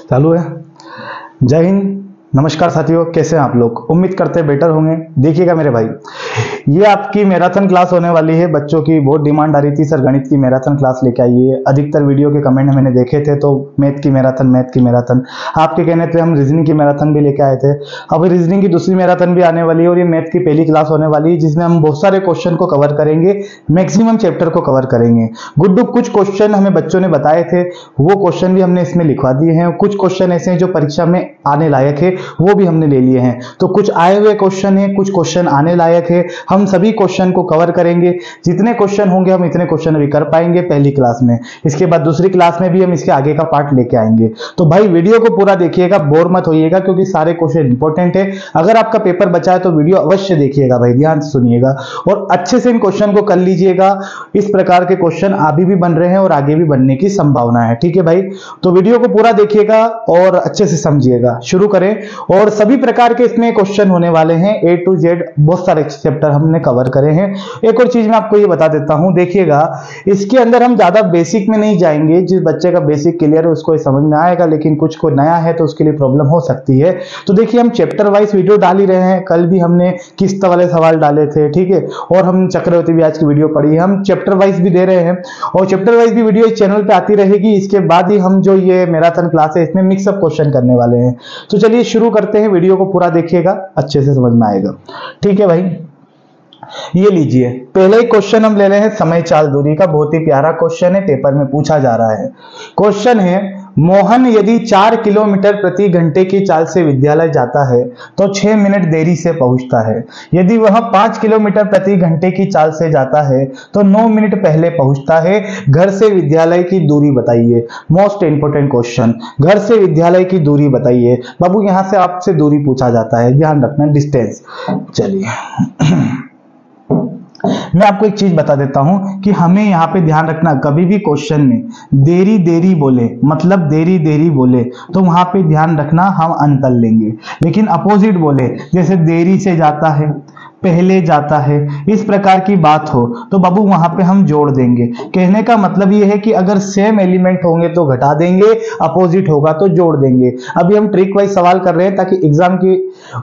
चालू है। जय हिंद, नमस्कार साथियों, कैसे हैं आप लोग? उम्मीद करते हैं बेटर होंगे। देखिएगा मेरे भाई, ये आपकी मैराथन क्लास होने वाली है। बच्चों की बहुत डिमांड आ रही थी, सर गणित की मैराथन क्लास लेके आइए। अधिकतर वीडियो के कमेंट मैंने देखे थे, तो मैथ की मैराथन आपके कहने पे हम रीजनिंग की मैराथन भी लेके आए थे। अब रीजनिंग की दूसरी मैराथन भी आने वाली है और ये मैथ की पहली क्लास होने वाली है, जिसमें हम बहुत सारे क्वेश्चन को कवर करेंगे, मैक्सिमम चैप्टर को कवर करेंगे। गुड्डू कुछ क्वेश्चन हमें बच्चों ने बताए थे, वो क्वेश्चन भी हमने इसमें लिखवा दिए हैं। कुछ क्वेश्चन ऐसे हैं जो परीक्षा में आने लायक है, वो भी हमने ले लिए हैं। तो कुछ आए हुए क्वेश्चन है, कुछ क्वेश्चन आने लायक है। हम सभी क्वेश्चन को कवर करेंगे। जितने क्वेश्चन होंगे हम इतने क्वेश्चन अभी कर पाएंगे पहली क्लास में। इसके बाद दूसरी क्लास में भी हम इसके आगे का पार्ट लेके आएंगे। तो भाई वीडियो को पूरा देखिएगा, बोर मत होइएगा, क्योंकि सारे क्वेश्चन इंपॉर्टेंट है। अगर आपका पेपर बचा है तो वीडियो अवश्य देखिएगा भाई, ध्यान से सुनिएगा और अच्छे से इन क्वेश्चन को कर लीजिएगा। इस प्रकार के क्वेश्चन अभी भी बन रहे हैं और आगे भी बनने की संभावना है। ठीक है भाई, तो वीडियो को पूरा देखिएगा और अच्छे से समझिएगा। शुरू करें। और सभी प्रकार के इसमें क्वेश्चन होने वाले हैं, A to Z बहुत सारे चैप्टर हमने कवर करे हैं। एक और चीज मैं आपको ये बता देता हूं, देखिएगा इसके अंदर हम ज्यादा बेसिक में नहीं जाएंगे। जिस बच्चे का बेसिक क्लियर है उसको समझ में आएगा, लेकिन कुछ को नया है तो उसके लिए प्रॉब्लम हो सकती है। तो देखिए हम चैप्टर वाइज वीडियो डाल ही रहे हैं। कल भी हमने किस्त वाले सवाल डाले थे, ठीक है, और हम चक्रवर्ती ब्याज की वीडियो पढ़ी है। हम चैप्टर वाइज भी दे रहे हैं और चैप्टर वाइज भी वीडियो इस चैनल पे आती रहेगी। इसके बाद ही हम जो ये मैराथन क्लास है इसमें मिक्सअप क्वेश्चन करने वाले हैं। तो चलिए शुरू करते हैं। वीडियो को पूरा देखिएगा, अच्छे से समझ में आएगा। ठीक है भाई, ये लीजिए पहले ही क्वेश्चन हम ले रहे हैं समय चाल दूरी का। बहुत ही प्यारा क्वेश्चन है, पेपर में पूछा जा रहा है। क्वेश्चन है, मोहन यदि 4 किलोमीटर प्रति घंटे की चाल से विद्यालय जाता है तो 6 मिनट देरी से पहुंचता है। यदि वह 5 किलोमीटर प्रति घंटे की चाल से जाता है तो 9 मिनट पहले पहुंचता है। घर से विद्यालय की दूरी बताइए। मोस्ट इंपोर्टेंट क्वेश्चन, घर से विद्यालय की दूरी बताइए। बाबू यहां से आपसे दूरी पूछा जाता है, ध्यान रखना, डिस्टेंस। चलिए मैं आपको एक चीज बता देता हूं कि हमें यहां पे ध्यान रखना, कभी भी क्वेश्चन में देरी देरी बोले, मतलब देरी देरी बोले तो वहां पे ध्यान रखना हम अंतर लेंगे। लेकिन अपोजिट बोले, जैसे देरी से जाता है, पहले जाता है, इस प्रकार की बात हो तो बाबू वहां पे हम जोड़ देंगे। कहने का मतलब ये है कि अगर सेम एलिमेंट होंगे तो घटा देंगे, अपोजिट होगा तो जोड़ देंगे। अभी हम ट्रिक वाइज सवाल कर रहे हैं ताकि एग्जाम की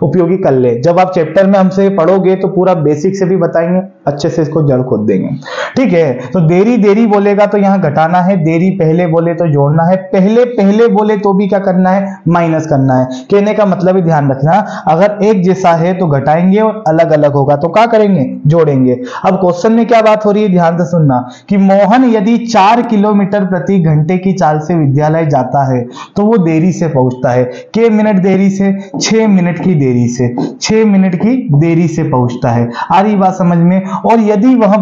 उपयोगी कर ले। जब आप चैप्टर में हमसे पढ़ोगे तो पूरा बेसिक से भी बताएंगे, अच्छे से इसको जड़ खोद देंगे। ठीक है, तो देरी देरी बोलेगा तो यहाँ घटाना है, देरी पहले बोले तो जोड़ना है, पहले पहले बोले तो भी क्या करना है, माइनस करना है। कहने का मतलब ही ध्यान रखना, अगर एक जैसा है तो घटाएंगे और अलग अलग होगा तो क्या करेंगे, जोड़ेंगे। अब क्वेश्चन में क्या बात हो रही है, ध्यान से सुनना, कि मोहन यदि 4 किलोमीटर प्रति घंटे की चाल से विद्यालय जाता है तो वो देरी से पहुंचता है। के मिनट देरी से, 6 मिनट की देरी से, 6 मिनट की देरी से पहुंचता है। आ रही बात समझ में? और यदि वह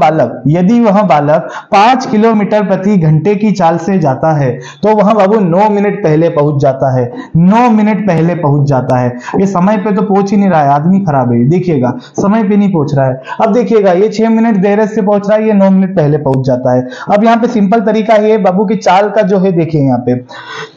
बालक 5 किलोमीटर प्रति घंटे की चाल से जाता है तो वह बाबू 9 मिनट पहले पहुंच जाता है। 9 मिनट पहले पहुंच जाता है। ये समय पे तो पहुंच ही नहीं रहा है, आदमी खराब है। देखिएगा समय पे नहीं पहुंच रहा है। अब देखिएगा ये 6 मिनट देर से पहुंच रहा है, ये 9 मिनट पहले पहुंच जाता है। अब यहाँ पे सिंपल तरीका है बाबू की चाल का जो है, देखिए यहाँ पे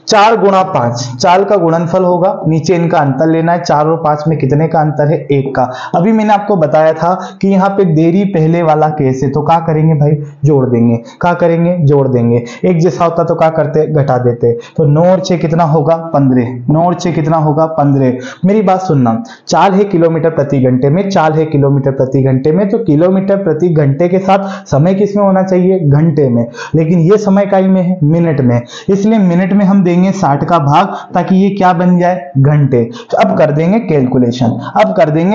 4 गुणा 5, चाल का गुणनफल होगा, नीचे इनका अंतर लेना है। 4 और 5 में कितने का अंतर है, 1 का। अभी मैंने आपको बताया था कि यहाँ पे देरी पहले वाला केस है, तो क्या करेंगे भाई, जोड़ देंगे। क्या करेंगे, जोड़ देंगे। एक जैसा होता तो क्या करते, घटा देते। तो 9 और 6 कितना होगा, 15। 9 और 6 कितना होगा, 15। मेरी बात सुनना, चाल है किलोमीटर प्रति घंटे में, चाल है किलोमीटर प्रति घंटे में, तो किलोमीटर प्रति घंटे के साथ समय किसमें होना चाहिए, घंटे में। लेकिन ये समय काई में है, मिनट में, इसलिए मिनट में हम देंगे 60 का भाग, ताकि ये क्या बन जाए, घंटे। तो अब कर देंगे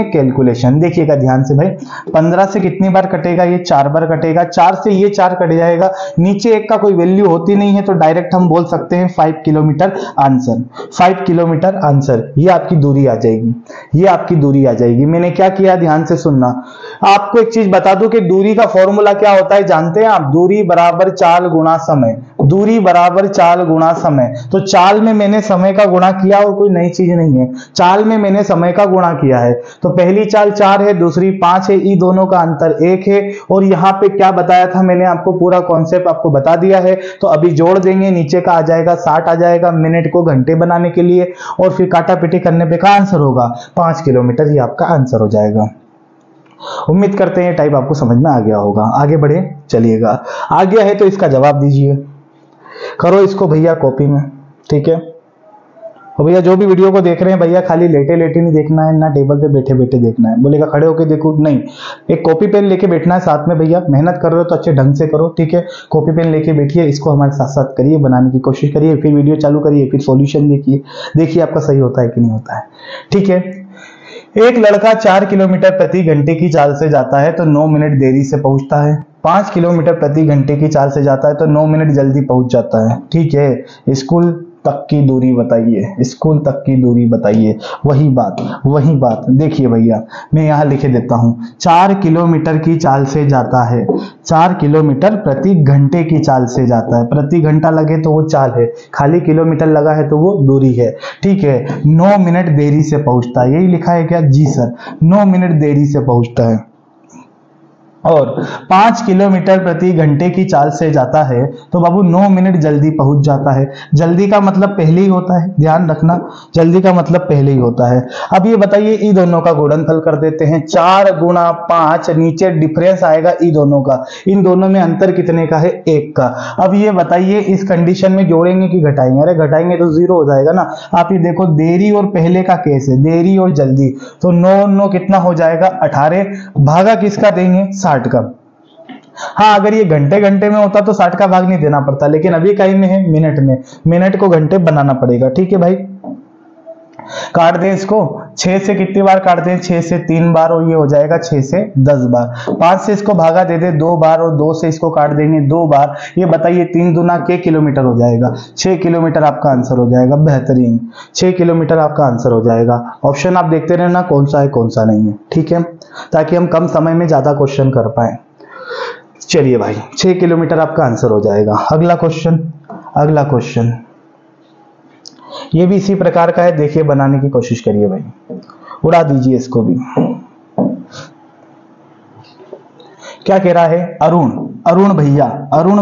कैलकुलेशन, देखिएगा ध्यान से भाई। 15 से कितनी बार कटेगा, ये 4 बार कटेगा। 4 से ये 4 कट जाएगा, नीचे 1 का कोई वैल्यू होती नहीं है, तो डायरेक्ट हम बोल सकते हैं 5 किलोमीटर आंसर। 5 किलोमीटर आंसर, ये आपकी दूरी आ जाएगी, ये आपकी दूरी आ जाएगी। मैंने क्या किया, ध्यान से सुनना। आपको एक चीज बता दूं कि दूरी का फॉर्मूला क्या होता है, जानते हैं आप? दूरी बराबर चाल गुणा समय। दूरी बराबर चाल गुणा समय। तो चाल में मैंने समय का गुणा किया और कोई नई चीज नहीं है, चाल में मैंने समय का गुणा किया है। तो पहली चाल 4 है, दूसरी 5 है, ये दोनों का अंतर 1 है। और यहाँ पे क्या बताया था मैंने आपको, पूरा कॉन्सेप्ट आपको बता दिया है। तो अभी जोड़ देंगे, नीचे का आ जाएगा 60 आ जाएगा मिनट को घंटे बनाने के लिए, और फिर काटा पीटी करने पे का आंसर होगा 5 किलोमीटर, ये आपका आंसर हो जाएगा। उम्मीद करते हैं ये टाइप आपको समझ में आ गया होगा। आगे बढ़े, चलिएगा। आ गया है तो इसका जवाब दीजिए, करो इसको भैया कॉपी में, ठीक है। और भैया जो भी वीडियो को देख रहे हैं भैया, खाली लेटे लेटे नहीं देखना है, ना टेबल पे बैठे बैठे देखना है। बोलेगा खड़े होके देखो, नहीं, एक कॉपी पेन लेके बैठना है साथ में। भैया मेहनत कर रहे हो तो अच्छे ढंग से करो, ठीक है। कॉपी पेन लेके बैठिए, इसको हमारे साथ साथ करिए, बनाने की कोशिश करिए, फिर वीडियो चालू करिए, फिर सॉल्यूशन देखिए, देखिए आपका सही होता है कि नहीं होता है, ठीक है। एक लड़का 4 किलोमीटर प्रति घंटे की चाल से जाता है तो 9 मिनट देरी से पहुंचता है। 5 किलोमीटर प्रति घंटे की चाल से जाता है तो 9 मिनट जल्दी पहुंच जाता है, ठीक है। स्कूल तक की दूरी बताइए, स्कूल तक की दूरी बताइए। वही बात देखिए भैया, मैं यहाँ लिखे देता हूँ। 4 किलोमीटर की चाल से जाता है, 4 किलोमीटर प्रति घंटे की चाल से जाता है। प्रति घंटा लगे तो वो चाल है, खाली किलोमीटर लगा है तो वो दूरी है, ठीक है। 9 मिनट देरी से पहुंचता है, यही लिखा है क्या? जी सर, 9 मिनट देरी से पहुंचता है। और 5 किलोमीटर प्रति घंटे की चाल से जाता है तो बाबू 9 मिनट जल्दी पहुंच जाता है। जल्दी का मतलब पहले ही होता है, ध्यान रखना, जल्दी का मतलब पहले ही होता है। अब ये बताइए, ई दोनों का गुणनफल कर देते हैं। 4 गुणा 5, नीचे डिफरेंस आएगा ई दोनों का, इन दोनों में अंतर कितने का है? 1 का। अब ये बताइए इस कंडीशन में जोड़ेंगे कि घटाएंगे? अरे घटाएंगे तो 0 हो जाएगा ना। आप ये देखो, देरी और पहले का केस है, देरी और जल्दी, तो 9 कितना हो जाएगा? 18। भागा किसका देंगे? 60 का। हाँ, अगर ये घंटे घंटे में होता तो 60 का भाग नहीं देना पड़ता, लेकिन अभी कहीं में है मिनट में, मिनट को घंटे बनाना पड़ेगा, ठीक है भाई। काट दें इसको, 6 से कितनी बार काटते हैं? 6 से 3 बार, और ये हो जाएगा 6 से 10 बार। 5 से इसको भागा दे दे 2 बार, और 2 से इसको काट देंगे 2 बार। ये बताइए 3 दूना के किलोमीटर हो जाएगा? 6 किलोमीटर आपका आंसर हो जाएगा। बेहतरीन, 6 किलोमीटर आपका आंसर हो जाएगा। ऑप्शन आप देखते रहना कौन सा है कौन सा नहीं है, ठीक है, ताकि हम कम समय में ज्यादा क्वेश्चन कर पाए। चलिए भाई, 6 किलोमीटर आपका आंसर हो जाएगा। अगला क्वेश्चन ये भी इसी प्रकार का है, देखिए बनाने की कोशिश करिए भाई, उड़ा दीजिए इसको भी। क्या कह रहा है? अरुण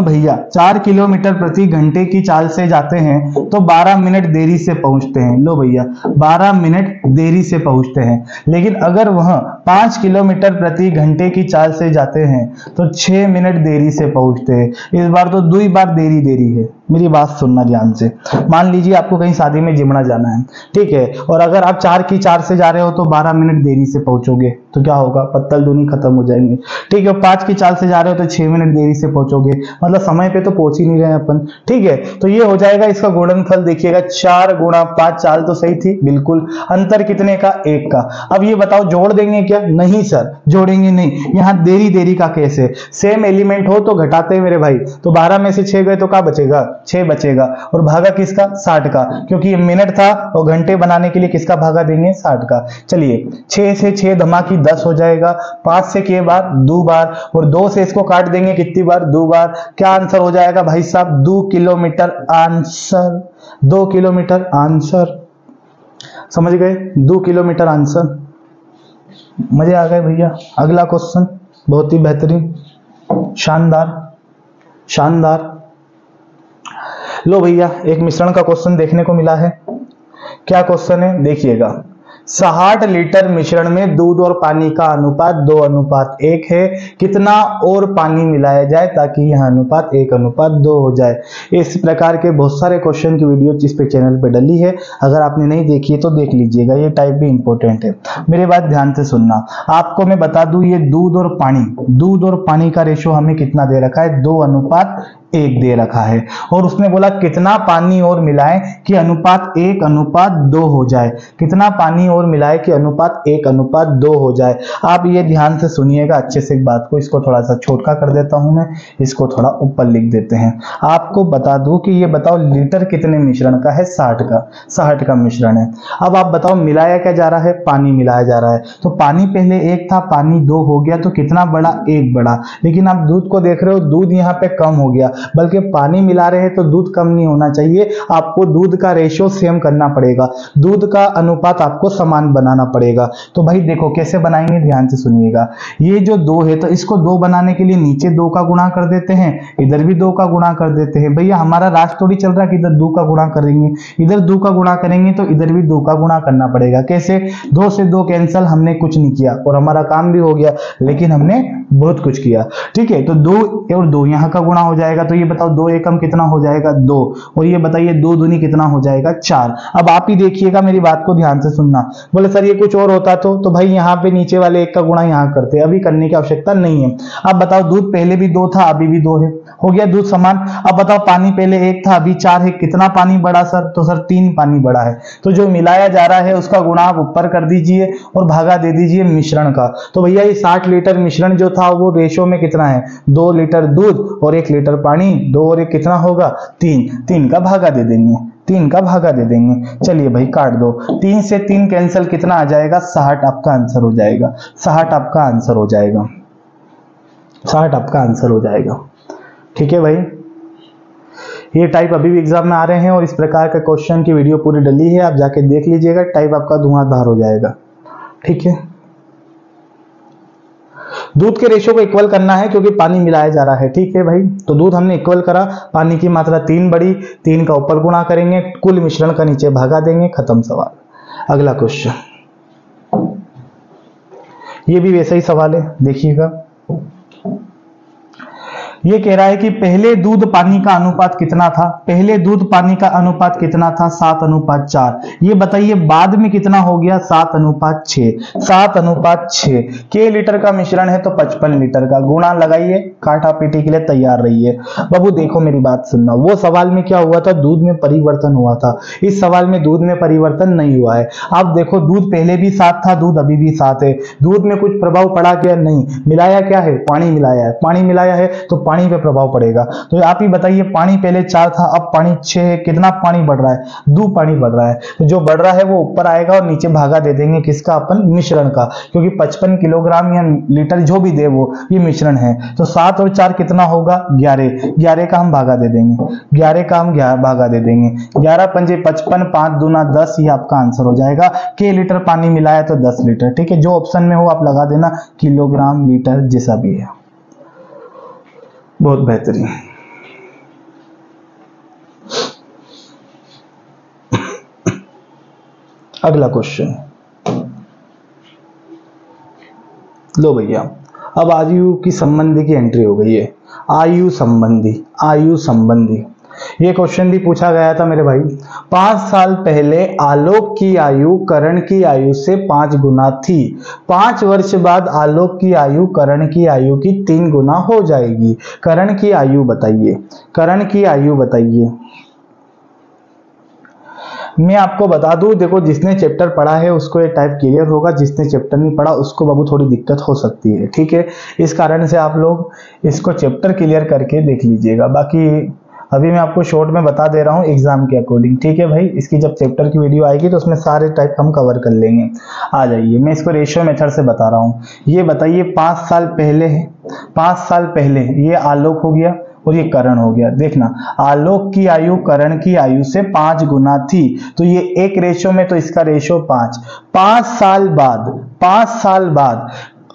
भैया 4 किलोमीटर प्रति घंटे की चाल से जाते हैं तो 12 मिनट देरी से पहुंचते हैं। लो भैया, 12 मिनट देरी से पहुंचते हैं, लेकिन अगर वह 5 किलोमीटर प्रति घंटे की चाल से जाते हैं तो 6 मिनट देरी से पहुंचते हैं। इस बार तो 2 बार देरी है। मेरी बात सुनना ध्यान से। मान लीजिए आपको कहीं शादी में जिमना जाना है, ठीक है, और अगर आप 4 की 4 से जा रहे हो तो 12 मिनट देरी से पहुंचोगे तो क्या होगा? पत्तल दूनी खत्म हो जाएंगे, ठीक है। 5 की चाल से जा रहे हो तो 6 मिनट देरी से पहुंचोगे, मतलब समय पे तो पहुंच ही नहीं रहे अपन, ठीक है। तो ये हो जाएगा इसका गुणनफल, देखिएगा 4 गुणा 5, चाल तो सही थी बिल्कुल, अंतर कितने का? 1 का। अब ये बताओ जोड़ देंगे क्या? नहीं सर, जोड़ेंगे नहीं, यहाँ देरी का केस है। सेम एलिमेंट हो तो घटाते हैं मेरे भाई, तो 12 में से 6 गए तो क्या बचेगा? 6 बचेगा, और भागा किसका? 60 का, क्योंकि ये मिनट था और घंटे बनाने के लिए किसका भागा देंगे? 60 का। चलिए, 6 से 6 धमाकी 10 हो जाएगा, 5 से के बार 2 बार, और 2 से इसको काट देंगे कितनी बार? 2 बार। क्या आंसर हो जाएगा भाई साहब? 2 किलोमीटर आंसर, 2 किलोमीटर आंसर, समझ गए? 2 किलोमीटर आंसर। मजे आ गए भैया। अगला क्वेश्चन बहुत ही बेहतरीन, शानदार। लो भैया, एक मिश्रण का क्वेश्चन देखने को मिला है। क्या क्वेश्चन है? देखिएगा, 60 लीटर मिश्रण में दूध और पानी का अनुपात 2:1 है। कितना और पानी मिलाया जाए ताकि यह अनुपात 1:2 हो जाए? इस प्रकार के बहुत सारे क्वेश्चन की वीडियो इस पे चैनल पे डली है, अगर आपने नहीं देखी है तो देख लीजिएगा, ये टाइप भी इंपॉर्टेंट है। मेरी बात ध्यान से सुनना, आपको मैं बता दूं, ये दूध और पानी का रेशो हमें कितना दे रखा है? 2:1 दे रखा है, और उसने बोला कितना पानी और मिलाएं कि अनुपात 1:2 हो जाए। कितना पानी और मिलाए कि अनुपात 1:2 हो जाए? आप ये ध्यान से सुनिएगा अच्छे से एक बात को, इसको थोड़ा सा छोटा कर देता हूं मैं, इसको थोड़ा ऊपर लिख देते हैं। आपको बता दूं कि ये बताओ लीटर कितने मिश्रण का है? 60 का मिश्रण है। अब आप बताओ मिलाया क्या जा रहा है? पानी मिलाया जा रहा है, तो पानी पहले 1 था, पानी 2 हो गया, तो कितना बढ़ा? 1 बढ़ा। लेकिन आप दूध को देख रहे हो, दूध यहाँ पे कम हो गया, बल्कि पानी मिला रहे हैं तो दूध कम नहीं होना चाहिए, आपको दूध का रेशियो सेम करना पड़ेगा, दूध का अनुपात आपको समान बनाना पड़ेगा। तो भाई देखो कैसे बनाएंगे, ध्यान से सुनिएगा। ये जो 2 है तो इसको 2 बनाने के लिए नीचे 2 का गुणा कर देते हैं, इधर भी 2 का गुणा कर देते हैं। भैया हमारा राज थोड़ी चल रहा है कि इधर 2 का गुणा करेंगे, इधर 2 का गुणा करेंगे तो इधर भी 2 का गुणा करना पड़ेगा। कैसे? 2 से 2 कैंसल, हमने कुछ नहीं किया और हमारा काम भी हो गया, लेकिन हमने बहुत कुछ किया, ठीक है। तो 2 और 2 यहाँ का गुणा हो जाएगा तो ये बताओ 2 एकम कितना हो जाएगा 2, और ये बताइए 2 दूनी कितना हो जाएगा 4। अब आप ही देखिएगा, मेरी बात को ध्यान से सुनना। बोले सर ये कुछ और होता तो भाई यहाँ पे नीचे वाले 1 का गुणा यहाँ करते, अभी करने की आवश्यकता नहीं है। अब बताओ दूध पहले भी 2 था, अभी भी 2 है, हो गया दूध समान। अब बताओ पानी पहले 1 था, अभी 4 है, कितना पानी बढ़ा सर? तो सर 3 पानी बढ़ा है। तो जो मिलाया जा रहा है उसका गुणा आप ऊपर कर दीजिए और भागा दे दीजिए मिश्रण का। तो भैया ये 60 लीटर मिश्रण जो था वो रेशो में कितना है? 2 लीटर दूध और 1 लीटर पानी, 2 और 1 कितना होगा? 3। 3 का भागा दे देंगे, 3 का भागा दे देंगे। चलिए भाई काट दो, 3 से 3 कैंसिल, कितना आ जाएगा? 60 आपका आंसर हो जाएगा। 60 आपका आंसर हो जाएगा। 60 आपका आंसर हो जाएगा। ठीक है भाई, ये टाइप अभी भी एग्जाम में आ रहे हैं और इस प्रकार के क्वेश्चन की वीडियो पूरी डली है, आप जाके देख लीजिएगा, टाइप आपका धुआंधार हो जाएगा। ठीक है, दूध के रेशो को इक्वल करना है क्योंकि पानी मिलाया जा रहा है। ठीक है भाई, तो दूध हमने इक्वल करा, पानी की मात्रा 3 बढ़ी, 3 का ऊपर गुणा करेंगे, कुल मिश्रण का नीचे भागा देंगे, खत्म सवाल। अगला क्वेश्चन, ये भी वैसा ही सवाल है, देखिएगा। ये कह रहा है कि पहले दूध पानी का अनुपात कितना था? पहले दूध पानी का अनुपात कितना था? 7:4। ये बताइए बाद में कितना हो गया? 7:6। 7:6। के लीटर का मिश्रण है तो 55 लीटर का। गुणा लगाइए, काटा पीटी के लिए तैयार रहिए। बाबू देखो मेरी बात सुनना, वो सवाल में क्या हुआ था? दूध में परिवर्तन हुआ था। इस सवाल में दूध में परिवर्तन नहीं हुआ है। आप देखो दूध पहले भी 7 था, दूध अभी भी 7 है। दूध में कुछ प्रभाव पड़ा क्या? नहीं। मिलाया क्या है? पानी मिलाया है। पानी मिलाया है तो पानी पे प्रभाव पड़ेगा। तो आप ही बताइए, पानी पहले 4 था, अब पानी 6 है, कितना पानी बढ़ रहा है? 2 पानी बढ़ रहा है। तो जो बढ़ रहा है वो ऊपर आएगा और नीचे भागा दे देंगे किसका? अपन मिश्रण का, क्योंकि 55 किलोग्राम या लीटर जो भी दे वो ये मिश्रण है। तो 7 और 4 कितना होगा? 11। 11 का हम भागा दे देंगे, 11 का हम भागा दे देंगे। 11 पंजे 55, 5 दूना 10, ये आपका आंसर हो जाएगा। के लीटर पानी मिलाया तो 10 लीटर। ठीक है, जो ऑप्शन में हो आप लगा देना, किलोग्राम, लीटर, जैसा भी है। बहुत बेहतरीन। अगला क्वेश्चन, लो भैया, अब आयु की संबंधी की एंट्री हो गई है। आयु संबंधी, आयु संबंधी ये क्वेश्चन भी पूछा गया था मेरे भाई। 5 साल पहले आलोक की आयु करण की आयु से 5 गुना थी। 5 वर्ष बाद आलोक की आयु करण की आयु की 3 गुना हो जाएगी। करण की आयु बताइए, करण की आयु बताइए। मैं आपको बता दूं, देखो जिसने चैप्टर पढ़ा है उसको ये टाइप क्लियर होगा, जिसने चैप्टर नहीं पढ़ा उसको बाबू थोड़ी दिक्कत हो सकती है। ठीक है, इस कारण से आप लोग इसको चैप्टर क्लियर करके देख लीजिएगा। बाकी अभी मैं आपको शॉर्ट में बता दे रहा हूँ एग्जाम के अकॉर्डिंग। ठीक है भाई, इसकी जब चैप्टर की वीडियो आएगी तो उसमें सारे टाइप हम कवर कर लेंगे। आ जाइए, मैं इसको रेशियो मेथड से बता रहा हूँ। ये बताइए 5 साल पहले है, 5 साल पहले ये आलोक हो गया और ये करण हो गया। देखना, आलोक की आयु करण की आयु से 5 गुना थी, तो ये एक रेशियो में, तो इसका रेशियो 5। 5 साल बाद, 5 साल बाद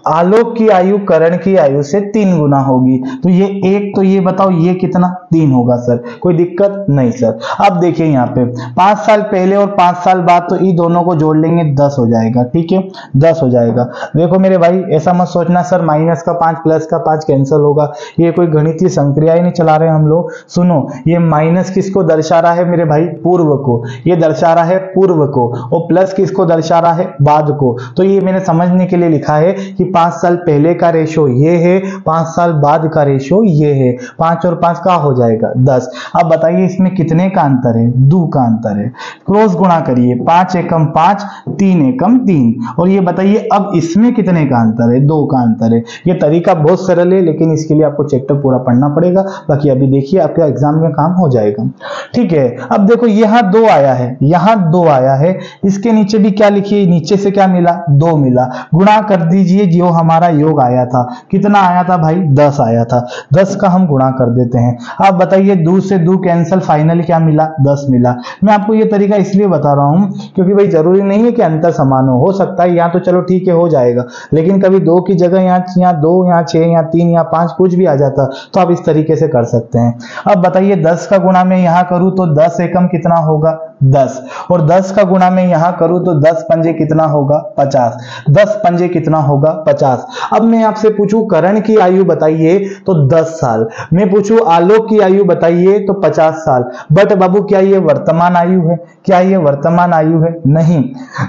आलोक की आयु करण की आयु से 3 गुना होगी, तो ये 1, तो ये बताओ ये कितना? 3 होगा सर। कोई दिक्कत नहीं सर। अब देखिए यहाँ पे 5 साल पहले और 5 साल बाद, तो इन दोनों को जोड़ लेंगे 10 हो जाएगा। ठीक है, 10 हो जाएगा। देखो मेरे भाई, ऐसा मत सोचना सर माइनस का 5 प्लस का 5 कैंसिल होगा, ये कोई गणितीय संक्रिया ही नहीं चला रहे हम लोग। सुनो, ये माइनस किसको दर्शा रहा है मेरे भाई? पूर्व को। ये दर्शा रहा है पूर्व को, और प्लस किसको दर्शा रहा है? बाद को। तो ये मैंने समझने के लिए लिखा है कि 5 साल पहले का रेशो ये है, 5 साल बाद का रेशो ये है। 5 और 5 का हो जाएगा 10। अब बताइए इसमें कितने का अंतर है? 2 का अंतर है। क्रॉस गुणा करिए, 5 एकम 5, 3 एकम 3। और ये बताइए अब इसमें कितने का अंतर है? 2 का अंतर है। ये तरीका बहुत सरल है, लेकिन इसके लिए आपको चैप्टर पूरा पढ़ना पड़ेगा। बाकी अभी देखिए आपके एग्जाम में काम हो जाएगा। ठीक है, अब देखो यहाँ 2 आया है, यहाँ 2 आया है, इसके नीचे भी क्या लिखिए? नीचे से क्या मिला? 2 मिला। गुणा कर दीजिए, जो हमारा योग आया था, कितना आया था भाई? 10 आया था। 10 का हम गुणा कर देते हैं। अब बताइए 2 से 2 कैंसिल, फाइनल क्या मिला? 10 मिला। मैं आपको ये तरीका इसलिए बता रहा हूं क्योंकि भाई जरूरी नहीं है कि अंतर समान हो सकता है यहाँ तो चलो ठीक है हो जाएगा, लेकिन कभी 2 की जगह यहाँ 2, यहाँ 6, यहाँ 3, यहाँ 5 कुछ भी आ जाता, तो आप इस तरीके से कर सकते हैं। अब बताइए 10 का गुणा मैं यहाँ करूं तो 10 एकम कितना होगा? 10, और 10 का गुणा मैं यहां करूं तो 10 पंजे कितना होगा 50, 10 पंजे कितना होगा 50। अब मैं आपसे पूछूं करण की आयु बताइए तो 10 साल, मैं पूछूं आलोक की आयु बताइए तो 50 साल। बट बाबू क्या ये वर्तमान आयु है? क्या ये वर्तमान आयु है? नहीं।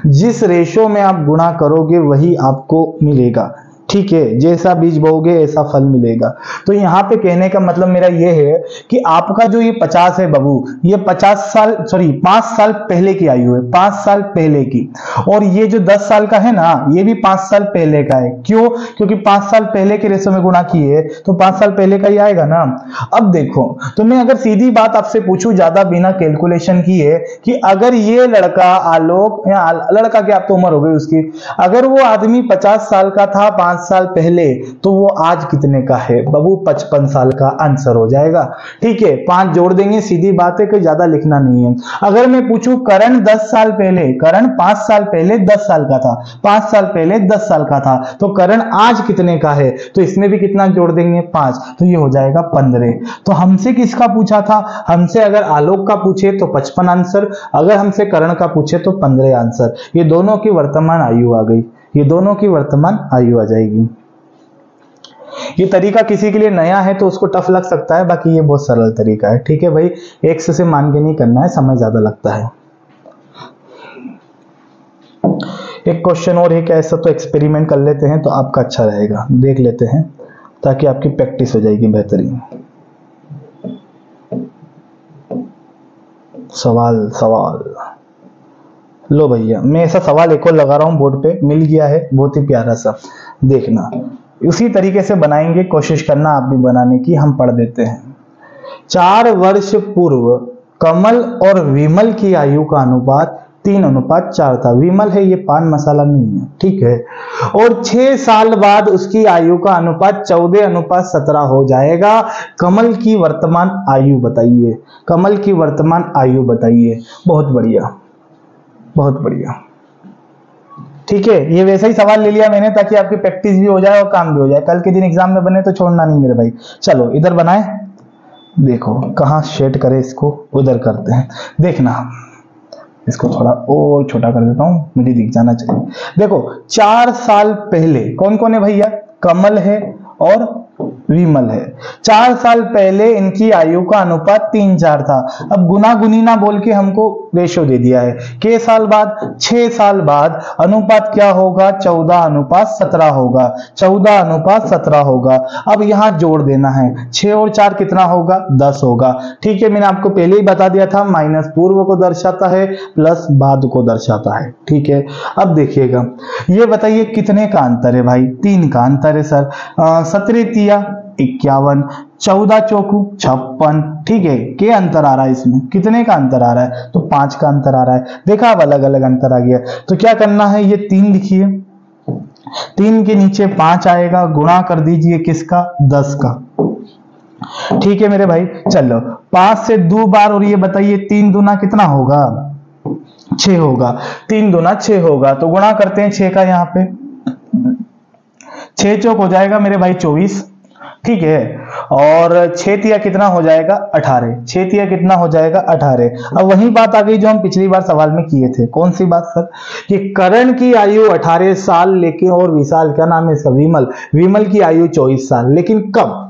जिस रेशो में आप गुणा करोगे वही आपको मिलेगा, ठीक है, जैसा बीज बोओगे ऐसा फल मिलेगा। तो यहाँ पे कहने का मतलब मेरा ये है कि आपका जो ये 50 है बाबू, ये 5 साल पहले की आयु है, 5 साल पहले की। और ये जो 10 साल का है ना, ये भी 5 साल पहले का है। क्यों? क्योंकि 5 साल पहले के रेशो में गुणा किए तो 5 साल पहले का ही आएगा ना। अब देखो, तो मैं अगर सीधी बात आपसे पूछूं ज्यादा बिना कैलकुलेशन किए कि अगर ये लड़का आलोक, या लड़का क्या, आप तो उम्र हो गई उसकी, अगर वो आदमी 50 साल का था 5 साल पहले, तो वो आज कितने का है बाबू? 55 साल का आंसर हो जाएगा। ठीक है, 5 जोड़ देंगे, सीधी बात है, कोई ज्यादा लिखना नहीं है। अगर मैं पूछूं करण 10 साल पहले, करण 5 साल पहले 10 साल का था, 5 साल पहले 10 साल का था, तो करण आज कितने का है? तो इसमें भी कितना जोड़ देंगे? 5, तो ये हो जाएगा 15। तो हमसे किसका पूछा था? हमसे अगर आलोक का पूछे तो 55 आंसर, अगर हमसे करण का पूछे तो 15 आंसर। ये दोनों की वर्तमान आयु आ गई, ये दोनों की वर्तमान आयु आ जाएगी। ये तरीका किसी के लिए नया है तो उसको टफ लग सकता है, बाकी ये बहुत सरल तरीका है। ठीक है भाई, एक से मान के नहीं करना है, समय ज्यादा लगता है। एक क्वेश्चन और है क्या ऐसा, तो एक्सपेरिमेंट कर लेते हैं तो आपका अच्छा रहेगा, देख लेते हैं ताकि आपकी प्रैक्टिस हो जाएगी बेहतरीन। सवाल लो भैया, मैं ऐसा सवाल एक और लगा रहा हूं बोर्ड पे, मिल गया है, बहुत ही प्यारा सा, देखना। उसी तरीके से बनाएंगे, कोशिश करना आप भी बनाने की। हम पढ़ देते हैं। 4 वर्ष पूर्व कमल और विमल की आयु का अनुपात 3:4 था। विमल है, ये पान मसाला नहीं है, ठीक है। और 6 साल बाद उसकी आयु का अनुपात 14:17 हो जाएगा। कमल की वर्तमान आयु बताइए, कमल की वर्तमान आयु बताइए। बहुत बढ़िया, बहुत बढ़िया, ठीक है। ये वैसा ही सवाल ले लिया मैंने ताकि आपकी प्रैक्टिस भी हो जाए और काम भी हो जाए, कल के दिन एग्जाम में बने तो छोड़ना नहीं मेरे भाई। चलो इधर बनाए, देखो कहाँ सेट करें इसको, उधर करते हैं। देखना, इसको थोड़ा और छोटा कर देता हूं, मुझे दिख जाना चाहिए। देखो 4 साल पहले कौन कौन है भैया? कमल है और विमल है। 4 साल पहले इनकी आयु का अनुपात 3:4 था। अब गुना गुनीना बोल के हमको रेशो दे दिया है। के साल बाद? 6 साल बाद अनुपात क्या होगा? 14:17 होगा, 14:17 होगा। अब यहां जोड़ देना है, 6 और 4 कितना होगा? 10 होगा। ठीक है, मैंने आपको पहले ही बता दिया था, माइनस पूर्व को दर्शाता है, प्लस बाद को दर्शाता है। ठीक है, अब देखिएगा, ये बताइए कितने का अंतर है भाई? 3 का अंतर है सर। 17 तिया 51, 14 चौकू 56, ठीक है। के अंतर आ रहा है इसमें, कितने का अंतर आ रहा है? तो 5 का अंतर आ रहा है। देखा, अब अलग अलग अंतर आ गया। तो क्या करना है, ये 3 लिखिए, 3 के नीचे 5 आएगा, गुणा कर दीजिए किसका? 10 का। ठीक है मेरे भाई, चलो 5 से 2 बार, और ये बताइए 3 दूना कितना होगा? 6 होगा। 3 दूना 6 होगा, तो गुणा करते हैं 6 का। यहाँ पे 6 चौक हो जाएगा मेरे भाई 24, ठीक है। और 6 तिया कितना हो जाएगा? 18। 6 तिया कितना हो जाएगा? 18। अब वही बात आ गई जो हम पिछली बार सवाल में किए थे। कौन सी बात सर? कि करण की आयु 18 साल, लेकिन और विशाल, क्या नाम है इसका? विमल, विमल की आयु 24 साल। लेकिन कब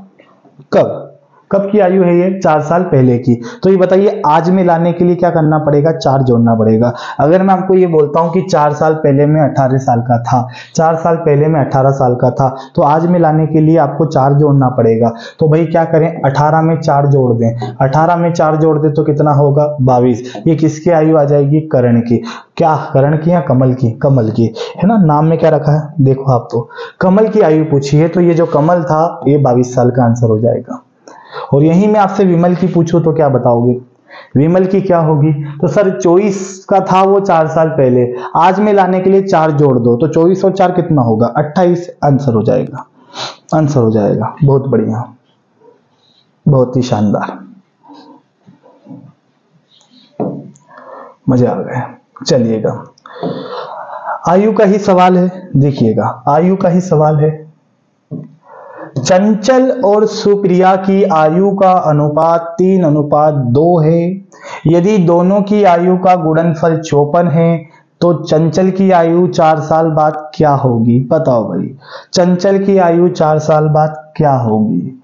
कब कब की आयु है ये? 4 साल पहले की। तो ये बताइए आज में लाने के लिए क्या करना पड़ेगा? 4 जोड़ना पड़ेगा। अगर मैं आपको ये बोलता हूं कि 4 साल पहले में 18 साल का था, 4 साल पहले में 18 साल का था, तो आज में लाने के लिए आपको 4 जोड़ना पड़ेगा। तो भाई क्या करें, 18 में 4 जोड़ दें। 18 में 4 जोड़ दें तो कितना होगा? 22। ये किसकी आयु आ जाएगी? करण की। क्या करण की या कमल की? कमल की, है ना। नाम में क्या रखा है देखो आप, तो कमल की आयु पूछी है, तो ये जो कमल था ये 22 साल का आंसर हो जाएगा। और यही मैं आपसे विमल की पूछूं तो क्या बताओगे? विमल की क्या होगी? तो सर 24 का था वो 4 साल पहले, आज में लाने के लिए 4 जोड़ दो, तो 24 और 4 कितना होगा? 28। आंसर हो जाएगा, आंसर हो जाएगा। बहुत बढ़िया, बहुत ही शानदार, मजा आ गया। चलिएगा, आयु का ही सवाल है, देखिएगा आयु का ही सवाल है। चंचल और सुप्रिया की आयु का अनुपात 3:2 है। यदि दोनों की आयु का गुणनफल 54 है तो चंचल की आयु 4 साल बाद क्या होगी? बताओ भाई, चंचल की आयु 4 साल बाद क्या होगी?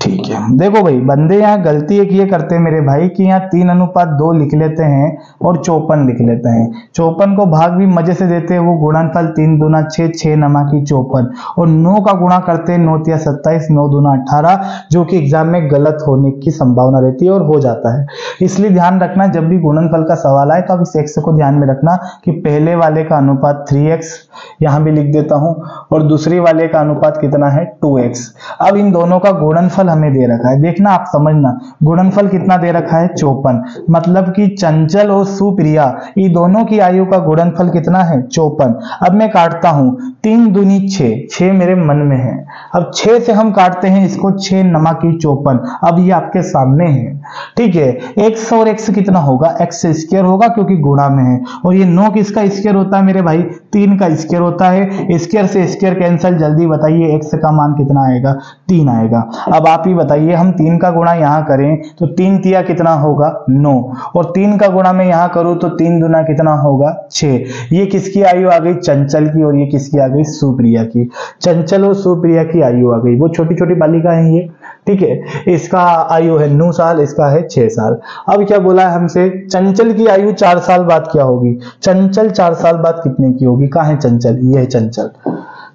ठीक है, देखो भाई बंदे यहाँ गलती एक ये करते हैं मेरे भाई कि यहाँ 3:2 लिख लेते हैं और 54 लिख लेते हैं। 54 को भाग भी मजे से देते हैं, वो गुणनफल 3 दूना 6, 6 नमा की 54, और 9 का गुणा करते हैं 9 तिया 27, 9 दूना 18, जो कि एग्जाम में गलत होने की संभावना रहती है और हो जाता है। इसलिए ध्यान रखना, जब भी गुणनफल का सवाल आए तो आप इस एक्स को ध्यान में रखना कि पहले वाले का अनुपात 3x, यहाँ भी लिख देता हूं, और दूसरी वाले का अनुपात कितना है? 2x। अब इन दोनों का गुणनफल हमें दे रखा है, देखना आप समझना, गुणनफल कितना दे रखा है? 54। मतलब कि चंचल और सुप्रिया ये दोनों की आयु का गुणनफल कितना है? 54। अब मैं काटता हूं, 3 दूनी 6, 6 मेरे मन में है। अब 6 से हम काटते हैं इसको, 6 नमा की 54। अब ये आपके सामने है, ठीक है। x और x कितना होगा? x स्क्वायर होगा क्योंकि गुणा में है, और ये 9 किसका स्क्वायर होता है मेरे भाई? 3 का स्क्वायर होता है। स्क्वायर से स्क्वायर कैंसिल, जल्दी बताइए x का मान कितना आएगा? 3 आएगा। अब आप ही बताइए, हम 3 का गुणा यहाँ करें तो 3 तिया कितना होगा? 9, और 3 का गुणा मैं यहाँ करूं तो 3 दूना कितना होगा? 6। ये किसकी आयु आ गई? चंचल की, और ये किसकी आ गई? सुप्रिया की। चंचल और सुप्रिया की आयु आ गई, वो छोटी छोटी बालिका है ये, ठीक है। इसका आयु है 9 साल, इसका है 6 साल। अब क्या बोला है हमसे? चंचल की आयु 4 साल बाद क्या होगी? चंचल 4 साल बाद कितने की होगी? कहाँ है चंचल? ये है चंचल।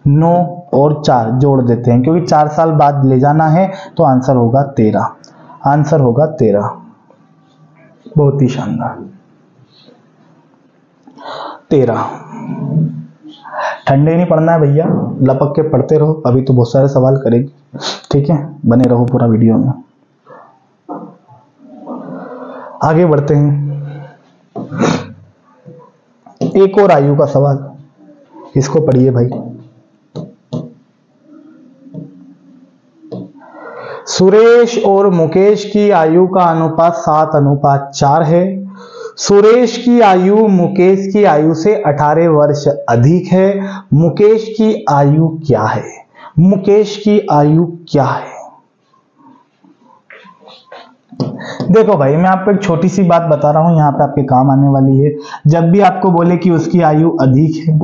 9 और 4 जोड़ देते हैं क्योंकि 4 साल बाद ले जाना है, तो आंसर होगा 13। आंसर होगा 13। बहुत ही शानदार, 13। ठंडे नहीं पढ़ना है भैया, लपक के पढ़ते रहो, अभी तो बहुत सारे सवाल करेंगे, ठीक है। बने रहो पूरा वीडियो में। आगे बढ़ते हैं, एक और आयु का सवाल, इसको पढ़िए भाई। सुरेश और मुकेश की आयु का अनुपात 7:4 है। सुरेश की आयु मुकेश की आयु से 18 वर्ष अधिक है। मुकेश की आयु क्या है? मुकेश की आयु क्या है? देखो भाई, मैं आपको एक छोटी सी बात बता रहा हूं, यहां पे आपके काम आने वाली है। जब भी आपको बोले कि उसकी आयु अधिक है,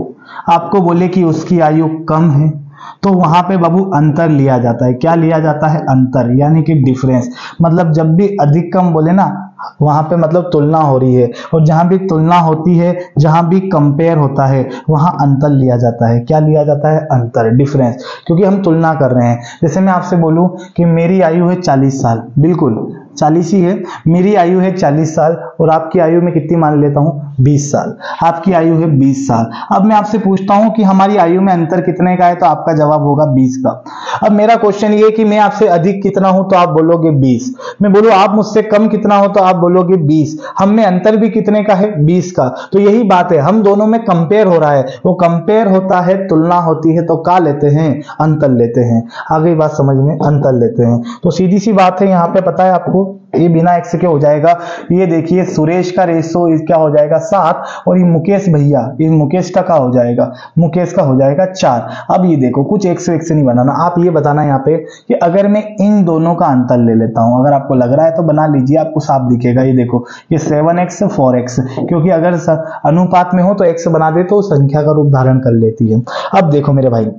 आपको बोले कि उसकी आयु कम है, तो वहां पे बाबू अंतर लिया जाता है। क्या लिया जाता है? अंतर, यानी कि डिफरेंस। मतलब जब भी अधिक कम बोले ना, वहां पे मतलब तुलना हो रही है, और जहां भी तुलना होती है, जहां भी कंपेयर होता है, वहां अंतर लिया जाता है। क्या लिया जाता है? अंतर, डिफरेंस, क्योंकि हम तुलना कर रहे हैं। जैसे मैं आपसे बोलूं कि मेरी आयु है 40 साल, बिल्कुल 40 ही है, मेरी आयु है 40 साल, और आपकी आयु में कितनी मान लेता हूं? 20 साल। आपकी आयु है 20 साल। अब मैं आपसे पूछता हूं कि हमारी आयु में अंतर कितने का है, तो आपका जवाब होगा 20 का। अब मेरा क्वेश्चन ये है कि मैं आपसे अधिक कितना हूं, तो आप बोलोगे 20। मैं बोलूं आप मुझसे कम कितना हो, तो आप बोलोगे 20। हम में अंतर भी कितने का है? 20 का। तो यही बात है, हम दोनों में कंपेयर हो रहा है। वो कंपेयर होता है, तुलना होती है, तो क्या लेते हैं? अंतर लेते हैं। आगे बात समझ में, अंतर लेते हैं। तो सीधी सी बात है, यहाँ पे पता है आपको, ये बिना एक्स के हो जाएगा। ये देखिए, सुरेश का रेशो क्या हो जाएगा? 7, और ये मुकेश भैया, ये मुकेश का क्या हो जाएगा? मुकेश का हो जाएगा 4। अब ये देखो, कुछ एक्स एक्स नहीं बनाना, आप ये बताना यहाँ पे कि अगर मैं इन दोनों का अंतर ले लेता हूं, अगर आपको लग रहा है तो बना लीजिए, आपको साफ दिखेगा। ये देखो, ये 7x 4x, क्योंकि अगर अनुपात में हो तो x बना दे तो संख्या का रूप धारण कर लेती है। अब देखो मेरे भाई,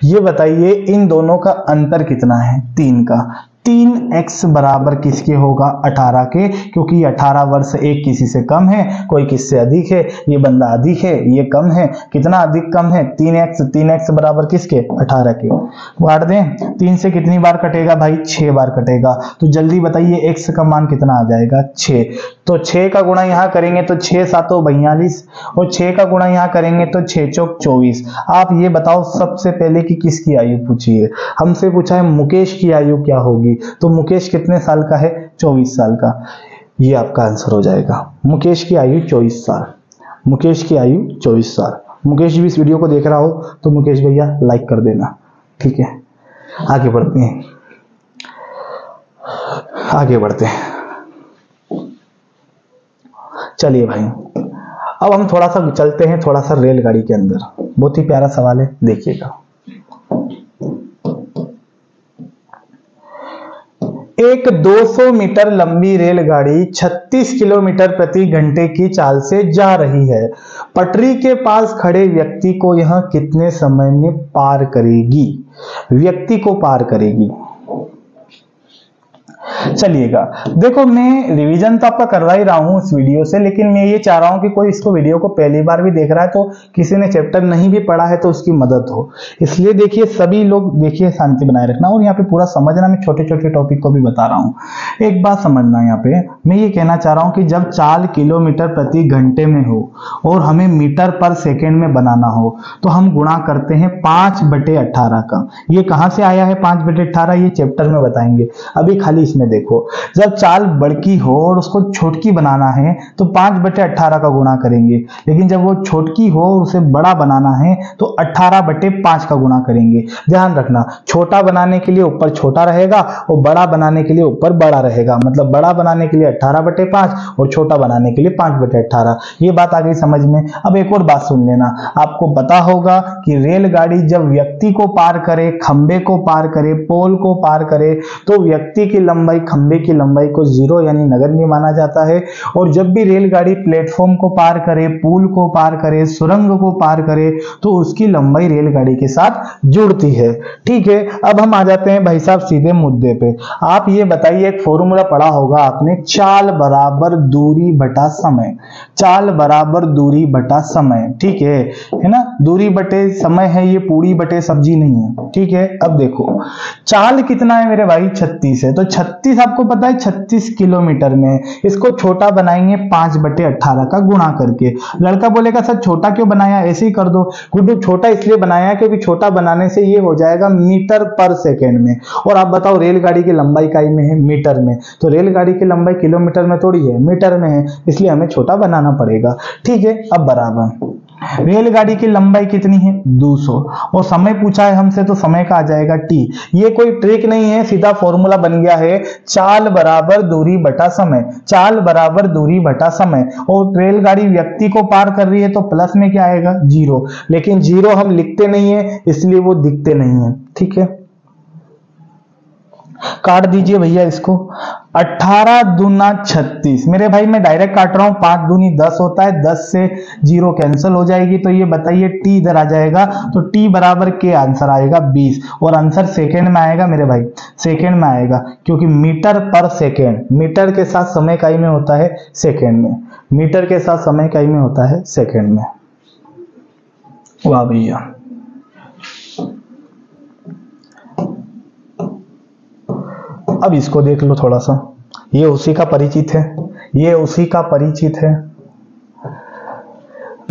ये बताइए इन दोनों का अंतर कितना है? 3 का। 3x बराबर किसके होगा? 18 के, क्योंकि 18 वर्ष एक किसी से कम है, कोई किससे अधिक है? ये बंदा अधिक है, ये कम है। कितना अधिक कम है? 3x। 3x बराबर किसके? 18 के। काट दें, 3 से कितनी बार कटेगा भाई? 6 बार कटेगा। तो जल्दी बताइए x का मान कितना आ जाएगा? 6। तो 6 का गुणा यहां करेंगे तो 6 7 42, और 6 का गुणा यहां करेंगे तो 6 चौक 24। आप ये बताओ सबसे पहले कि किसकी आयु पूछी है? हमसे पूछा है मुकेश की आयु क्या होगी, तो मुकेश कितने साल का है? 24 साल का। ये आपका आंसर हो जाएगा, मुकेश की आयु 24 साल। मुकेश की आयु 24 साल। मुकेश भी इस वीडियो को देख रहा हो तो मुकेश भैया लाइक कर देना, ठीक है। आगे बढ़ते हैं, आगे बढ़ते हैं। चलिए भाई, अब हम थोड़ा सा चलते हैं, थोड़ा सा रेलगाड़ी के अंदर। बहुत ही प्यारा सवाल है, देखिएगा। एक 200 मीटर लंबी रेलगाड़ी 36 किलोमीटर प्रति घंटे की चाल से जा रही है। पटरी के पास खड़े व्यक्ति को यह कितने समय में पार करेगी? व्यक्ति को पार करेगी। चलिएगा, देखो मैं रिवीजन तो आपका करवा ही रहा हूं इस वीडियो से, लेकिन मैं ये चाह रहा हूं कि कोई इसको वीडियो को पहली बार भी देख रहा है तो किसी ने चैप्टर नहीं भी पढ़ा है तो उसकी मदद हो। इसलिए देखिए, सभी लोग देखिए शांति बनाए रखना और यहाँ पे पूरा समझना। मैं छोटे छोटे टॉपिक को भी बता रहा हूँ। एक बात समझना, यहाँ पे मैं ये कहना चाह रहा हूँ कि जब चाल किलोमीटर प्रति घंटे में हो और हमें मीटर पर सेकेंड में बनाना हो तो हम गुणा करते हैं 5/18 का। ये कहां से आया है 5/18? ये चैप्टर में बताएंगे। अभी खाली इसमें देखो, जब चाल बड़की हो और उसको छोटकी बनाना है तो 5/18 का गुणा करेंगे, लेकिन जब वो छोटकी हो और उसे बड़ा बनाना है तो 18/5 का गुणा करेंगे। ध्यान रखना, छोटा बनाने के लिए ऊपर छोटा रहेगा और बड़ा बनाने के लिए ऊपर बड़ा रहेगा। मतलब बड़ा बनाने के लिए 18/5 और छोटा बनाने के लिए 5/18। ये बात आ गई समझ में। अब एक और बात सुन लेना, आपको पता होगा कि रेलगाड़ी जब व्यक्ति को पार करे, खंबे को पार करे, पोल को पार करे तो व्यक्ति की लंबाई खंबे की लंबाई को 0 यानी नगण्य माना जाता है। और जब भी रेलगाड़ी प्लेटफॉर्म को पार करे, पुल को पार करे, सुरंग को पार करे तो उसकी लंबाई रेलगाड़ी के साथ जुड़ती है। ठीक है, अब हम आ जाते हैं भाई साहब सीधे मुद्दे पे। आप ये बताइए, एक फॉर्मूला पढ़ा होगा आपने, चाल बराबर दूरी बटा समय। चाल बराबर दूरी बटा समय, ठीक है ना? दूरी बटे समय है, ये पूरी बटे सब्जी नहीं है। ठीक है, अब देखो चाल कितना है मेरे भाई? 36 है। तो 36 आपको पता है 36 किलोमीटर में। इसको छोटा बनाएंगे 5/18 का गुणा करके। लड़का बोलेगा सर छोटा क्यों बनाया? ऐसे ही कर दो। गुड्डू छोटा इसलिए बनाया क्योंकि छोटा बनाने से ये हो जाएगा मीटर पर सेकेंड में। और आप बताओ रेलगाड़ी की लंबाई इकाई में है, मीटर में। तो रेलगाड़ी की लंबाई किलोमीटर में थोड़ी है, मीटर में है, इसलिए हमें छोटा बनाना पड़ेगा। ठीक है, अब बराबर रेलगाड़ी की लंबाई कितनी है? 200 और समय पूछा है हमसे तो समय का आ जाएगा t। ये कोई ट्रिक नहीं है, सीधा फॉर्मूला बन गया है, चाल बराबर दूरी बटा समय। चाल बराबर दूरी बटा समय। और रेलगाड़ी व्यक्ति को पार कर रही है तो प्लस में क्या आएगा? 0। लेकिन 0 हम लिखते नहीं है इसलिए वो दिखते नहीं है। ठीक है, काट दीजिए भैया इसको। 18 दूना 36। मेरे भाई मैं डायरेक्ट काट रहा हूं, 5 दूनी 10 होता है, 10 से 0 कैंसिल हो जाएगी। तो ये बताइए t इधर आ जाएगा तो t बराबर के आंसर आएगा 20। और आंसर सेकेंड में आएगा मेरे भाई, सेकेंड में आएगा, क्योंकि मीटर पर सेकेंड, मीटर के साथ समय इकाई में होता है सेकेंड में, मीटर के साथ समय इकाई में होता है सेकेंड में। वाह भैया, अब इसको देख लो थोड़ा सा, ये उसी का परिचित है, ये उसी का परिचित है।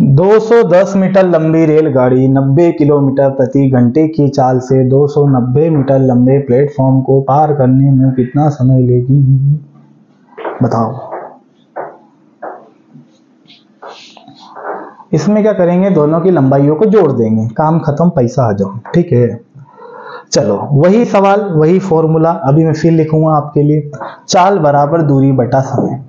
210 मीटर लंबी रेलगाड़ी 90 किलोमीटर प्रति घंटे की चाल से 290 मीटर लंबे प्लेटफॉर्म को पार करने में कितना समय लेगी? बताओ। इसमें क्या करेंगे, दोनों की लंबाइयों को जोड़ देंगे, काम खत्म, पैसा आ जाओ। ठीक है, चलो वही सवाल वही फॉर्मूला अभी मैं फिर लिखूंगा आपके लिए। चाल बराबर दूरी बटा समय,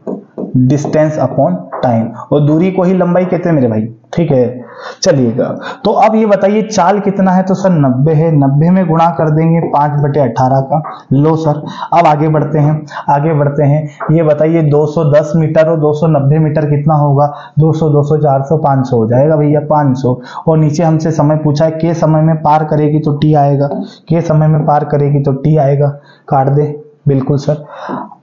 डिस्टेंस अपॉन टाइम, और दूरी को ही लंबाई कहते हैं मेरे भाई। ठीक है, चलिएगा, तो अब ये बताइए चाल कितना है? तो सर 90 है, 90 में गुणा कर देंगे 5/18 का। लो सर, अब आगे बढ़ते हैं, आगे बढ़ते हैं। ये बताइए 210 मीटर और 290 मीटर कितना होगा? 200 200 400 500 हो जाएगा भैया, 500। और नीचे हमसे समय पूछा है, के समय में पार करेगी तो टी आएगा, के समय में पार करेगी तो टी आएगा। काट दे, बिल्कुल सर।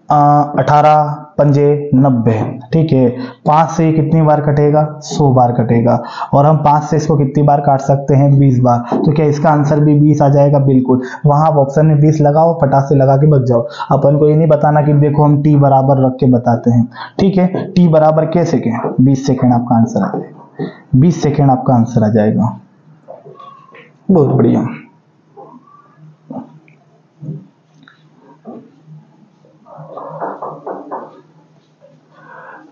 18 पंजे 90। ठीक है, 5 से कितनी बार कटेगा? 100 बार कटेगा। और हम 5 से इसको कितनी बार काट सकते हैं? 20 बार। तो क्या इसका आंसर भी 20 आ जाएगा? बिल्कुल। वहां आप ऑप्शन में 20 लगाओ, फटाक से लगा के बच जाओ। अपन को ये नहीं बताना कि देखो हम टी बराबर रख के बताते हैं। ठीक है, टी बराबर क्या सेकेंड? 20 सेकेंड आपका आंसर आ जाएगा, 20 सेकेंड आपका आंसर आ जाएगा। बहुत बढ़िया।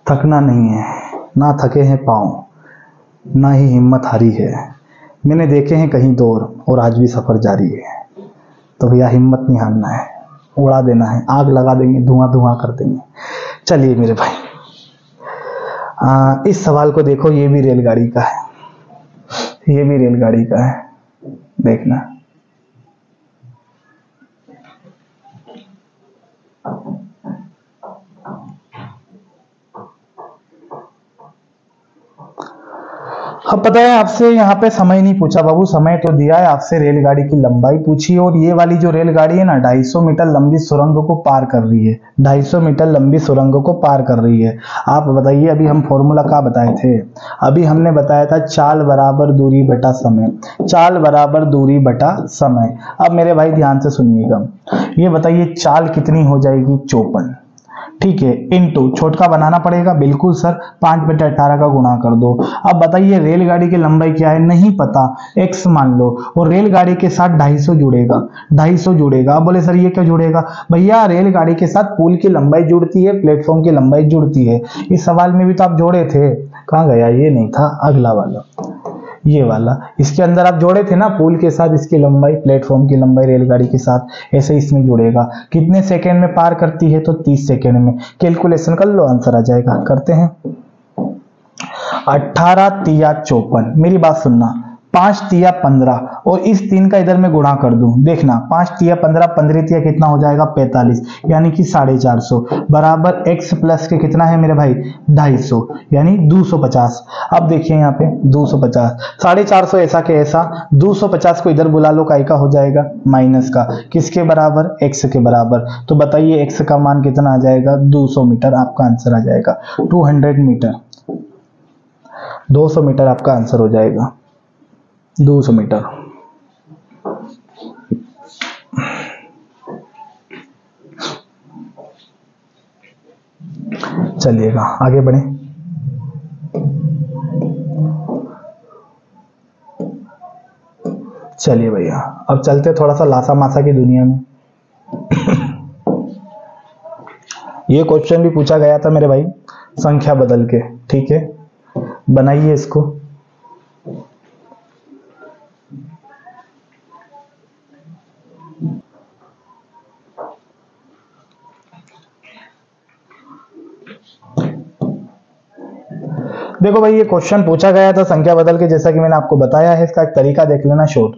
थकना नहीं है, ना थके हैं पाँव, ना ही हिम्मत हारी है। मैंने देखे हैं कहीं दौर और आज भी सफर जारी है। तो भैया हिम्मत नहीं हारना है, उड़ा देना है, आग लगा देंगे, धुआं धुआं कर देंगे। चलिए मेरे भाई, इस सवाल को देखो, ये भी रेलगाड़ी का है, ये भी रेलगाड़ी का है, देखना। अब पता है आपसे यहाँ पे समय नहीं पूछा बाबू, समय तो दिया है, आपसे रेलगाड़ी की लंबाई पूछी और ये वाली जो रेलगाड़ी है ना 250 मीटर लंबी सुरंग को पार कर रही है, 250 मीटर लंबी सुरंग को पार कर रही है। आप बताइए अभी हम फॉर्मूला क्या बताए थे? अभी हमने बताया था चाल बराबर दूरी बटा समय, चाल बराबर दूरी बटा समय। अब मेरे भाई ध्यान से सुनिएगा, ये बताइए चाल कितनी हो जाएगी? 54, ठीक है, इनटू छोटका बनाना पड़ेगा, बिल्कुल सर, 5/18 का गुणा कर दो। अब बताइए रेलगाड़ी की लंबाई क्या है? नहीं पता, x मान लो, और रेलगाड़ी के साथ 250 जुड़ेगा, 250 जुड़ेगा। अब बोले सर ये क्या जुड़ेगा? भैया रेलगाड़ी के साथ पुल की लंबाई जुड़ती है, प्लेटफॉर्म की लंबाई जुड़ती है। इस सवाल में भी तो आप जोड़े थे, कहाँ गया? ये नहीं था, अगला वाला, ये वाला, इसके अंदर आप जोड़े थे ना पुल के साथ इसकी लंबाई, प्लेटफॉर्म की लंबाई रेलगाड़ी के साथ, ऐसे इसमें जुड़ेगा। कितने सेकंड में पार करती है? तो 30 सेकंड में। कैलकुलेशन कर लो, आंसर आ जाएगा। करते हैं, 18 तिया 54, मेरी बात सुनना, 5 तिया 15 और इस 3 का इधर मैं गुणा कर दूं, देखना 5 तिया 15, 15 तिया कितना हो जाएगा? 45, यानी कि 450 बराबर x प्लस के कितना है मेरे भाई? 250, यानी 250। अब देखिए यहाँ पे 250, 450 ऐसा के ऐसा, 250 को इधर बुला लो, काय का हो जाएगा? माइनस का, किसके बराबर? x के बराबर। तो बताइए x का मान कितना आ जाएगा? 200 मीटर, आपका आंसर आ जाएगा 200 मीटर, 200 मीटर आपका आंसर हो जाएगा, 200 मीटर। चलिएगा आगे बढ़े। चलिए भैया अब चलते थोड़ा सा लासा मासा की दुनिया में। ये क्वेश्चन भी पूछा गया था मेरे भाई, संख्या बदल के, ठीक है, बनाइए इसको। देखो भाई ये क्वेश्चन पूछा गया था संख्या बदल के, जैसा कि मैंने आपको बताया है, इसका एक तरीका देख लेना शॉर्ट।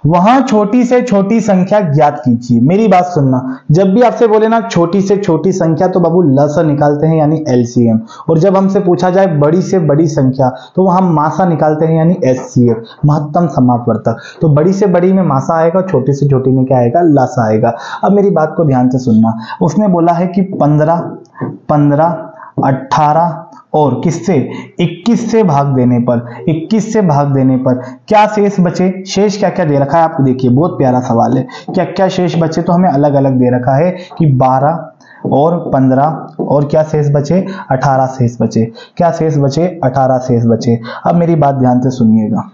वहां छोटी से छोटी संख्या ज्ञात कीजिए। मेरी बात सुनना, जब भी आपसे बोले ना छोटी से छोटी संख्या तो बाबू लसा निकालते हैं यानी एलसीएम, और जब हमसे पूछा जाए बड़ी से बड़ी संख्या तो वहां मासा निकालते हैं यानी एचसीएफ, महत्तम समापवर्तक। तो बड़ी से बड़ी में मासा आएगा, छोटी से छोटी में क्या आएगा? लसा आएगा। अब मेरी बात को ध्यान से सुनना, उसने बोला है कि 15, 18 और किससे? 21 से भाग देने पर, 21 से भाग देने पर क्या शेष बचे? शेष क्या क्या दे रखा है आपको, देखिए बहुत प्यारा सवाल है। क्या क्या शेष बचे? तो हमें अलग अलग दे रखा है कि 12 और 15 और क्या शेष बचे? 18 शेष बचे। क्या शेष बचे? 18 शेष बचे। अब मेरी बात ध्यान से सुनिएगा,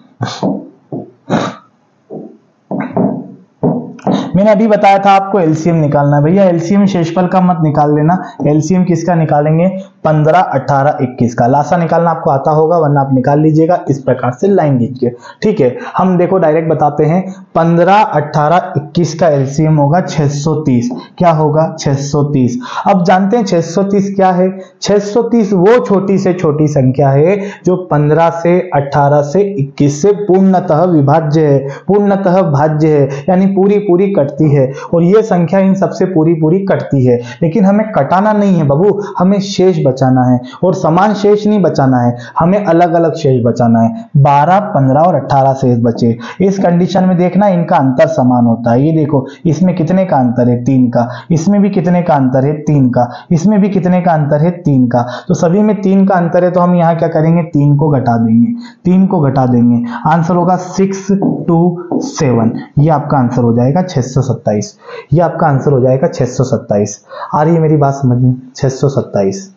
मैंने अभी बताया था आपको एलसीएम निकालना है। भैया एलसीएम शेषफल का मत निकाल लेना, एलसीएम किसका निकालेंगे? 15, 18, 21 का। लासा निकालना आपको आता होगा, वरना आप निकाल लीजिएगा इस प्रकार से लाइन खींच के, ठीक है। हम देखो डायरेक्ट बताते हैं, 15, 18, 21 का एलसीएम होगा 630। क्या होगा? 630। अब जानते हैं 630 क्या है? 630 वो छोटी से छोटी संख्या है जो 15 से 18 से 21 से पूर्णतः विभाज्य है, पूर्णतः भाज्य है, यानी पूरी पूरी कटती है। और ये संख्या इन सबसे पूरी पूरी कटती है, लेकिन हमें कटाना नहीं है बाबू, हमें शेष बचाना है। और समान शेष नहीं बचाना है, हमें अलग अलग शेष बचाना है। 12, 15 और 18 शेष बचे। इस कंडीशन में देखना इनका अंतर समान होता है। ये देखो इसमें कितने का अंतर है? 3 का। इसमें भी कितने का अंतर है? 3 का। इसमें भी कितने का अंतर है? 3 का। तो सभी में 3 का अंतर है, तो हम यहाँ क्या करेंगे? 3 को घटा देंगे, 3 को घटा देंगे। आंसर होगा 627। ये आपका आंसर हो जाएगा 627। ये आपका आंसर हो जाएगा 627। आ रही है मेरी बात समझ में? 627।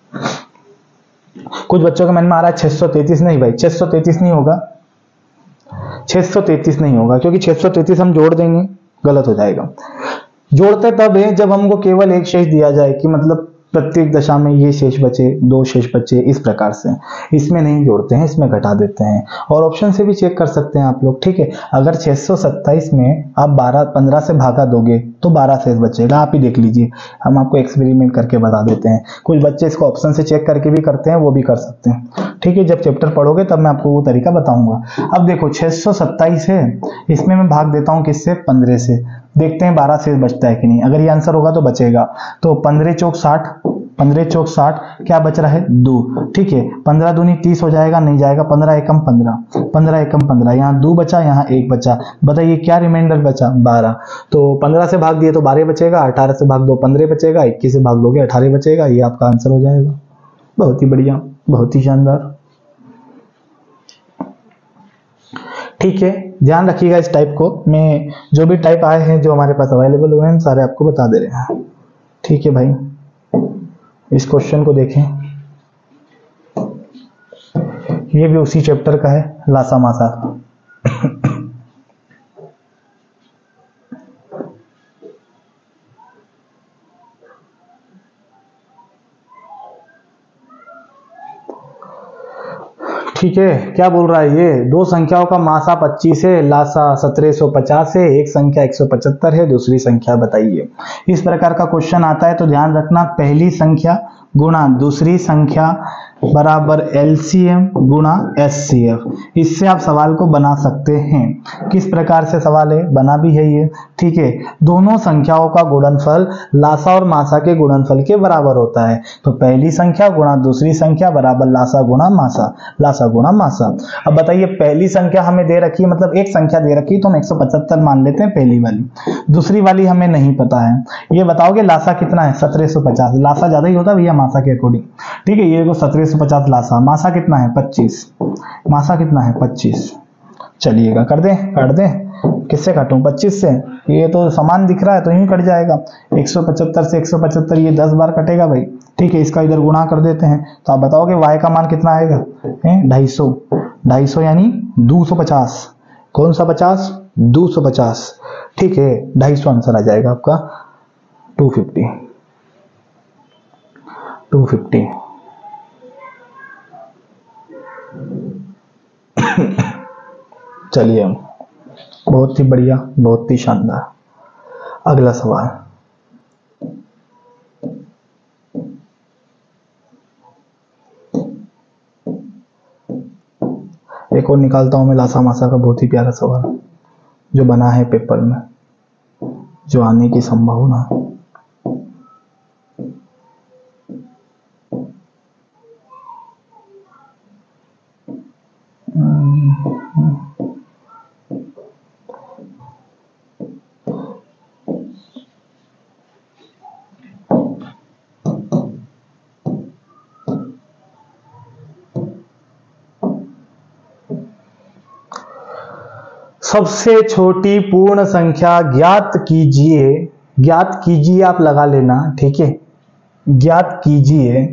कुछ बच्चों के मन में आ रहा है 633। नहीं भाई 633 नहीं होगा, 633 नहीं होगा, क्योंकि 633 हम जोड़ देंगे, गलत हो जाएगा। जोड़ते तब है जब हमको केवल एक शेष दिया जाए, कि मतलब प्रत्येक दशा में ये शेष बचे, 2 शेष बचे, इस प्रकार से। इसमें नहीं जोड़ते हैं, इसमें घटा देते हैं। और ऑप्शन से भी चेक कर सकते हैं आप लोग, ठीक है। अगर 627 में आप 15 से भागा दोगे तो 12 शेष बचेगा। आप ही देख लीजिए, हम आपको एक्सपेरिमेंट करके बता देते हैं। कुछ बच्चे इसको ऑप्शन से चेक करके भी करते हैं, वो भी कर सकते हैं, ठीक है। जब चैप्टर पढ़ोगे तब मैं आपको वो तरीका बताऊंगा। अब देखो 627 है, इसमें मैं भाग देता हूँ किससे? 15 से। देखते हैं 12 शेष बचता है कि नहीं। अगर ये आंसर होगा तो बचेगा। तो 15 चौक 60, 15 चौक 60, क्या बच रहा है 2। ठीक है, 15 दूनी 30 हो जाएगा, नहीं जाएगा, 15 एकम 15, 15 एकम 15, यहाँ 2 बचा, यहाँ 1 बचा, बताइए क्या रिमाइंडर बचा 12। तो 15 से भाग दिए तो 12 बचेगा, 18 से भाग दो 15 बचेगा, 21 से भाग दोगे 18 बचेगा, ये आपका आंसर हो जाएगा। बहुत ही बढ़िया, बहुत ही शानदार। ठीक है, ध्यान रखिएगा इस टाइप को, मैं जो भी टाइप आए हैं जो हमारे पास अवेलेबल हुए हैं सारे आपको बता दे रहे हैं। ठीक है भाई, इस क्वेश्चन को देखें, ये भी उसी चैप्टर का है, लासा मासा। ठीक है, क्या बोल रहा है ये, दो संख्याओं का मासा 25 है, लासा 1750 है, एक संख्या 175 है, दूसरी संख्या बताइए। इस प्रकार का क्वेश्चन आता है तो ध्यान रखना, पहली संख्या गुणा दूसरी संख्या बराबर एलसीएम गुणा एचसीएफ, इससे आप सवाल को बना सकते हैं। किस प्रकार से सवाल है, बना भी है ये। ठीक है, दोनों संख्याओं का गुणनफल लासा और मासा के गुणनफल के बराबर होता है, तो पहली संख्या गुणा दूसरी संख्या बराबर लासा गुणा मासा, लासा गुणा मासा। अब बताइए, पहली संख्या हमें दे रखी है, मतलब एक संख्या दे रखी है तो हम 175 मान लेते हैं पहली वाली, दूसरी वाली हमें नहीं पता है। ये बताओगे लासा कितना है, 1750, लासा ज्यादा ही होता है भैया मासा के अकॉर्डिंग। ठीक है, ये 1750 लासा, मासा कितना है 25, मासा कितना है 25। चलिएगा कर दें, काट दें, किससे काटूं 25 से, ये तो समान दिख रहा है तो यूं कट जाएगा, 175 से 175 ये 10 बार कटेगा भाई। ठीक है, इसका इधर गुणा कर देते हैं, तो आप बताओगे y का मान कितना आएगा, 250, 250 यानी 250, कौन सा 50, 250। ठीक है, 250 आंसर आ जाएगा आपका, 250, 250। चलिए, बहुत ही बढ़िया, बहुत ही शानदार। अगला सवाल, एक और निकालता हूं मैं लासा मासा का, बहुत ही प्यारा सवाल जो बना है पेपर में, जो आने की संभावना है। सबसे छोटी पूर्ण संख्या ज्ञात कीजिए, ज्ञात कीजिए आप लगा लेना। ठीक है, ज्ञात कीजिए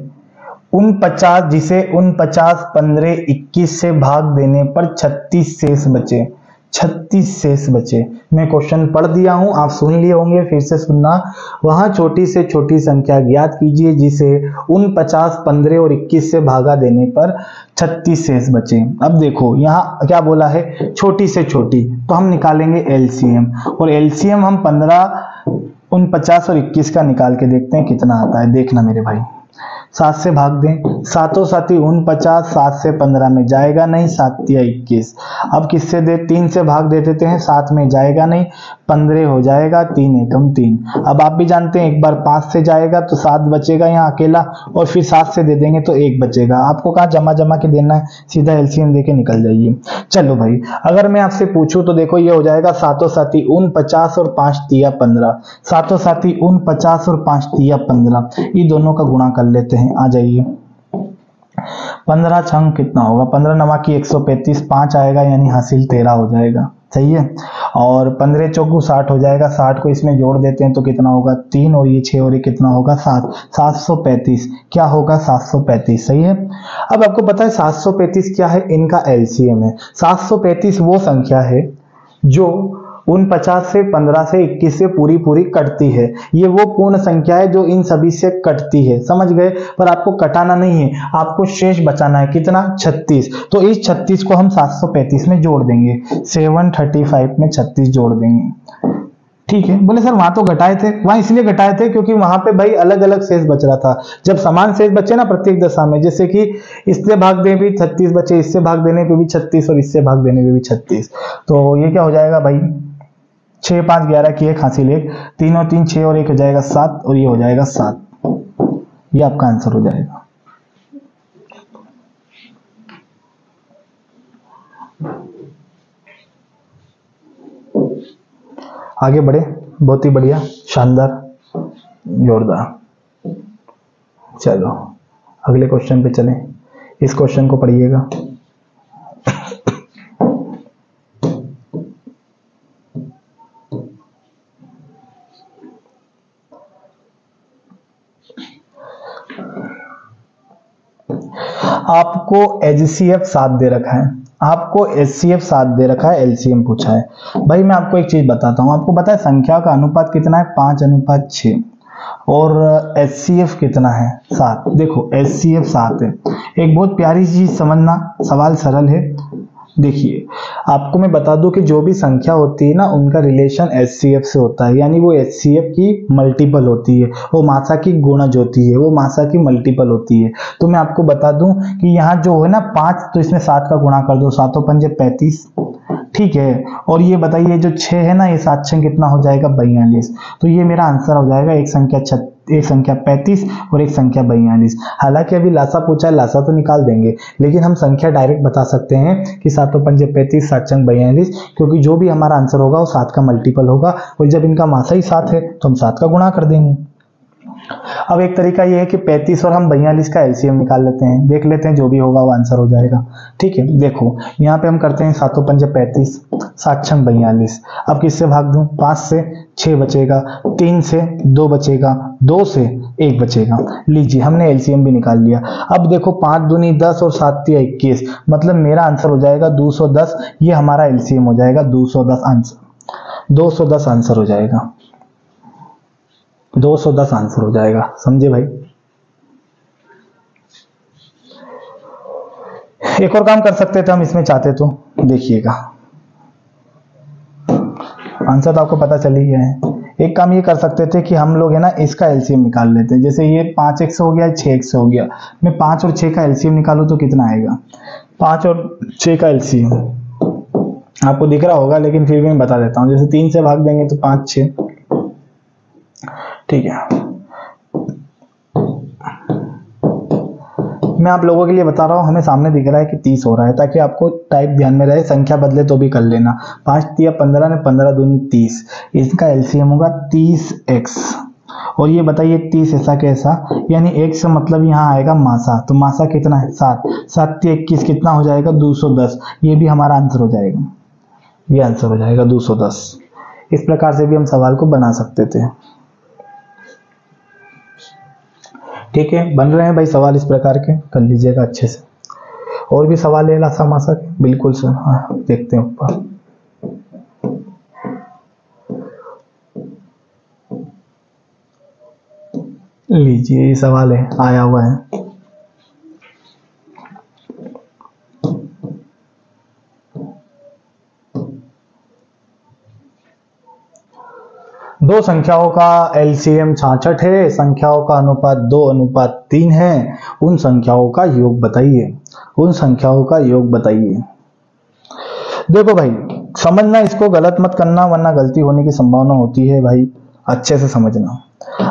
49 जिसे 49, 15, 21 से भाग देने पर 36 शेष बचे, 36 शेष बचे। मैं क्वेश्चन पढ़ दिया हूं, आप सुन लिए होंगे, फिर से सुनना। वहां छोटी से छोटी संख्या ज्ञात कीजिए जिसे 49, 15 और 21 से भागा देने पर 36 शेष बचे। अब देखो यहाँ क्या बोला है, छोटी से छोटी, तो हम निकालेंगे एलसीएम, और एलसीएम हम 15, 49 और 21 का निकाल के देखते हैं कितना आता है। देखना मेरे भाई, 7 से भाग दें, सातों साथी 49, 7 से 15 में जाएगा नहीं, 7 या 21। अब किससे दे, 3 से भाग दे देते हैं, 7 में जाएगा नहीं, 15 हो जाएगा, 3 एकम 3। अब आप भी जानते हैं एक बार 5 से जाएगा तो 7 बचेगा यहाँ अकेला, और फिर 7 से दे देंगे तो 1 बचेगा। आपको कहाँ जमा जमा के देना है, सीधा एलसीएम दे के निकल जाइए। चलो भाई, अगर मैं आपसे पूछूं तो देखो ये हो जाएगा सातों साथी 49 और 5 तिया 15, सातों साथी 49 और 5 तिया 15, ये दोनों का गुणा कर लेते हैं। आ जाइए, 15 छंग कितना होगा, 15 नमा की 135, 5 आएगा यानी हासिल 13 हो जाएगा। सही है, और 15 चौकू 60 हो जाएगा, 60 को इसमें जोड़ देते हैं तो कितना होगा 3, और ये 6 और ये कितना होगा 7, 735। क्या होगा 735। सही है, अब आपको पता है 735 क्या है, इनका एलसीएम है। 735 वो संख्या है जो 49 से 15 से 21 से पूरी पूरी कटती है। ये वो पूर्ण संख्या है जो इन सभी से कटती है, समझ गए। पर आपको कटाना नहीं है, आपको शेष बचाना है, कितना 36। तो इस 36 को हम 735 में जोड़ देंगे, 735 में 36 जोड़ देंगे। ठीक है, बोले सर वहां तो घटाए थे, वहां इसलिए घटाए थे क्योंकि वहां पे भाई अलग अलग शेष बच रहा था। जब समान शेष बचे ना प्रत्येक दशा में, जैसे कि इससे भाग देने पे भी 36 बचे, इससे भाग देने पे भी 36 और इससे भाग देने पे भी 36, तो ये क्या हो जाएगा भाई 6, 5, 11 की 1 हासिल 1, 3 और 3 6 और 1 हो जाएगा 7, और ये हो जाएगा 7। ये आपका आंसर हो जाएगा। आगे बढ़े, बहुत ही बढ़िया, शानदार, जोरदार। चलो अगले क्वेश्चन पे चलें। इस क्वेश्चन को पढ़िएगा। आपको HCF 7 दे रखा है, आपको HCF 7 दे रखा है, LCM पूछा है। भाई मैं आपको एक चीज बताता हूं, आपको पता है संख्या का अनुपात कितना है? 5:6 और HCF कितना है? 7। देखो HCF 7 है। एक बहुत प्यारी चीज समझना, सवाल सरल है। देखिए आपको मैं बता दूं कि जो भी संख्या होती है ना, उनका रिलेशन HCF से होता है, यानी वो HCF की मल्टीपल होती है, वो मासा की गुणज होती है, वो मासा की मल्टीपल होती है। तो मैं आपको बता दूं कि यहाँ जो है ना 5, तो इसमें 7 का गुणा कर दो, 7 × 5 = 35, ठीक है। और ये बताइए जो 6 है ना, ये 7 6 कितना हो जाएगा? 42। तो ये मेरा आंसर हो जाएगा, एक संख्या 35 और एक संख्या 42। हालांकि अभी लासा पूछा है, लासा तो निकाल देंगे, लेकिन हम संख्या डायरेक्ट बता सकते हैं कि 7 × 5 = 35, 7 × 42, क्योंकि जो भी हमारा आंसर होगा वो 7 का मल्टीपल होगा, और जब इनका मासा ही 7 है तो हम 7 का गुणा कर देंगे। अब एक तरीका ये है कि 35 और हम 42 का LCM निकाल लेते हैं, देख लेते हैं, जो भी होगा वो आंसर हो जाएगा। ठीक है, देखो यहाँ पे हम करते हैं 7 × 5 = 35, 7 × 42। अब किससे भाग दूं? 5 से 6 बचेगा, 3 से 2 बचेगा, 2 से 1 बचेगा। लीजिए हमने LCM भी निकाल लिया। अब देखो 5 दूनी 10 और 7 × 21, मतलब मेरा आंसर हो जाएगा 210। ये हमारा LCM हो जाएगा 210 आंसर, 210 आंसर हो जाएगा, 210 आंसर हो जाएगा। समझे भाई? एक और काम कर सकते थे हम इसमें चाहते तो, देखिएगा आंसर तो आपको पता चल ही गया है। एक काम ये कर सकते थे कि हम लोग है ना इसका LCM निकाल लेते हैं। जैसे ये 5x हो गया, 6x हो गया, मैं 5 और 6 का LCM निकालूं तो कितना आएगा? 5 और 6 का LCM आपको दिख रहा होगा, लेकिन फिर भी मैं बता देता हूं। जैसे 3 से भाग देंगे तो 5 6, ठीक है। मैं आप लोगों के लिए बता रहा हूं, हमें सामने दिख रहा है कि 30 हो रहा है, ताकि आपको टाइप ध्यान में रहे, संख्या बदले तो भी कर लेना। 5 × 15 ने 15 दूनी 30, इसका LCM होगा 30x। और ये बताइए 30 ऐसा कैसा, यानी x मतलब यहाँ आएगा मासा, तो मासा कितना है? 7, 7 × 21 कितना हो जाएगा? 210। ये भी हमारा आंसर हो जाएगा, ये आंसर हो जाएगा 210। इस प्रकार से भी हम सवाल को बना सकते थे। ठीक है, बन रहे हैं भाई सवाल इस प्रकार के, कर लीजिएगा अच्छे से। और भी सवाल है लासा मासा के? बिल्कुल सर, हाँ देखते हैं ऊपर। लीजिए ये सवाल है, आया हुआ है। दो संख्याओं का LCM 66 है, संख्याओं का अनुपात 2:3 है, उन संख्याओं का योग बताइए, उन संख्याओं का योग बताइए। देखो भाई समझना, इसको गलत मत करना वरना गलती होने की संभावना होती है भाई, अच्छे से समझना।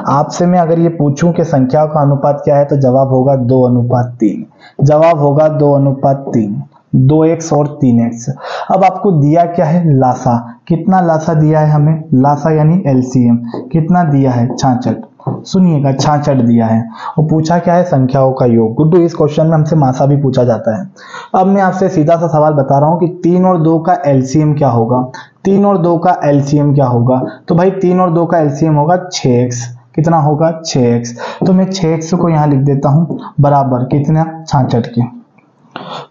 आपसे मैं अगर ये पूछूं कि संख्याओं का अनुपात क्या है, तो जवाब होगा 2:3, जवाब होगा 2:3, 2x और 3x। अब आपको दिया क्या है? लासा। कितना लासा दिया है हमें? लासा यानी LCM कितना दिया है? 66। सुनिएगा 66 दिया है, और पूछा क्या है? संख्याओं का योग। गुड्डू इस क्वेश्चन में हमसे मासा भी पूछा जाता है। अब मैं आपसे सीधा सा सवाल बता रहा हूं कि 3 और 2 का LCM क्या होगा? 3 और 2 का LCM क्या होगा? तो भाई 3 और 2 का LCM होगा 6x। कितना होगा? 6x। तो मैं 6x को यहां लिख देता हूं बराबर कितना? 66 के।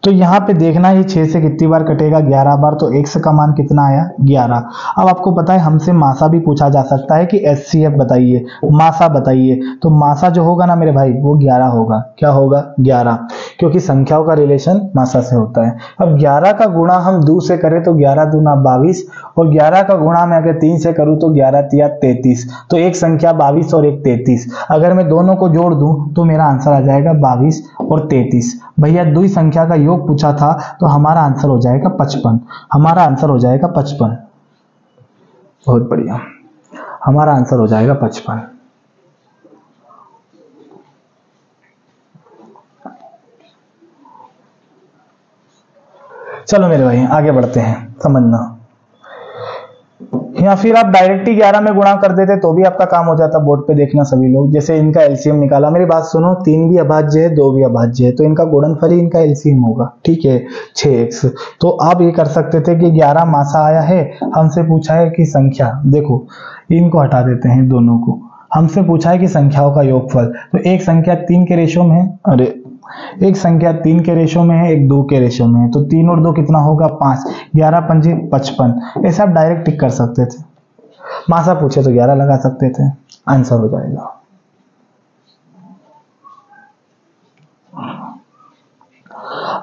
तो यहाँ पे देखना ये 6 से कितनी बार कटेगा? 11 बार। तो x का मान कितना आया? 11। अब आपको पता है हमसे मासा भी पूछा जा सकता है कि HCF बताइए, मासा बताइए। तो मासा जो होगा ना मेरे भाई वो 11 होगा। क्या होगा? 11, क्योंकि संख्याओं का रिलेशन मासा से होता है। अब 11 का गुणा हम 2 से करें तो 11 दूना 22, और 11 का गुणा मैं अगर 3 से करूं तो 11 तिया 33। तो एक संख्या 22 और एक 33, अगर मैं दोनों को जोड़ दूं तो मेरा आंसर आ जाएगा 22 और 33। भैया दुई संख्या का योग पूछा था, तो हमारा आंसर हो जाएगा 55। हमारा आंसर हो जाएगा 55। बहुत बढ़िया, हमारा आंसर हो जाएगा 55। चलो मेरे भाई आगे बढ़ते हैं, समझना। या फिर आप डायरेक्ट ही 11 में गुणा कर देते तो भी आपका काम हो जाता। बोर्ड पे देखना सभी लोग, जैसे इनका एलसीएम निकाला, मेरी बात सुनो, 3 भी अभाज्य है 2 भी अभाज्य है, तो इनका गुणनफल ही इनका एलसीएम होगा, ठीक है 6x। तो आप ये कर सकते थे कि 11 मासा आया है, हमसे पूछा है कि संख्या, देखो इनको हटा देते हैं दोनों को, हमसे पूछा है कि संख्याओं का योगफल, तो एक संख्या 3 के रेशो में है, अरे एक संख्या 3 के रेशो में है, एक 2 के रेशो में है, तो 3 और 2 कितना होगा 5, 11 पंजे 55। ऐसे आप डायरेक्ट टिक कर सकते थे, मासा पूछे तो 11 लगा सकते थे, आंसर हो जाएगा।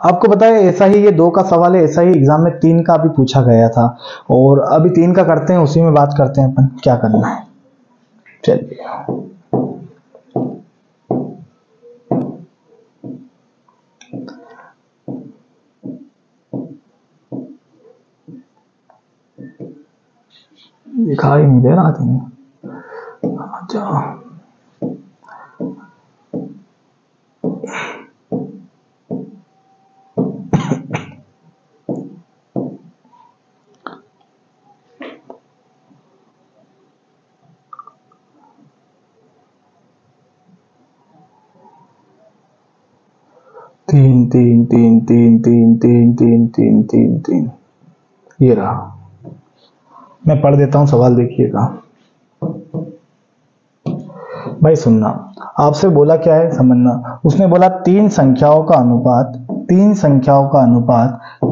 आपको पता है ऐसा ही, ये 2 का सवाल है, ऐसा ही एग्जाम में 3 का भी पूछा गया था, और अभी 3 का करते हैं, उसी में बात करते हैं अपन क्या करना है। चलिए दिखाई नहीं दे रहा था। अच्छा तीन तीन तीन तीन तीन तीन तीन तीन तीन तीन, ये रहा। मैं पढ़ देता हूं सवाल, देखिएगा भाई, सुनना। आपसे बोला क्या है समझना, उसने बोला 3 संख्याओं का अनुपात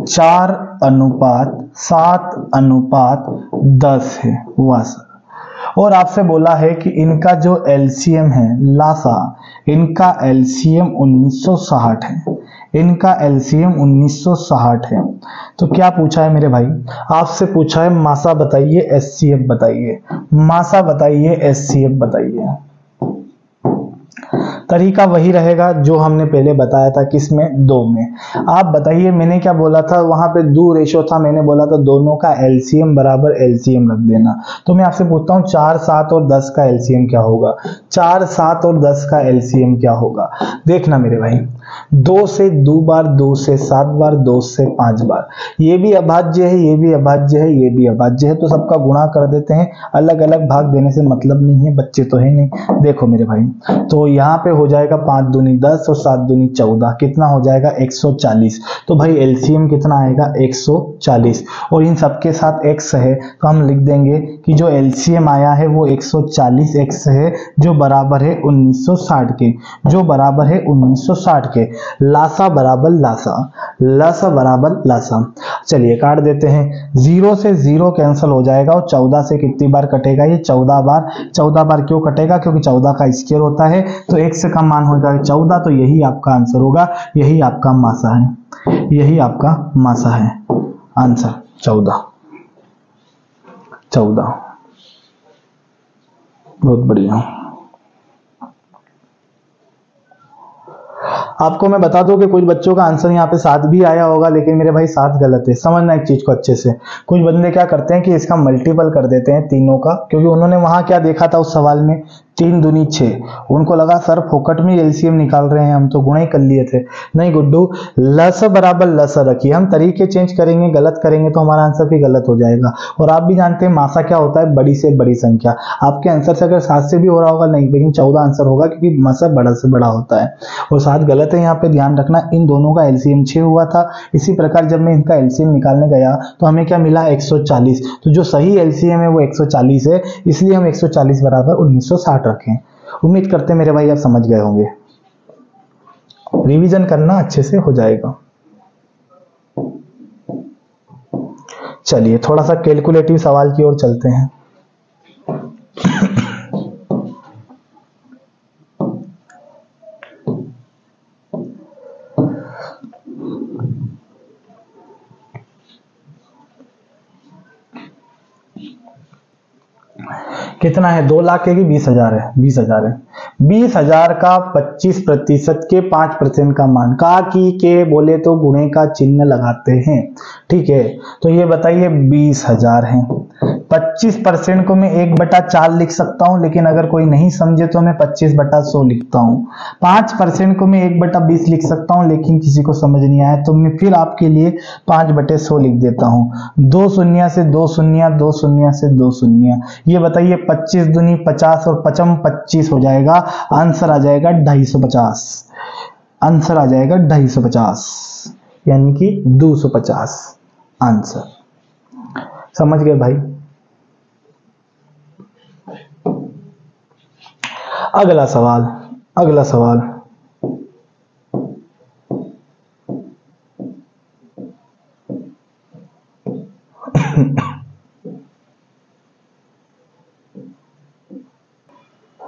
4:7:10 है, हुआ सर। और आपसे बोला है कि इनका जो एलसीएम है लासा, इनका एलसीएम 1960 है, इनका एलसीएम 1960 है। तो क्या पूछा है मेरे भाई, आपसे पूछा है मासा बताइए, एचसीएफ बताइए, मासा बताइए, एचसीएफ बताइए। तरीका वही रहेगा जो हमने पहले बताया था, किसमें 2 में। आप बताइए, मैंने क्या बोला था, वहां पे 2 रेशो था, मैंने बोला था दोनों का एलसीएम बराबर एलसीएम रख देना। तो मैं आपसे पूछता हूँ 4, 7 और 10 का एलसीएम क्या होगा, 4, 7 और 10 का एलसीएम क्या होगा। देखना मेरे भाई, 2 से 2 बार, 2 से 7 बार, 2 से 5 बार, ये भी अभाज्य है, ये भी अभाज्य है, ये भी अभाज्य है, तो सबका गुणा कर देते हैं। अलग अलग भाग देने से मतलब नहीं है, बच्चे तो है नहीं। देखो मेरे भाई, तो यहाँ पे हो जाएगा 5 दूनी 10 और 7 दूनी 14, कितना हो जाएगा 140। तो भाई एलसीएम कितना आएगा 140, और इन सबके साथ x है, तो हम लिख देंगे कि जो एलसीएम आया है वो 140x है, जो बराबर है 1960 के, जो बराबर है 1960 के। लासा बराबर लासा, लासा बराबर लासा। चलिए काट देते हैं, 0 से 0 कैंसिल हो जाएगा, और 14 से कितनी बार कटेगा, ये 14 बार। 14 बार क्यों कटेगा, क्योंकि 14 का स्क्वायर होता है, तो एक से कम मान होगा 14, तो यही आपका आंसर होगा, यही आपका मासा है, यही आपका मासा है, आंसर 14। बहुत बढ़िया। आपको मैं बता दूं कि कुछ बच्चों का आंसर यहाँ पे 7 भी आया होगा, लेकिन मेरे भाई 7 गलत है। समझना एक चीज को अच्छे से, कुछ बंदे क्या करते हैं कि इसका मल्टीपल कर देते हैं तीनों का, क्योंकि उन्होंने वहां क्या देखा था उस सवाल में, 3 दूनी 6, उनको लगा सर फोकट में एलसीएम निकाल रहे हैं, हम तो गुणा ही कर लिए थे। नहीं गुड्डू, लस बराबर लस रखिए, हम तरीके चेंज करेंगे, गलत करेंगे तो हमारा आंसर भी गलत हो जाएगा। और आप भी जानते हैं मासा क्या होता है, बड़ी से बड़ी संख्या। आपके आंसर से अगर 7 से भी हो रहा होगा नहीं, लेकिन 14 आंसर होगा, क्योंकि मासा बड़ा से बड़ा होता है, और 7 गलत है। यहाँ पे ध्यान रखना, इन दोनों का एलसीएम 6 हुआ था। इसी प्रकार जब मैं इनका एलसीएम निकालने गया तो हमें क्या मिला 140, तो जो सही एलसीएम है वो 140 है, इसलिए हम 140 बराबर 1960 रखें। उम्मीद करते हैं मेरे भाई आप समझ गए होंगे, रिवीजन करना अच्छे से हो जाएगा। चलिए थोड़ा सा कैलकुलेटिव सवाल की ओर चलते हैं। कितना है, 2 लाख है कि 20,000 है, 20,000 है। 20,000 का 25% के 5% का मान, का की के बोले तो गुणे का चिन्ह लगाते हैं, ठीक है, तो ये बताइए 20,000 है। 25% को मैं 1/4 लिख सकता हूं, लेकिन अगर कोई नहीं समझे तो मैं 25/100 लिखता हूं। 5% को मैं 1/20 लिख सकता हूं, लेकिन किसी को समझ नहीं आया तो मैं फिर आपके लिए 5/100 लिख देता हूं। 2 शून्य से 2 शून्य, 2 शून्य से 2 शून्य। ये बताइए 25 दूनी 50 और 55 25 हो जाएगा। आंसर आ जाएगा 250। आंसर आ जाएगा 250, यानी कि 250 आंसर। समझ गए भाई? अगला सवाल, अगला सवाल।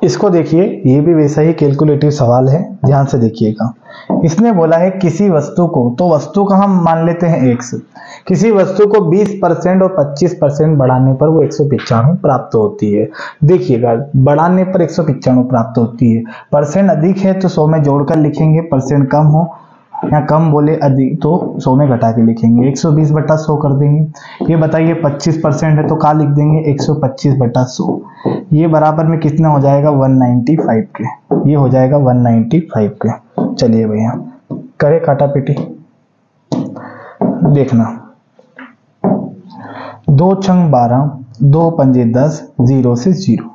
इसको देखिए, ये भी वैसा ही कैलकुलेटिव सवाल है, ध्यान से देखिएगा। इसने बोला है किसी वस्तु को, तो वस्तु का हम मान लेते हैं x, किसी वस्तु को 20% और 25% बढ़ाने पर वो 195 प्राप्त होती है। देखिएगा, बढ़ाने पर 195 प्राप्त होती है। परसेंट अधिक है तो 100 में जोड़कर लिखेंगे, परसेंट कम हो या कम बोले अधिक तो 100 में घटा के लिखेंगे। 120/100 कर देंगे। ये बताइए 25% है तो क्या लिख देंगे? 125/100। ये बराबर में कितना हो जाएगा? 195 के। ये हो जाएगा 195 के। चलिए भैया करे काटा पीटी। देखना, 2 छंग 12, 2 पंजे 10, 0 से 0।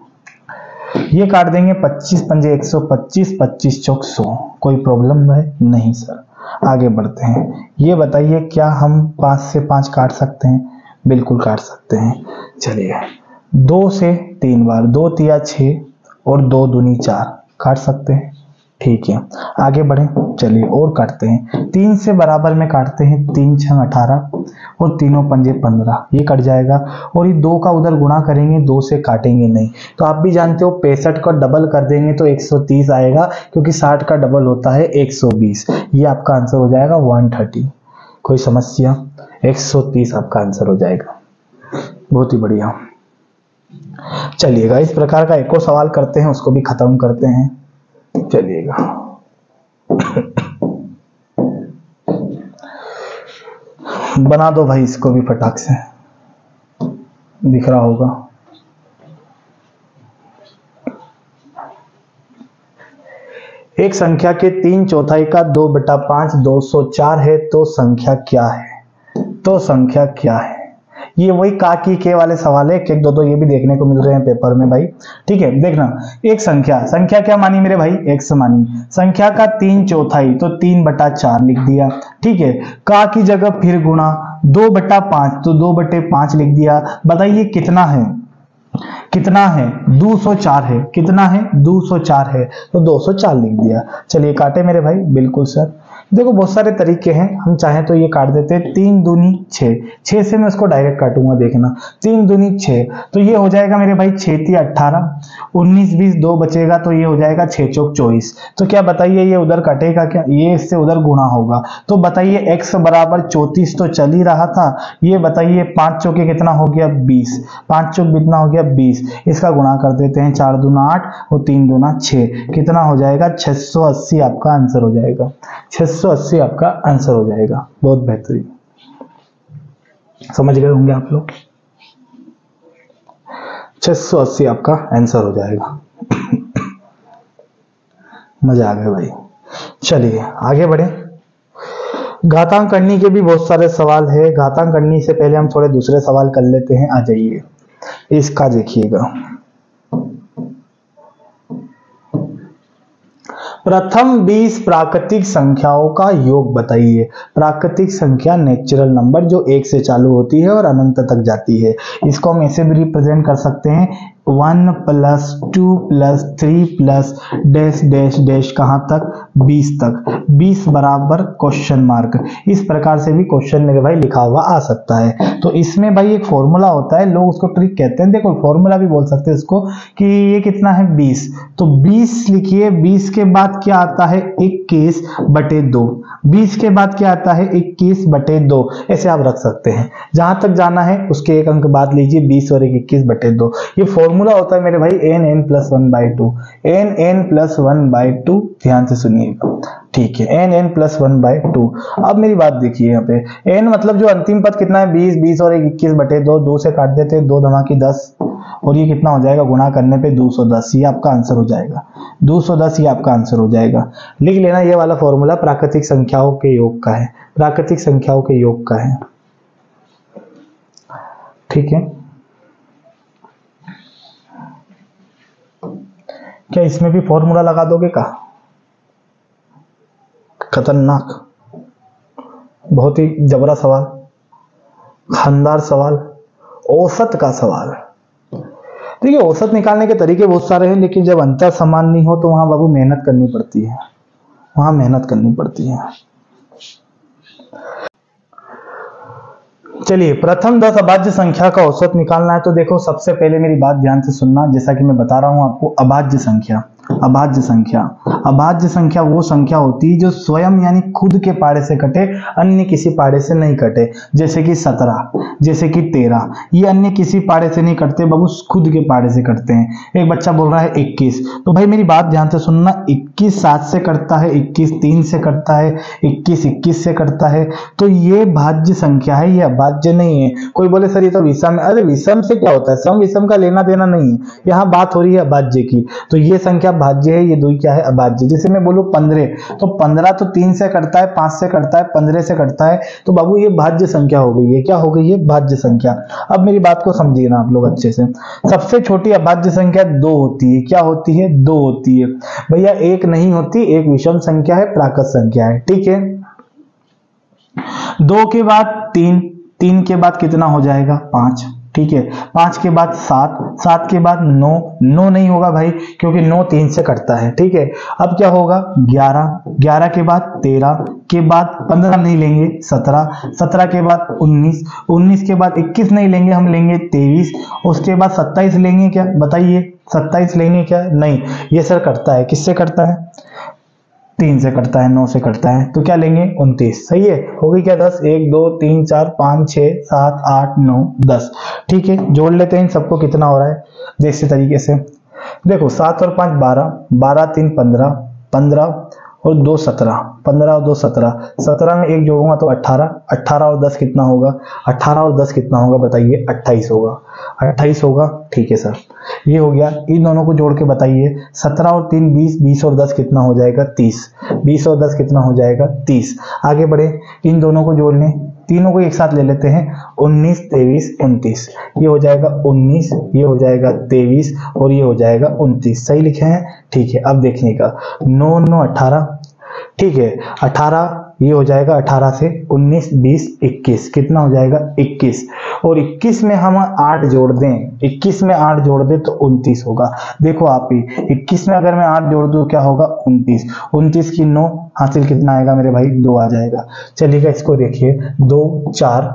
ये काट देंगे। 25 पंजे 125, 25 चौक 100। कोई प्रॉब्लम है? नहीं सर। आगे बढ़ते हैं। ये बताइए क्या हम 5 से 5 काट सकते हैं? बिल्कुल काट सकते हैं। चलिए 2 से 3 बार, 2 तिया 6 और 2 दूनी 4 काट सकते हैं। ठीक है, आगे बढ़े। चलिए और काटते हैं। 3 से बराबर में काटते हैं। 3 छंग 18 और तीनों पंजे 15। ये कट जाएगा। और ये 2 का उधर गुणा करेंगे, 2 से काटेंगे नहीं। तो आप भी जानते हो 65 का डबल कर देंगे तो 130 आएगा, क्योंकि 60 का डबल होता है 120। ये आपका आंसर हो जाएगा 130। कोई समस्या? 130 आपका आंसर हो जाएगा। बहुत ही बढ़िया। चलिएगा, इस प्रकार का एक और सवाल करते हैं, उसको भी खत्म करते हैं। चलिएगा, बना दो भाई इसको भी फटाक से, दिख रहा होगा। एक संख्या के 3/4 का 2/5 204 है, तो संख्या क्या है? तो संख्या क्या है? ये वही का की के वाले सवाल है। 1 2 2 ये भी देखने को मिल रहे हैं पेपर में भाई। ठीक है, देखना, एक संख्या, संख्या क्या मानी मेरे भाई? x मानी। संख्या का 3/4 तो 3/4 लिख दिया। ठीक है, का की जगह फिर गुणा, 2/5 तो 2/5 लिख दिया। बताइए कितना है? कितना है? 204 है। कितना है? 204 है, तो 204 लिख दिया। चलिए काटे मेरे भाई। बिल्कुल सर। देखो बहुत सारे तरीके हैं, हम चाहें तो ये काट देते हैं। 3 दूनी 6, 6 से मैं उसको डायरेक्ट काटूंगा। देखना, 3 दूनी 6 तो ये हो जाएगा मेरे भाई 6 तिया 18, 19 20 2 बचेगा तो ये हो जाएगा 6 चौक 24। तो क्या बताइए ये उधर कटेगा क्या? ये इससे उधर गुणा होगा। तो बताइए x बराबर 34 तो चल ही रहा था। ये बताइए 5 चौके कितना हो गया? 20। 5 चौक कितना हो गया? 20। इसका गुणा कर देते हैं। 4 दूना 8 और 3 दूना 6, कितना हो जाएगा? 680 आपका आंसर हो जाएगा। 680 आपका आंसर हो जाएगा। बहुत बेहतरीन, समझ गए होंगे आप लोग। 680 आपका आंसर हो जाएगा। मजा आ गया भाई। चलिए आगे बढ़े। घातांक करने के भी बहुत सारे सवाल है। घातांक करने से पहले हम थोड़े दूसरे सवाल कर लेते हैं। आ जाइए, इसका देखिएगा। प्रथम 20 प्राकृतिक संख्याओं का योग बताइए। प्राकृतिक संख्या नेचुरल नंबर जो 1 से चालू होती है और अनंत तक जाती है। इसको हम ऐसे भी रिप्रेजेंट कर सकते हैं, 1 + 2 + 3 + डैश डैश डैश कहां तक? 20 तक। 20 बराबर क्वेश्चन मार्क। इस प्रकार से भी क्वेश्चन मेरे भाई लिखा हुआ आ सकता है। तो इसमें भाई एक फॉर्मूला होता है, लोग उसको ट्रिक कहते हैं। देखो फॉर्मूला भी बोल सकते हैं इसको कि ये कितना है? 20। तो 20 लिखिए। 20 के बाद क्या आता है? 21/2। 20 के बाद क्या आता है? 21/2। ऐसे आप रख सकते हैं। जहां तक जाना है उसके एक अंक बाद लीजिए। 20 और 21/2 ये फॉर्मूला होता है मेरे भाई n n + 1/2। n n + 1/2। ध्यान से सुनिए। लिखिएगा। ठीक है, एन एन प्लस 1/2। अब मेरी बात देखिए यहाँ पे, एन मतलब जो अंतिम पद कितना है 20, 20 और 21/2, 2 से काट देते, 2 धमाकी 10, और ये कितना हो जाएगा गुणा करने पे 210। ये आपका आंसर हो जाएगा 210, ये आपका आंसर हो जाएगा। लिख लेना, ये वाला फॉर्मूला प्राकृतिक संख्याओं के योग का है, प्राकृतिक संख्याओं के योग का है। ठीक है, क्या इसमें भी फॉर्मूला लगा दोगे का? खतरनाक, बहुत ही जबरा सवाल, शानदार सवाल, औसत का सवाल। देखिए औसत निकालने के तरीके बहुत सारे हैं, लेकिन जब अंतर समान नहीं हो तो वहां बाबू मेहनत करनी पड़ती है, वहां मेहनत करनी पड़ती है। चलिए, प्रथम 10 अभाज्य संख्या का औसत निकालना है तो देखो, सबसे पहले मेरी बात ध्यान से सुनना। जैसा कि मैं बता रहा हूं आपको, अभाज्य संख्या, अभाज्य संख्या, अभाज्य संख्या वो संख्या होती है जो स्वयं यानी खुद के पाड़े से कटे, अन्य किसी पाड़े से नहीं कटे। जैसे कि 17, जैसे कि 13, ये अन्य किसी पाड़े से नहीं कटते बाबू, खुद के पाड़े से कटते हैं। एक बच्चा बोल रहा है 21, तो भाई मेरी बात ध्यान से सुनना, 21 7 से कटता है, 21 3 से कटता है, 21 21 से कटता है, तो ये भाज्य संख्या है, ये अभाज्य नहीं है। कोई बोले सर ये तो विषम है, अरे विषम से क्या होता है, सम विषम का लेना देना नहीं है, यहाँ बात हो रही है अभाज्य की। तो ये संख्या भाज्य है, ये दो क्या है अभाज्य। जैसे मैं बोलूं 15, तो 15 तो 3 से कटता है, 5 से कटता है, 15 से कटता है, तो बाबू ये भाज्य संख्या हो गई है। क्या हो गई है? भाज्य संख्या। अब मेरी बात को समझिए ना आप लोग अच्छे से। सबसे छोटी अभाज्य संख्या 2 होती है। क्या होती है? 2 होती है भैया, 1 नहीं होती, एक विषम संख्या है, प्राकृत संख्या है। ठीक है, 2 के बाद 3, 3 के बाद कितना हो जाएगा? 5। ठीक है, 5 के बाद 7, 7 के बाद 9, 9 नहीं होगा भाई, क्योंकि 9 3 से कटता है। ठीक है, अब क्या होगा? 11, 11 के बाद 13 के बाद 15 नहीं लेंगे, 17, 17 के बाद 19, 19 के बाद 21 नहीं लेंगे, हम लेंगे 23, उसके बाद 27 लेंगे। क्या बताइए? 27 लेंगे क्या? नहीं, ये सर कटता है, किससे कटता है? 3 से कटता है, 9 से कटता है, तो क्या लेंगे? 29। सही है, हो गई क्या? 10, 1 2 3 4 5 6 7 8 9 10। ठीक है, जोड़ लेते हैं इन सबको, कितना हो रहा है जैसे तरीके से। देखो 7 और 5 12, 12 3 15, 15 और 2 17, 15 और 2 17, 17 में 1 जोड़ूंगा तो 18, 18 और 10 कितना होगा? 18 और 10 कितना होगा बताइए? 28 होगा, 28 होगा। ठीक है सर, ये हो गया। इन दोनों को जोड़ के बताइए, 17 और 3 20, 20 और 10 कितना हो जाएगा? 30, 20 और 10 कितना हो जाएगा? 30। आगे बढ़े, इन दोनों को जोड़ लें, तीनों को एक साथ ले लेते हैं, 19 23 29, ये हो जाएगा 19, ये हो जाएगा 23 और ये हो जाएगा 29। सही लिखे हैं? ठीक है, अब देखिएगा, 9 9 18, ठीक है, 18 ये हो जाएगा, 18 से 19 20 21, कितना हो जाएगा? 21, और 21 में हम 8 जोड़ दें, 21 में 8 जोड़ दें तो 29 होगा। देखो आप ही, 21 में अगर मैं 8 जोड़ दूं क्या होगा? 29, 29 की 9 हासिल कितना आएगा मेरे भाई? 2 आ जाएगा। चलिएगा, इसको देखिए, 2 4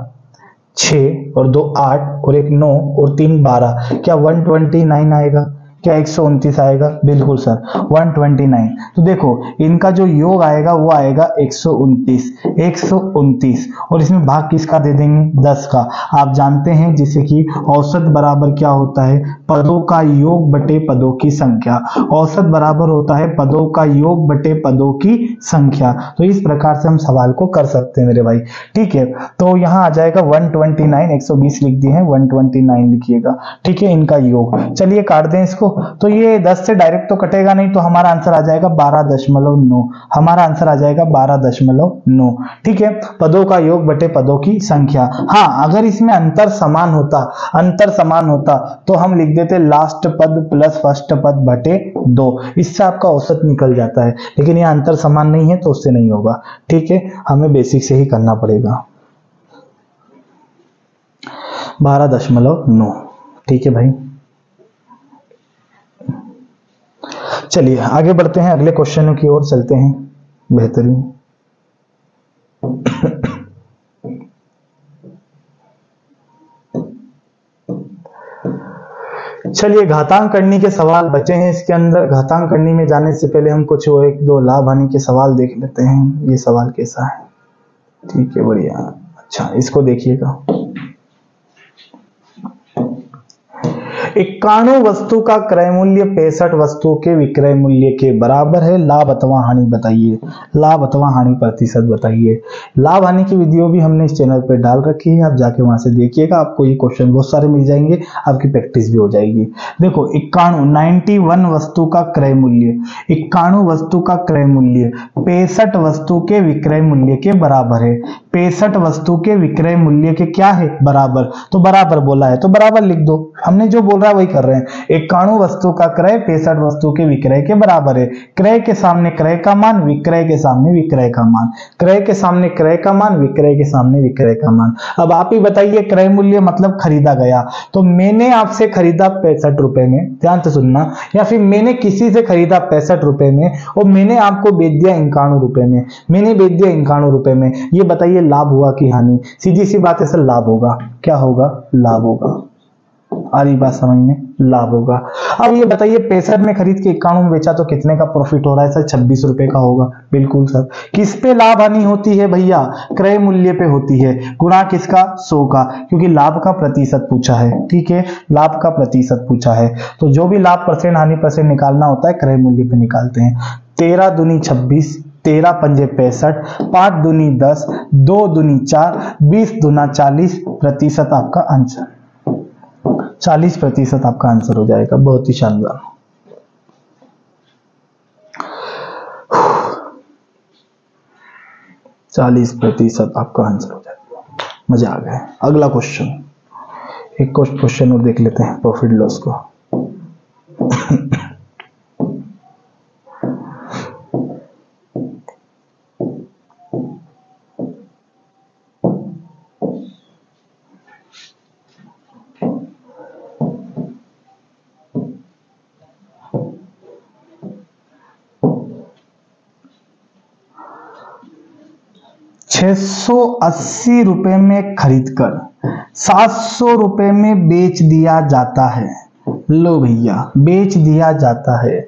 6 और 2 8 और 1 9 और 3 12, क्या 129 आएगा? क्या 129 आएगा? बिल्कुल सर, 129। तो देखो इनका जो योग आएगा वो आएगा 129, 129, और इसमें भाग किसका दे देंगे? 10 का। आप जानते हैं जैसे कि औसत बराबर क्या होता है? पदों का योग बटे पदों की संख्या। औसत बराबर होता है पदों का योग बटे पदों की संख्या। तो इस प्रकार से हम सवाल को कर सकते हैं मेरे भाई। ठीक है, तो यहाँ आ जाएगा 129, 120 लिख दिए हैं, 129 लिखिएगा। ठीक है, इनका योग। चलिए काट दें इसको, तो ये 10 से डायरेक्ट तो कटेगा नहीं, तो हमारा आंसर आ जाएगा 12.9, हमारा आंसर आ जाएगा 12.9। ठीक है, पदों का योग बटे पदों की संख्या। हाँ, अगर इसमें अंतर समान होता, अंतर समान होता तो हम लिख देते लास्ट पद प्लस फर्स्ट पद बटे 2, इससे आपका औसत निकल जाता है। लेकिन ये अंतर समान नहीं है तो उससे नहीं होगा। ठीक है, हमें बेसिक से ही करना पड़ेगा। 12.9। ठीक है भाई, चलिए आगे बढ़ते हैं, अगले क्वेश्चन की ओर चलते हैं। बेहतरीन। चलिए, घातांक करनी के सवाल बचे हैं इसके अंदर। घातांक करनी में जाने से पहले हम कुछ 1-2 लाभ हानि के सवाल देख लेते हैं। ये सवाल कैसा है? ठीक है, बढ़िया। अच्छा, इसको देखिएगा। 91 वस्तु का क्रय मूल्य 65 वस्तुओं के विक्रय मूल्य के बराबर है। लाभ अथवा हानि बताइए, लाभ अथवा हानि प्रतिशत बताइए। लाभ हानि की वीडियो भी हमने इस चैनल पर डाल रखी है, आप जाके वहां से देखिएगा, आपको ये क्वेश्चन बहुत सारे मिल जाएंगे, आपकी प्रैक्टिस भी हो जाएगी। देखो 91 वस्तु का क्रय मूल्य, 91 वस्तु का क्रय मूल्य 65 वस्तु के विक्रय मूल्य के बराबर है। 65 वस्तु के विक्रय मूल्य के क्या है, बराबर। तो बराबर बोला है तो बराबर लिख दो, हमने जो बोल रहा है वही कर रहे हैं। 91 वस्तु का क्रय 65 वस्तु के विक्रय के बराबर है। क्रय के सामने क्रय का मान, विक्रय के सामने विक्रय का मान, क्रय के सामने क्रय का मान, विक्रय के सामने विक्रय का मान। अब आप ही बताइए, क्रय मूल्य मतलब खरीदा गया, तो मैंने आपसे खरीदा 65 रुपए में, ध्यान से सुनना, या फिर मैंने किसी से खरीदा 65 रुपए में और मैंने आपको बेच दिया 91 रुपए में, मैंने बेच दिया 91 रुपए में। ये बताइए लाभ हुआ कि हानि? सीधी सी बात है सर, लाभ होगा। क्या होगा? लाभ होगा। आ रही बात समझ में? लाभ होगा। अब ये बताइए 65 में खरीद के 91 में बेचा तो कितने का प्रॉफिट हो रहा है सर? 26 रुपए का होगा। बिल्कुल सर। किस पे लाभ हानि होती है भैया? क्रय मूल्य पे होती है। गुणा किसका? 100 का, क्योंकि लाभ का प्रतिशत पूछा है। ठीक है, लाभ का प्रतिशत पूछा है, तो जो भी लाभ परसेंट हानि परसेंट निकालना होता है क्रय मूल्य पे निकालते हैं। 13 दूनी 26, 13 पंजे 65, 5 दूनी 10, 2 दूनी 4, 20 दूना 40 प्रतिशत आपका आंसर, 40% आपका आंसर हो जाएगा। बहुत ही शानदार। चालीस % आपका आंसर हो जाएगा। मजा आ गया। अगला क्वेश्चन, एक क्वेश्चन और देख लेते हैं प्रॉफिट लॉस को। 680 रुपए में खरीदकर 700 रुपए में बेच दिया जाता है। लो भैया, बेच दिया जाता है।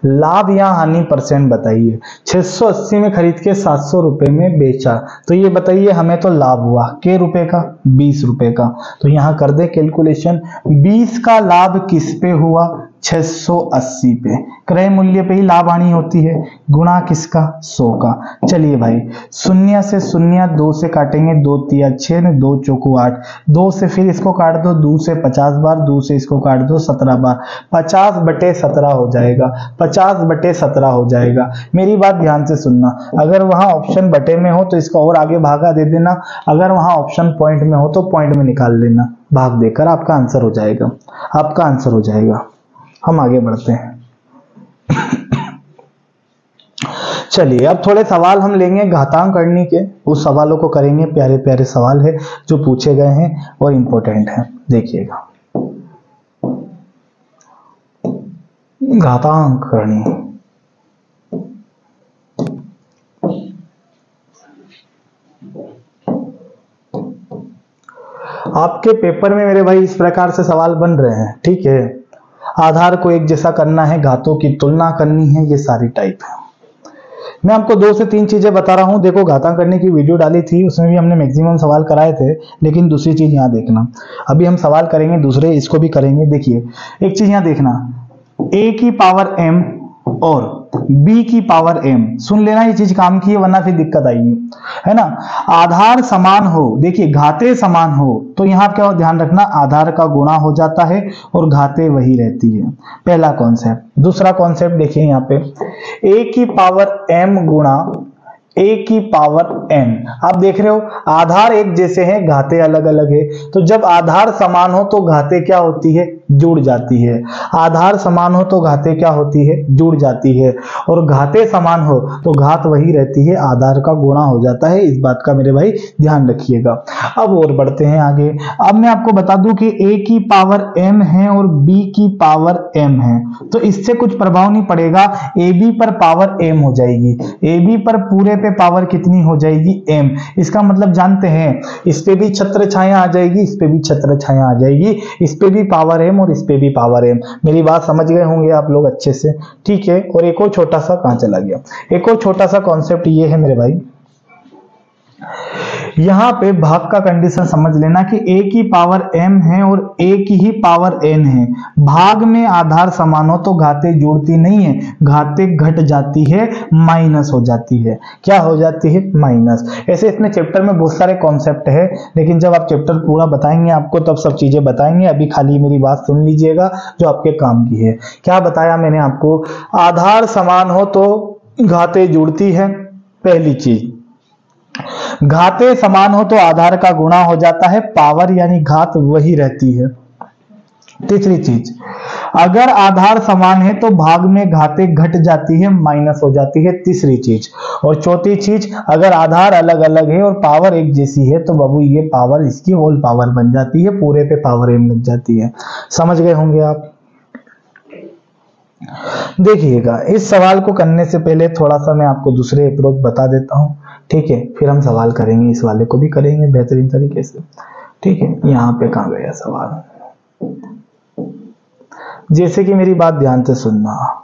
लाभ या हानि परसेंट बताइए। 680 में खरीद के 700 रुपए में बेचा, तो ये बताइए हमें तो लाभ हुआ के रुपए का? 20 रुपए का। तो यहां कर दे कैलकुलेशन, 20 का लाभ किस पे हुआ? 680 पे। क्रय मूल्य पे ही लाभ हानि होती है, गुणा किसका? 100 का। चलिए भाई, शून्य से शून्य 2 से काटेंगे, 2 तिया 6 ने 2 चौको 8, 2 से फिर इसको काट दो, 2 से 50 बार, 2 से इसको काट दो 17 बार, 50/17 हो जाएगा, 50/17 हो जाएगा। मेरी बात ध्यान से सुनना, अगर वहां ऑप्शन बटे में हो तो इसका और आगे भागा दे देना, अगर वहां ऑप्शन पॉइंट में हो तो पॉइंट में निकाल लेना, भाग देकर आपका आंसर हो जाएगा, आपका आंसर हो जाएगा। हम आगे बढ़ते हैं। चलिए अब थोड़े सवाल हम लेंगे घातांक करने के, उस सवालों को करेंगे। प्यारे प्यारे सवाल है जो पूछे गए हैं और इंपॉर्टेंट है, देखिएगा। घातांक करनी, आपके पेपर में मेरे भाई इस प्रकार से सवाल बन रहे हैं। ठीक है, आधार को एक जैसा करना है, घातों की तुलना करनी है, ये सारी टाइप है। मैं आपको 2 से 3 चीजें बता रहा हूं। देखो, घातांक करने की वीडियो डाली थी, उसमें भी हमने मैक्सिमम सवाल कराए थे, लेकिन दूसरी चीज यहां देखना, अभी हम सवाल करेंगे दूसरे, इसको भी करेंगे। देखिए एक चीज यहां देखना, a की पावर m और b की पावर m, सुन लेना, ये चीज काम की है वरना फिर दिक्कत आएगी, है ना। आधार समान हो, देखिए घाते समान हो तो यहां क्या ध्यान रखना, आधार का गुणा हो जाता है और घाते वही रहती है। पहला कॉन्सेप्ट। दूसरा कॉन्सेप्ट देखिए यहाँ पे, a की पावर m गुणा a की पावर n। आप देख रहे हो आधार एक जैसे हैं, घाते अलग अलग है, तो जब आधार समान हो तो घाते क्या होती है? जुड़ जाती है। आधार समान हो तो घाते क्या होती है? जुड़ जाती है। और घाते समान हो तो घात वही रहती है, आधार का गुणा हो जाता है। इस बात का मेरे भाई ध्यान रखिएगा। अब और बढ़ते हैं आगे। अब मैं आपको बता दूं कि a की पावर m है और b की पावर m है, तो इससे कुछ प्रभाव नहीं पड़ेगा, ab पर पावर m हो जाएगी, ab पर पूरे पे पावर कितनी हो जाएगी? m। इसका मतलब जानते हैं, इस पे भी छत्र छाया आ जाएगी, इस पे भी छत्र छाया आ जाएगी, इस पे भी पावर m और इस पे भी पावर m। मेरी बात समझ गए होंगे आप लोग अच्छे से। ठीक है, और एक और छोटा सा, कहां चला गया, एक और छोटा सा कॉन्सेप्ट ये है मेरे भाई, यहाँ पे भाग का कंडीशन समझ लेना कि a की पावर m है और a की ही पावर n है। भाग में आधार समान हो तो घाते जुड़ती नहीं है, घाते घट जाती है, माइनस हो जाती है। क्या हो जाती है? माइनस। ऐसे इसमें चैप्टर में बहुत सारे कॉन्सेप्ट है, लेकिन जब आप चैप्टर पूरा बताएंगे आपको तब सब चीजें बताएंगे। अभी खाली मेरी बात सुन लीजिएगा जो आपके काम की है। क्या बताया मैंने आपको? आधार समान हो तो घाते जुड़ती है, पहली चीज। घाते समान हो तो आधार का गुणा हो जाता है, पावर यानी घात वही रहती है। तीसरी चीज, अगर आधार समान है तो भाग में घाते घट जाती है, माइनस हो जाती है, तीसरी चीज। और चौथी चीज, अगर आधार अलग अलग है और पावर एक जैसी है तो बाबू ये पावर इसकी होल पावर बन जाती है, पूरे पे पावर m लग जाती है। समझ गए होंगे आप? देखिएगा, इस सवाल को करने से पहले थोड़ा सा मैं आपको दूसरे अप्रोच बता देता हूं, ठीक है? फिर हम सवाल करेंगे, इस वाले को भी करेंगे बेहतरीन तरीके से, ठीक है? यहाँ पे कहाँ गया सवाल? जैसे कि मेरी बात ध्यान से सुनना,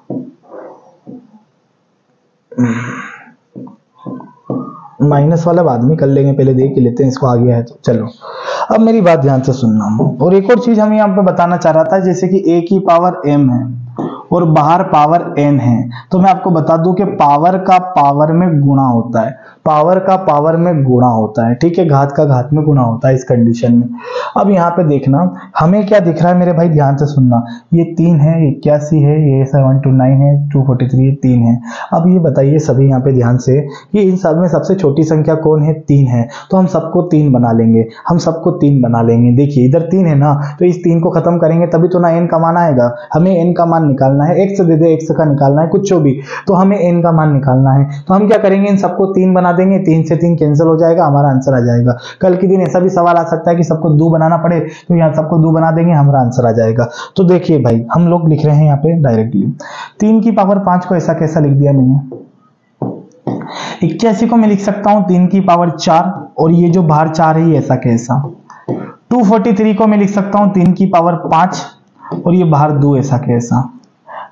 माइनस वाला बाद में कर लेंगे, पहले देख लेते हैं इसको आ गया है तो। चलो अब मेरी बात ध्यान से सुनना। और एक और चीज हम यहाँ पे बताना चाह रहा था, जैसे कि a की पावर m है और बाहर पावर n है, तो मैं आपको बता दूं कि पावर का पावर में गुणा होता है, पावर का पावर में गुणा होता है, ठीक है? घात का घात में गुणा होता है इस कंडीशन में। अब यहाँ पे देखना हमें क्या दिख रहा है मेरे भाई, ध्यान से सुनना। ये 3 है, 81 है, ये 729 है, 243, ये 3 है। अब ये बताइए सभी यहाँ पे ध्यान से कि इन सब में सबसे छोटी संख्या कौन है? 3 है, तो हम सबको 3 बना लेंगे, हम सबको 3 बना लेंगे। देखिए इधर 3 है ना, तो इस 3 को खत्म करेंगे तभी तो ना n का मान आएगा। हमें n का मान निकालना है, x दे दे, x का निकालना है, कुछ भी, तो हमें n का मान निकालना है। तो हम क्या करेंगे, इन सबको 3 बना देंगे, 3 से 3 कैंसिल हो जाएगा, हमारा आंसर आ जाएगा। कल के दिन ऐसा भी सवाल आ सकता है कि सबको 2 बनाना पड़े, तो यहाँ सबको 2 बना देंगे, हमारा आंसर आ जाएगा। तो देखिए भाई, हम लोग लिख रहे हैं यहाँ पे डायरेक्टली 3 की पावर 5 को ऐसा कैसा लिख दिया मैंने, 81 को मैं लिख सकता हूँ 3 की पावर 4, और ये जो बाहर 4 है ये ऐसा कैसा। 243 को मैं लिख सकता हूँ 3 की पावर 5 और ये बाहर 2 ऐसा कैसा,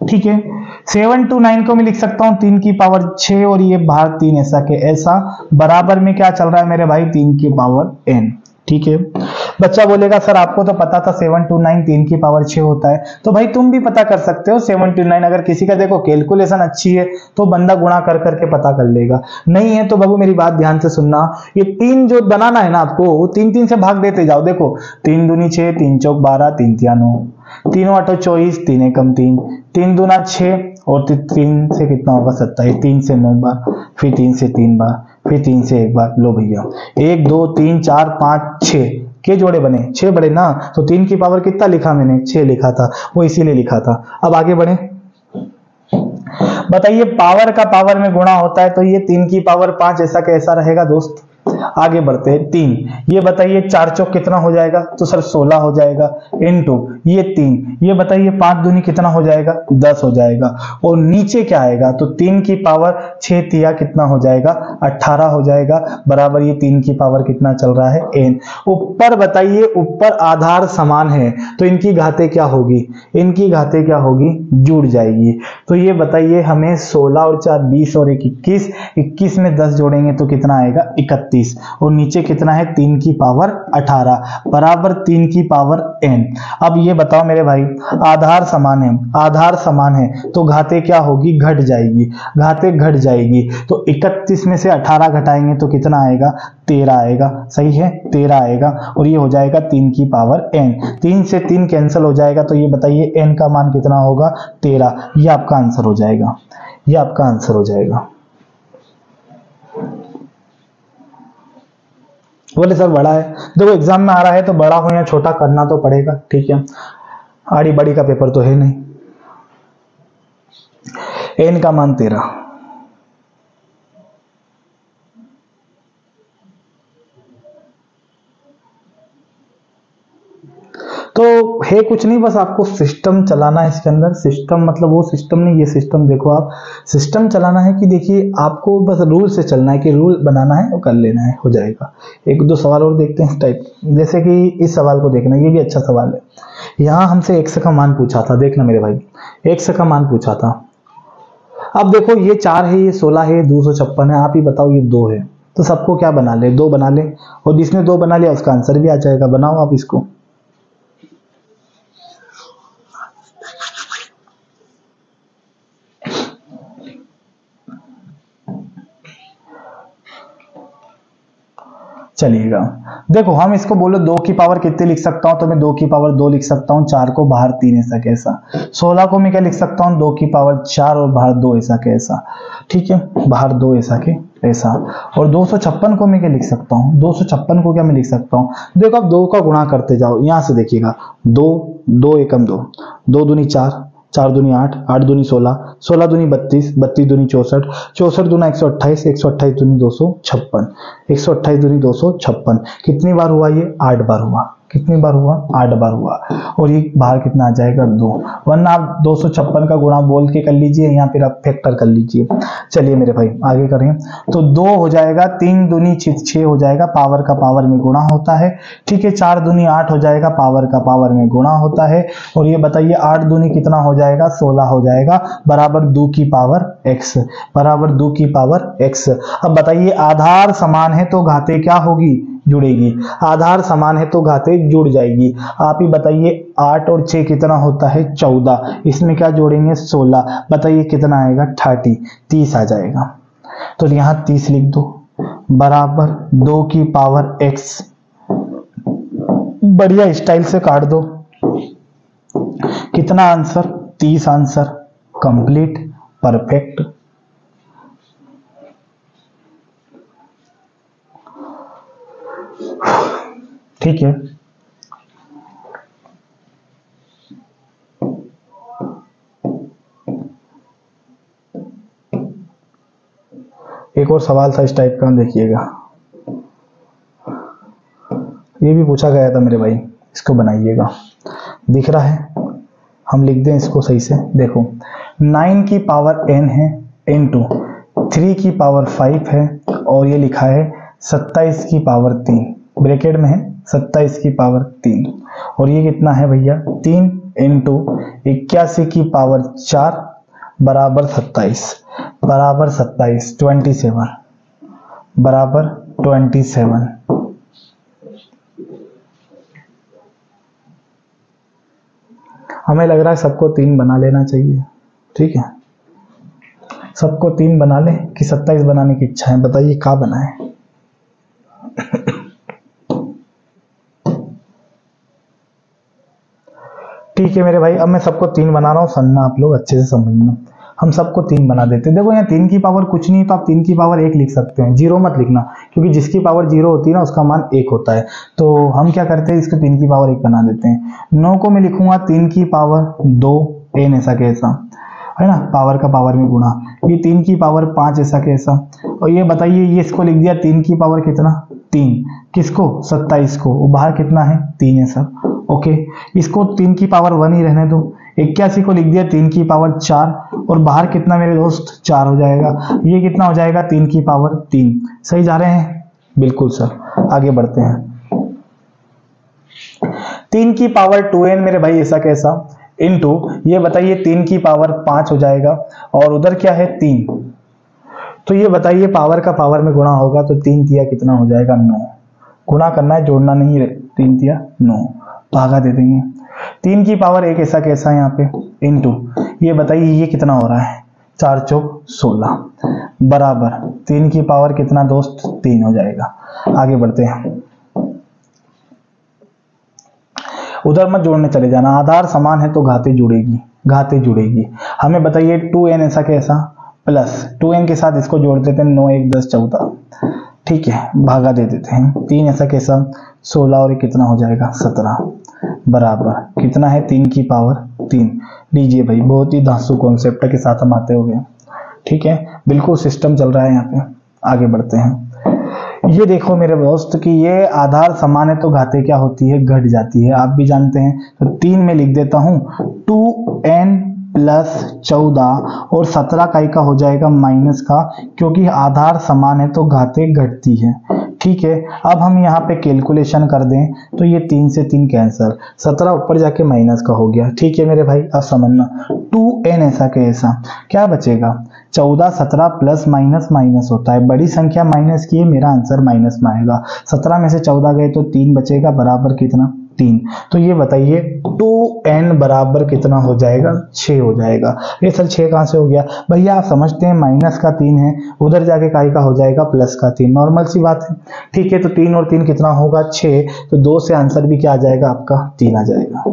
ठीक है? 729 को मैं लिख सकता हूँ 3 की पावर 6 और ये बाहर 3 ऐसा के ऐसा। बराबर में क्या चल रहा है मेरे भाई? 3 की पावर n, ठीक है? बच्चा बोलेगा सर आपको तो पता था 729 3 की पावर 6 होता है, तो भाई तुम भी पता कर सकते हो 729। अगर किसी का देखो कैलकुलेशन अच्छी है तो बंदा गुणा कर करके पता कर लेगा, नहीं है तो बाबू मेरी बात ध्यान से सुनना। ये 3 जो बनाना है ना आपको, वो 3 से भाग देते जाओ। देखो 3 दूनी 6, 3 चौक 12, 3 तिया 9, 3 8 24, 3 एकम 3, 3 दूना 6 और 3 से कितना होगा? 27, 3 से 9 बार, फिर 3 से 3 बार, फिर 3 से 1 बार। लो भैया 1 2 3 4 5 6 के जोड़े बने, 6 बड़े ना, तो 3 की पावर कितना लिखा मैंने? 6 लिखा था, वो इसीलिए लिखा था। अब आगे बढ़े, बताइए पावर का पावर में गुणा होता है, तो ये 3 की पावर 5 ऐसा कैसा रहेगा दोस्त? आगे बढ़ते हैं 3, ये बताइए 4 चौक कितना हो जाएगा? तो सर 16 हो जाएगा, इनटू ये 3, ये बताइए 5 दूनी कितना हो जाएगा? 10 हो जाएगा। और नीचे क्या आएगा? तो 3 की पावर 6 तिया कितना हो जाएगा? 18 हो जाएगा, बराबर ये 3 की पावर कितना चल रहा है? n। ऊपर बताइए, ऊपर आधार समान है तो इनकी घातें क्या होगी? इनकी घातें क्या होगी? जुड़ जाएगी। तो ये बताइए हमें 16 और 4 20 और 1 21, 21 में 10 जोड़ेंगे तो कितना आएगा? 31। और नीचे कितना है? 3 की पावर 18 बराबर 3 की पावर n। अब ये बताओ मेरे भाई, आधार समान है, आधार समान है तो घातें क्या होगी? घट जाएगी, घातें घट जाएगी। तो 31 में से 18 घटाएंगे तो कितना आएगा? 13 आएगा, सही है? 13 आएगा और ये हो जाएगा 3 की पावर n। 3 से 3 कैंसिल हो जाएगा, तो ये बताइए n का मान कितना होगा? 13। ये आपका आंसर हो जाएगा, ये आपका आंसर हो जाएगा। बोले सर बड़ा है, देखो एग्जाम में आ रहा है तो बड़ा हो या छोटा करना तो पड़ेगा, ठीक है? आड़ी बड़ी का पेपर तो है नहीं। n का मान 13, तो है कुछ नहीं, बस आपको सिस्टम चलाना है इसके अंदर। सिस्टम मतलब वो सिस्टम नहीं, ये सिस्टम देखो आप, सिस्टम चलाना है कि देखिए आपको बस रूल से चलना है, कि रूल बनाना है और कर लेना है, हो जाएगा। 1-2 सवाल और देखते हैं इस टाइप, जैसे कि इस सवाल को देखना, ये भी अच्छा सवाल है। यहाँ हमसे x का मान पूछा था, देखना मेरे भाई, x का मान पूछा था। अब देखो ये 4 है, ये 16 है, 256 है, आप ही बताओ ये 2 है, तो सबको क्या बना ले, 2 बना ले, और जिसने 2 बना लिया उसका आंसर भी आ जाएगा। बनाओ आप इसको। चलिएगा, देखो हम इसको बोलो 2 की पावर कितनी लिख सकता हूं, तो मैं 2 की पावर 2 लिख सकता हूं, 4 को बाहर 3 ऐसा कैसा, 16 को मैं क्या लिख सकता हूं, 2 की पावर 4 और बाहर 2 ऐसा कैसा, ठीक है, बाहर 2 ऐसा के ऐसा। और 256 को मैं क्या लिख सकता हूं, 256 को क्या मैं लिख सकता हूं, देखो अब 2 का गुणा करते जाओ, यहां से देखिएगा 2 2 एकम 2, 2 दूनी 4, 4 दूनी 8, 8 दूनी 16, 16 दूनी 32, 32 दूनी 64, 64 दूना 128, 128 दूनी 256, 128 दूनी 256। कितनी बार हुआ ये, 8 बार हुआ। कितनी बार हुआ, 8 बार हुआ। और ये बाहर कितना आ जाएगा, 2, वरना आप 256 का गुणा बोल के कर लीजिए या फिर आप फैक्टर कर लीजिए। चलिए मेरे भाई आगे करें, तो 2 हो जाएगा, 3 दूनी 6 हो जाएगा, पावर का पावर में गुणा होता है, ठीक है, 4 दूनी 8 हो जाएगा, पावर का पावर में गुणा होता है। और ये बताइए 8 दूनी कितना हो जाएगा, 16 हो जाएगा, बराबर 2 की पावर x, बराबर 2 की पावर x। अब बताइए आधार समान है तो घातें क्या होगी, जुड़ेगी, आधार समान है तो घातें जुड़ जाएगी। आप ही बताइए 8 और 6 कितना होता है, 14, इसमें क्या जोड़ेंगे, 16, बताइए कितना आएगा, 30 आ जाएगा। तो यहां 30 लिख दो, बराबर 2 की पावर x, बढ़िया स्टाइल से काट दो। कितना आंसर, 30 आंसर, कंप्लीट, परफेक्ट। ठीक है, एक और सवाल था इस टाइप का, देखिएगा, ये भी पूछा गया था मेरे भाई, इसको बनाइएगा। दिख रहा है, हम लिख दें इसको सही से, देखो 9 की पावर n है इनटू 3 की पावर 5 है, और ये लिखा है 27 की पावर 3, ब्रैकेट में है 27 की पावर 3, और ये कितना है भैया, 3 इंटू 81 की पावर 4 बराबर 27, बराबर 27, 27, बराबर 27। हमें लग रहा है सबको 3 बना लेना चाहिए, ठीक है, सबको 3 बना ले कि 27 बनाने की इच्छा है, बताइए क्या बनाए। ठीक है मेरे भाई, अब मैं सबको 3 बना रहा हूँ, सुनना आप लोग अच्छे से समझना। हम सबको 3 बना देते हैं। देखो यहाँ 3 की पावर कुछ नहीं, तो आप 3 की पावर 1 लिख सकते हैं, 0 मत लिखना, क्योंकि जिसकी पावर 0 होती है ना उसका मान 1 होता है। तो हम क्या करते हैं, इसको 3 की पावर 1 बना देते हैं। 9 को मैं लिखूंगा 3 की पावर 2 n ऐसा कैसा, है ना, पावर का पावर में गुणा, ये 3 की पावर 5 ऐसा कैसा। और ये बताइए, ये इसको लिख दिया 3 की पावर कितना, 3, किसको, 27 को, वो बाहर कितना है, 3 है सर, ओके। इसको 3 की पावर 1 ही रहने दो। 81 को लिख दिया 3 की पावर 4, और बाहर कितना मेरे दोस्त, 4 हो जाएगा। ये कितना हो जाएगा, 3 की पावर 3। सही जा रहे हैं, बिल्कुल सर। आगे बढ़ते हैं, 3 की पावर 2n मेरे भाई ऐसा कैसा, इनटू ये बताइए 3 की पावर 5 हो जाएगा, और उधर क्या है 3, तो ये बताइए पावर का पावर में गुणा होगा, तो 3 तिया कितना हो जाएगा, 9। गुणा करना है, जोड़ना नहीं है, 3 तिया 9, भागा दे देंगे। 3 की पावर 1 ऐसा कैसा है यहाँ पे, इनटू ये बताइए ये कितना हो रहा है, 4 चौक 16, बराबर 3 की पावर कितना दोस्त, 3 हो जाएगा। आगे बढ़ते हैं, उधर मत जोड़ने चले जाना, आधार समान है तो घातें जुड़ेगी, घातें जुड़ेगी। हमें बताइए 2n ऐसा कैसा, प्लस 2n के साथ इसको जोड़ देते हैं, 9 1 10 14, ठीक है, भागा दे देते हैं। 3 ऐसा कैसा, 16, और ये कितना हो जाएगा, 17, बराबर कितना है, 3 की पावर 3। लीजिए भाई, बहुत ही धांसू कॉन्सेप्ट के साथ हम आते हो गए, ठीक है, बिल्कुल सिस्टम चल रहा है यहाँ पे। आगे बढ़ते हैं, ये देखो मेरे दोस्त कि ये आधार समान है तो घातें क्या होती है, घट जाती है, आप भी जानते हैं। तो 3 में लिख देता हूं, 2n प्लस 14 और 17 का हो जाएगा माइनस का, क्योंकि आधार समान है तो घातें घटती है, ठीक है। अब हम यहाँ पे कैलकुलेशन कर दें तो ये 3 से 3 कैंसिल, 17 ऊपर जाके माइनस का हो गया, ठीक है मेरे भाई। अब समझना 2n ऐसा कैसा, क्या बचेगा, 14 17 प्लस माइनस माइनस होता है, बड़ी संख्या माइनस की है, मेरा आंसर माइनस में आएगा। 17 में से 14 गए तो 3 बचेगा, बराबर कितना 3। तो ये बताइए 2n बराबर कितना हो जाएगा, 6 हो जाएगा। ये सर 6 कहां से हो गया भैया, आप समझते हैं माइनस का 3 है, उधर जाके काय का हो जाएगा प्लस का 3, नॉर्मल सी बात है। ठीक है, तो 3 और 3 कितना होगा 6, तो 2 से आंसर भी क्या आ जाएगा आपका 3 आ जाएगा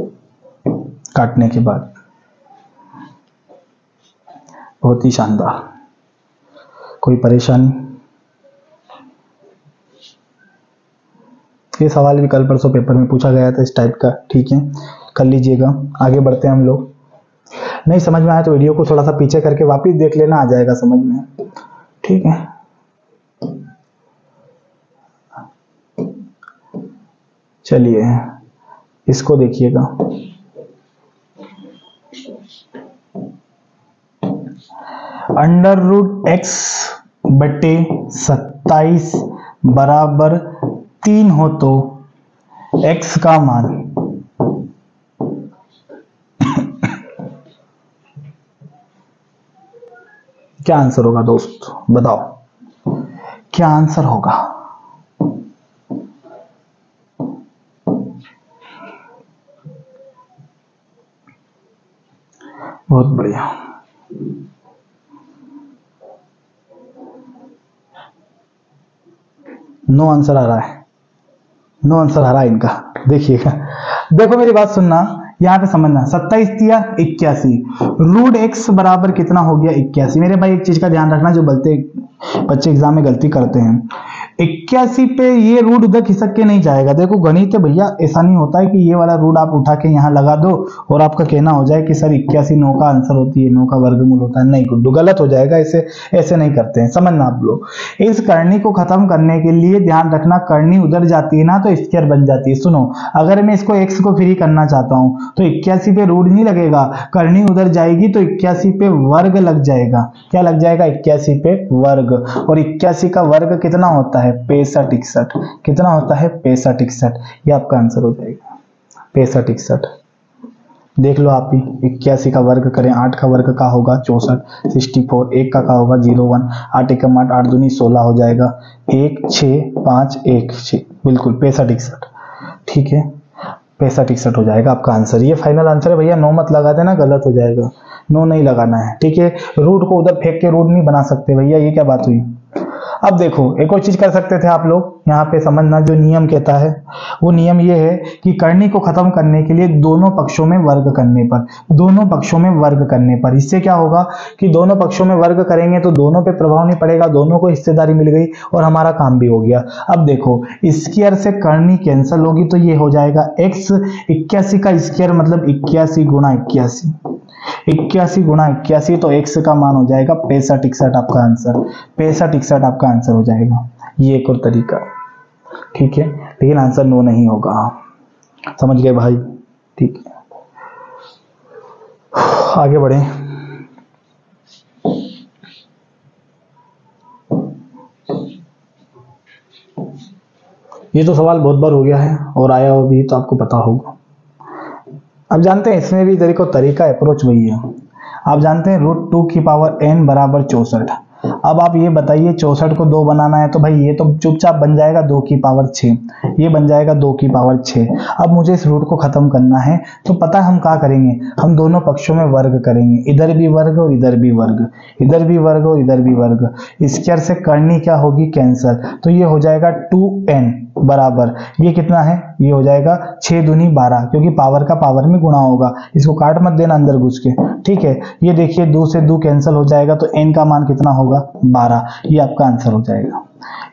काटने के बाद। बहुत ही शानदार। कोई परेशानी? ये सवाल भी कल परसों पेपर में पूछा गया था इस टाइप का। ठीक है, कर लीजिएगा। आगे बढ़ते हैं हम लोग। नहीं समझ में आया तो वीडियो को थोड़ा सा पीछे करके वापस देख लेना, आ जाएगा समझ में। ठीक है, चलिए इसको देखिएगा। √x बटे 27 बराबर 3 हो तो x का मान क्या आंसर होगा दोस्त, बताओ क्या आंसर होगा। बहुत बढ़िया। नो आंसर आ रहा है, नो आंसर आ रहा है इनका। देखिएगा, देखो मेरी बात सुनना, यहां पे समझना। 27 दिया 81, √x बराबर कितना हो गया 81। मेरे भाई एक चीज का ध्यान रखना, जो बच्चे एग्जाम में गलती करते हैं, 81 पे ये रूट उधर खिसक के नहीं जाएगा। देखो गणित है भैया, ऐसा नहीं होता है कि ये वाला रूट आप उठा के यहाँ लगा दो और आपका कहना हो जाए कि सर 81 9 का आंसर होती है, 9 का वर्गमूल होता है। नहीं गुड्डू, गलत हो जाएगा, ऐसे ऐसे नहीं करते हैं, समझना आप लोग। इस करनी को खत्म करने के लिए ध्यान रखना, करनी उधर जाती है ना तो स्क्वायर बन जाती है। सुनो, अगर मैं इसको x को फ्री करना चाहता हूं तो 81 पे रूट नहीं लगेगा, करनी उधर जाएगी तो 81 पे वर्ग लग जाएगा। क्या लग जाएगा 81 पे वर्ग, और 81 का वर्ग कितना होता है 65 61। कितना होता है 65 61, ये आपका आंसर हो जाएगा 65 61। देख लो आप ही, 81 का वर्ग करें, 8 का वर्ग का होगा 64, 64, 1 का होगा 01, 8 एकम 8, 8 दूनी 16 हो जाएगा, 1 6 5 1 6, बिल्कुल 65 61। ठीक है, 65 61 हो जाएगा आपका आंसर। ये फाइनल आंसर है भैया, नो मत लगा देना, गलत हो जाएगा, नो नहीं लगाना है। ठीक है, रूट को उधर फेंक के रूट नहीं बना सकते भैया, ये क्या बात हुई। अब देखो एक और चीज कर सकते थे आप लोग, यहाँ पे समझना, जो नियम कहता है वो नियम ये है कि करनी को खत्म करने के लिए दोनों पक्षों में वर्ग करने पर, दोनों पक्षों में वर्ग करने पर, इससे क्या होगा कि दोनों पक्षों में वर्ग करेंगे तो दोनों पे प्रभाव नहीं पड़ेगा, दोनों को हिस्सेदारी मिल गई और हमारा काम भी हो गया। अब देखो स्क्वायर से करनी कैंसिल होगी तो ये हो जाएगा x, 81 का स्क्वायर मतलब 81 गुणा 81, 81 गुणा 81, तो x का मान हो जाएगा 65 61 आपका आंसर, 65 61 आपका आंसर हो जाएगा। ये एक और तरीका। ठीक है, लेकिन आंसर नो नहीं होगा, समझ गए भाई। ठीक है, आगे बढ़े। ये तो सवाल बहुत बार हो गया है और आया हो भी, तो आपको पता होगा। अब जानते हैं इसमें भी देखो तरीका, अप्रोच वही है। आप जानते हैं √2 की पावर n बराबर 64। अब आप ये बताइए 64 को 2 बनाना है तो भाई ये तो चुपचाप बन जाएगा 2 की पावर 6, ये बन जाएगा 2 की पावर 6। अब मुझे इस रूट को खत्म करना है तो पता है हम क्या करेंगे, हम दोनों पक्षों में वर्ग करेंगे, इधर भी वर्ग और इधर भी वर्ग, इधर भी वर्ग और इधर भी वर्ग। स्क्वायर से करनी क्या होगी कैंसल, तो ये हो जाएगा 2n बराबर, ये कितना है, ये हो जाएगा 6 दूनी 12, क्योंकि पावर का पावर में गुणा होगा, इसको काट मत देना अंदर घुस के। ठीक है, ये देखिए 2 से 2 कैंसिल हो जाएगा तो n का मान कितना होगा 12, ये आपका आंसर हो जाएगा,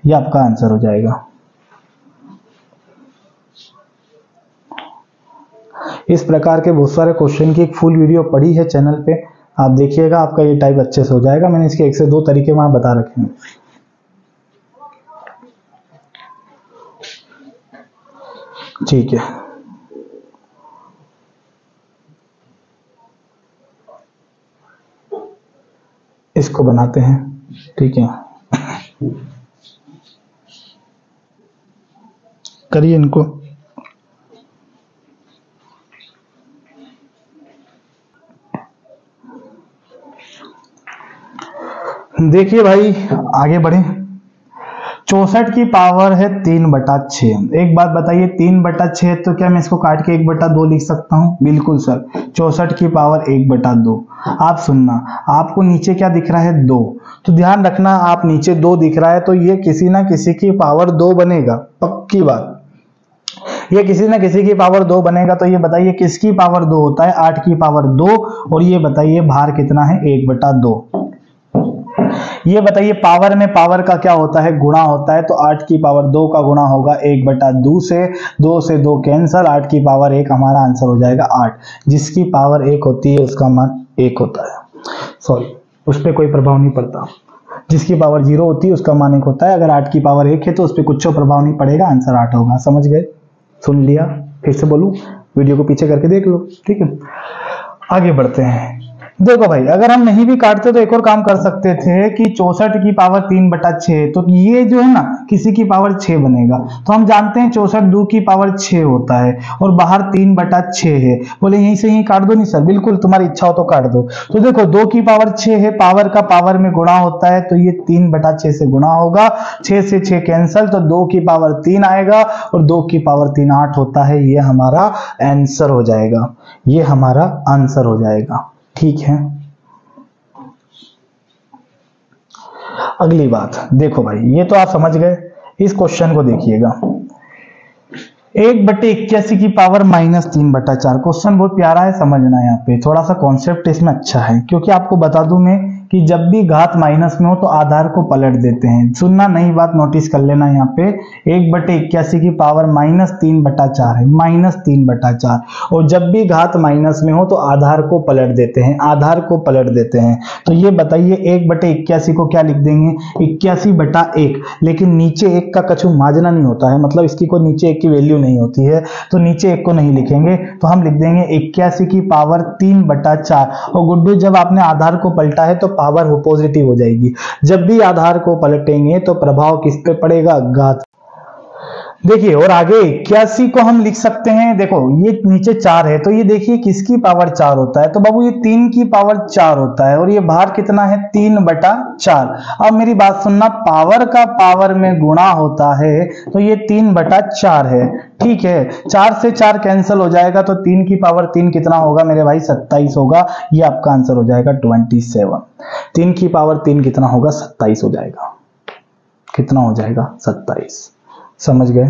ये आपका आंसर हो जाएगा। इस प्रकार के बहुत सारे क्वेश्चन की एक फुल वीडियो पड़ी है चैनल पे, आप देखिएगा, आपका ये टाइप अच्छे से हो जाएगा। मैंने इसके 1 से 2 तरीके वहां बता रखे हैं। ठीक है, इसको बनाते हैं। ठीक है, करिए इनको। देखिए भाई, आगे बढ़े। 64 की पावर है 3/6। एक बात बताइए, 3/6 तो क्या मैं इसको काट के 1/2 लिख सकता हूँ? बिल्कुल सर, 64 की पावर 1/2। आप सुनना, आपको नीचे क्या दिख रहा है? 2। तो ध्यान रखना, आप नीचे 2 दिख रहा है तो ये किसी ना किसी की पावर 2 बनेगा, पक्की बात। ये किसी ना किसी की पावर 2 बनेगा। तो ये बताइए किसकी पावर 2 होता है? 8 की पावर 2। और ये बताइए भार कितना है? 1/2। ये बताइए पावर में पावर का क्या होता है? गुणा होता है। तो 8 की पावर 2 का गुणा होगा 1/2 से। 2 से 2 कैंसल, 8 की पावर 1, हमारा आंसर हो जाएगा 8। जिसकी पावर 1 होती है उसका मान 1 होता है। सॉरी, उस पर कोई प्रभाव नहीं पड़ता। जिसकी पावर 0 होती है उसका मान 1 होता है। अगर 8 की पावर 1 है तो उस पर कुछ प्रभाव नहीं पड़ेगा, आंसर 8 होगा। समझ गए? सुन लिया? फिर से बोलूं? वीडियो को पीछे करके देख लो, ठीक है। आगे बढ़ते हैं। देखो भाई, अगर हम नहीं भी काटते तो एक और काम कर सकते थे कि 64 की पावर 3/6, तो ये जो है ना किसी की पावर 6 बनेगा। तो हम जानते हैं 64 2 की पावर 6 होता है और बाहर 3/6 है। बोले यहीं से यहीं काट दो? नहीं सर, बिल्कुल तुम्हारी इच्छा हो तो काट दो। तो देखो 2 की पावर 6 है, पावर का पावर में गुणा होता है तो ये 3/6 से गुणा होगा। 6 से 6 कैंसल, तो 2 की पावर 3 आएगा और 2 की पावर 3 8 होता है। ये हमारा आंसर हो जाएगा, ये हमारा आंसर हो जाएगा, ठीक है। अगली बात देखो भाई, ये तो आप समझ गए। इस क्वेश्चन को देखिएगा, 1/81 की पावर -3/4। क्वेश्चन बहुत प्यारा है, समझना। यहाँ पे थोड़ा सा कॉन्सेप्ट इसमें अच्छा है, क्योंकि आपको बता दूं मैं कि जब भी घात माइनस में हो तो आधार को पलट देते हैं। सुनना, नई बात नोटिस कर लेना। यहाँ पे 1/81 की पावर -3/4 है, -3/4। और जब भी घात माइनस में हो तो आधार को पलट देते हैं, आधार को पलट देते हैं। तो ये बताइए 1/81 को क्या लिख देंगे? 81/1। लेकिन नीचे 1 का कछु माजना नहीं होता है, मतलब इसकी कोई नीचे 1 की वैल्यू नहीं होती है, तो नीचे 1 को नहीं लिखेंगे। तो हम लिख देंगे 81 की पावर 3/4। और गुड्डू, जब आपने आधार को पलटा है तो पावर पॉजिटिव हो जाएगी। जब भी आधार को पलटेंगे तो प्रभाव किस पे पड़ेगा? घात। देखिए, और आगे 81 को हम लिख सकते हैं। देखो ये नीचे 4 है तो ये देखिए किसकी पावर 4 होता है? तो बाबू ये 3 की पावर 4 होता है। और ये भार कितना है? 3/4। अब मेरी बात सुनना, पावर का पावर में गुणा होता है तो ये 3/4 है, ठीक है। 4 से 4 कैंसिल हो जाएगा तो 3 की पावर 3 कितना होगा मेरे भाई? 27 होगा। ये आपका आंसर हो जाएगा 27। 3 की पावर 3 कितना होगा? 27 हो जाएगा। कितना हो जाएगा? 27। समझ गए?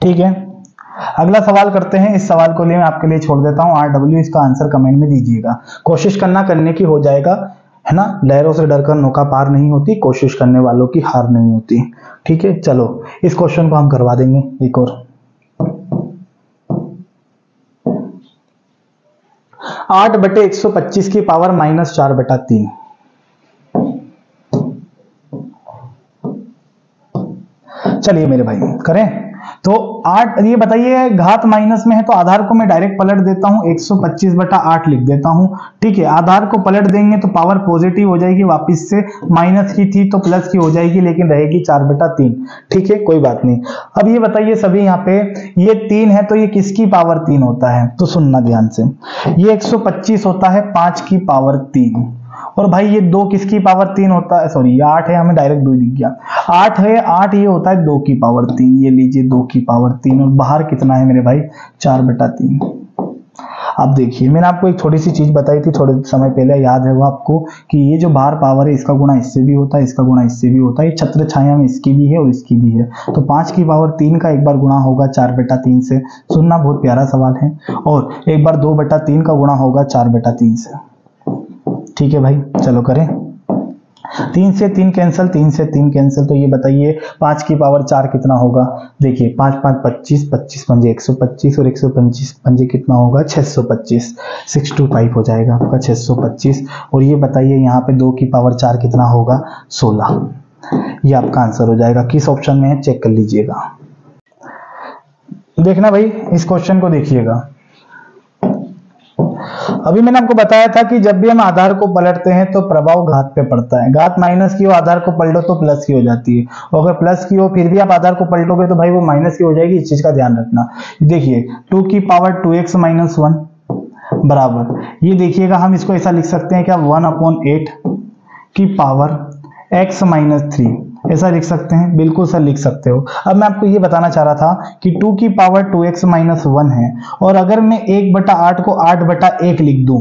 ठीक है, अगला सवाल करते हैं। इस सवाल को लिए मैं आपके लिए छोड़ देता हूं RW, इसका आंसर कमेंट में दीजिएगा। कोशिश करने की हो जाएगा, है ना। लहरों से डरकर नौका पार नहीं होती, कोशिश करने वालों की हार नहीं होती, ठीक है। चलो इस क्वेश्चन को हम करवा देंगे एक और। 8/125 की पावर -4/3। चलिए मेरे भाई करें। तो 8, ये बताइए घात माइनस में है तो आधार को मैं डायरेक्ट पलट देता हूं, 125/8 लिख देता हूं, ठीक है। आधार को पलट देंगे तो पावर पॉजिटिव हो जाएगी, वापस से माइनस की थी तो प्लस की हो जाएगी, लेकिन रहेगी 4/3, ठीक है, कोई बात नहीं। अब ये बताइए सभी, यहाँ पे ये 3 है तो ये किसकी पावर 3 होता है? तो सुनना ध्यान से, ये 125 होता है 5 की पावर 3। और भाई ये 2 किसकी पावर 3 होता है? सॉरी, ये 8 है, हमें डायरेक्ट 2 दिख गया। 8 है, 8 ये होता है 2 की पावर 3। ये लीजिए 2 की पावर 3। और बाहर कितना है मेरे भाई? 4/3। अब देखिए, मैंने आपको एक छोटी सी चीज बताई थी थोड़े समय पहले, याद है वो आपको, कि ये जो बाहर पावर है इसका गुणा इससे भी होता है, इसका गुणा इससे भी होता है। ये छत्र छाया में इसकी भी है और इसकी भी है। तो 5 की पावर 3 का एक बार गुणा होगा 4/3 से। सुनना, बहुत प्यारा सवाल है। और एक बार 2/3 का गुणा होगा 4/3 से, ठीक है भाई। चलो करें। 3 से 3 कैंसिल, 3 से 3 कैंसिल, तो ये बताइए 5 की पावर 4 कितना होगा? देखिए 5 5 25, 25 पंजे 125 और 125 पंजे कितना होगा? 625। 625 हो जाएगा आपका 625। और ये बताइए यहाँ पे 2 की पावर 4 कितना होगा? 16। ये आपका आंसर हो जाएगा। किस ऑप्शन में है चेक कर लीजिएगा। देखना भाई, इस क्वेश्चन को देखिएगा। अभी मैंने आपको बताया था कि जब भी हम आधार को पलटते हैं तो प्रभाव घात पे पड़ता है। घात माइनस की हो, आधार को पलटो तो प्लस की हो जाती है। और अगर प्लस की हो फिर भी आप आधार को पलटोगे तो भाई वो माइनस की हो जाएगी। इस चीज का ध्यान रखना। देखिए 2 की पावर 2x - 1 बराबर, ये देखिएगा हम इसको ऐसा लिख सकते हैं क्या, 1/8 की पावर x - 3, ऐसा लिख सकते हैं, बिल्कुल सर लिख सकते हो। अब मैं आपको ये बताना चाह रहा था कि 2 की पावर 2x - 1 है, और अगर मैं 1/8 को 8/1 लिख दूं,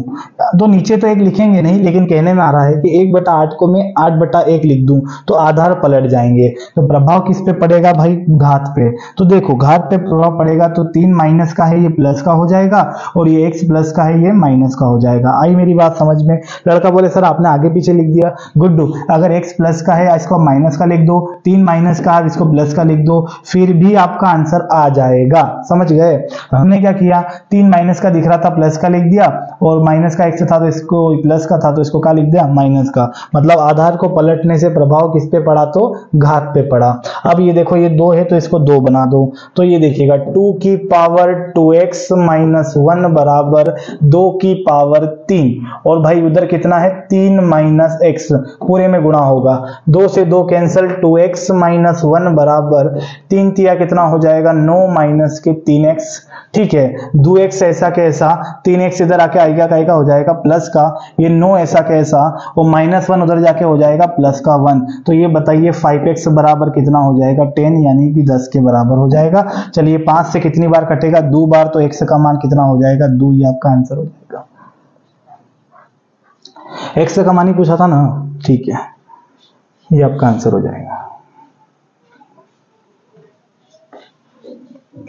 तो नीचे तो 1 लिखेंगे नहीं, लेकिन कहने में आ रहा है कि 1/8 को मैं 8/1 लिख दूं तो आधार पलट जाएंगे। तो प्रभाव किस पे पड़ेगा भाई, घात पे। तो देखो घात पे प्रभाव पड़ेगा तो 3 माइनस का है ये प्लस का हो जाएगा, और ये x प्लस का है ये माइनस का हो जाएगा। आई मेरी बात समझ में? लड़का बोले सर आपने आगे पीछे लिख दिया, गुड्डू अगर x प्लस का है इसको माइनस का लिख दो, 3 माइनस का है इसको प्लस का लिख दो, फिर भी आपका आंसर आ जाएगा। समझ गए? हमने क्या किया, 3 माइनस का दिख रहा था प्लस का लिख दिया, और माइनस का x था तो इसको प्लस का था तो इसको क्या लिख दिया, माइनस का। मतलब आधार को पलटने से प्रभाव किस पे पड़ा, तो घात पे पड़ा। अब ये देखो ये 2 है तो इसको 2 बना दो, तो ये देखिएगा 2 की पावर 2x - 1 बराबर 2 की पावर 3, और भाई उधर कितना है 3 माइनस x, पूरे में गुणा होगा, 2 से 2 कैंसिल, 2x - 1 बराबर 3 तिया कितना हो जाएगा 9 माइनस के 3x। ठीक है, 2x ऐसा कैसा, 3x इधर आके आएगा का हो जाएगा प्लस का, ये 9 ऐसा कैसा, वो -1 उधर जाके हो जाएगा प्लस का 1। तो ये बताइए 5x बराबर कितना हो जाएगा 10, यानी कि 10 के बराबर हो जाएगा। चलिए 5 से कितनी बार कटेगा, 2 बार, तो x का मान कितना हो जाएगा 2, ये आपका आंसर हो जाएगा। x का मान ही पूछा था ना, ठीक है, ये आपका आंसर हो जाएगा।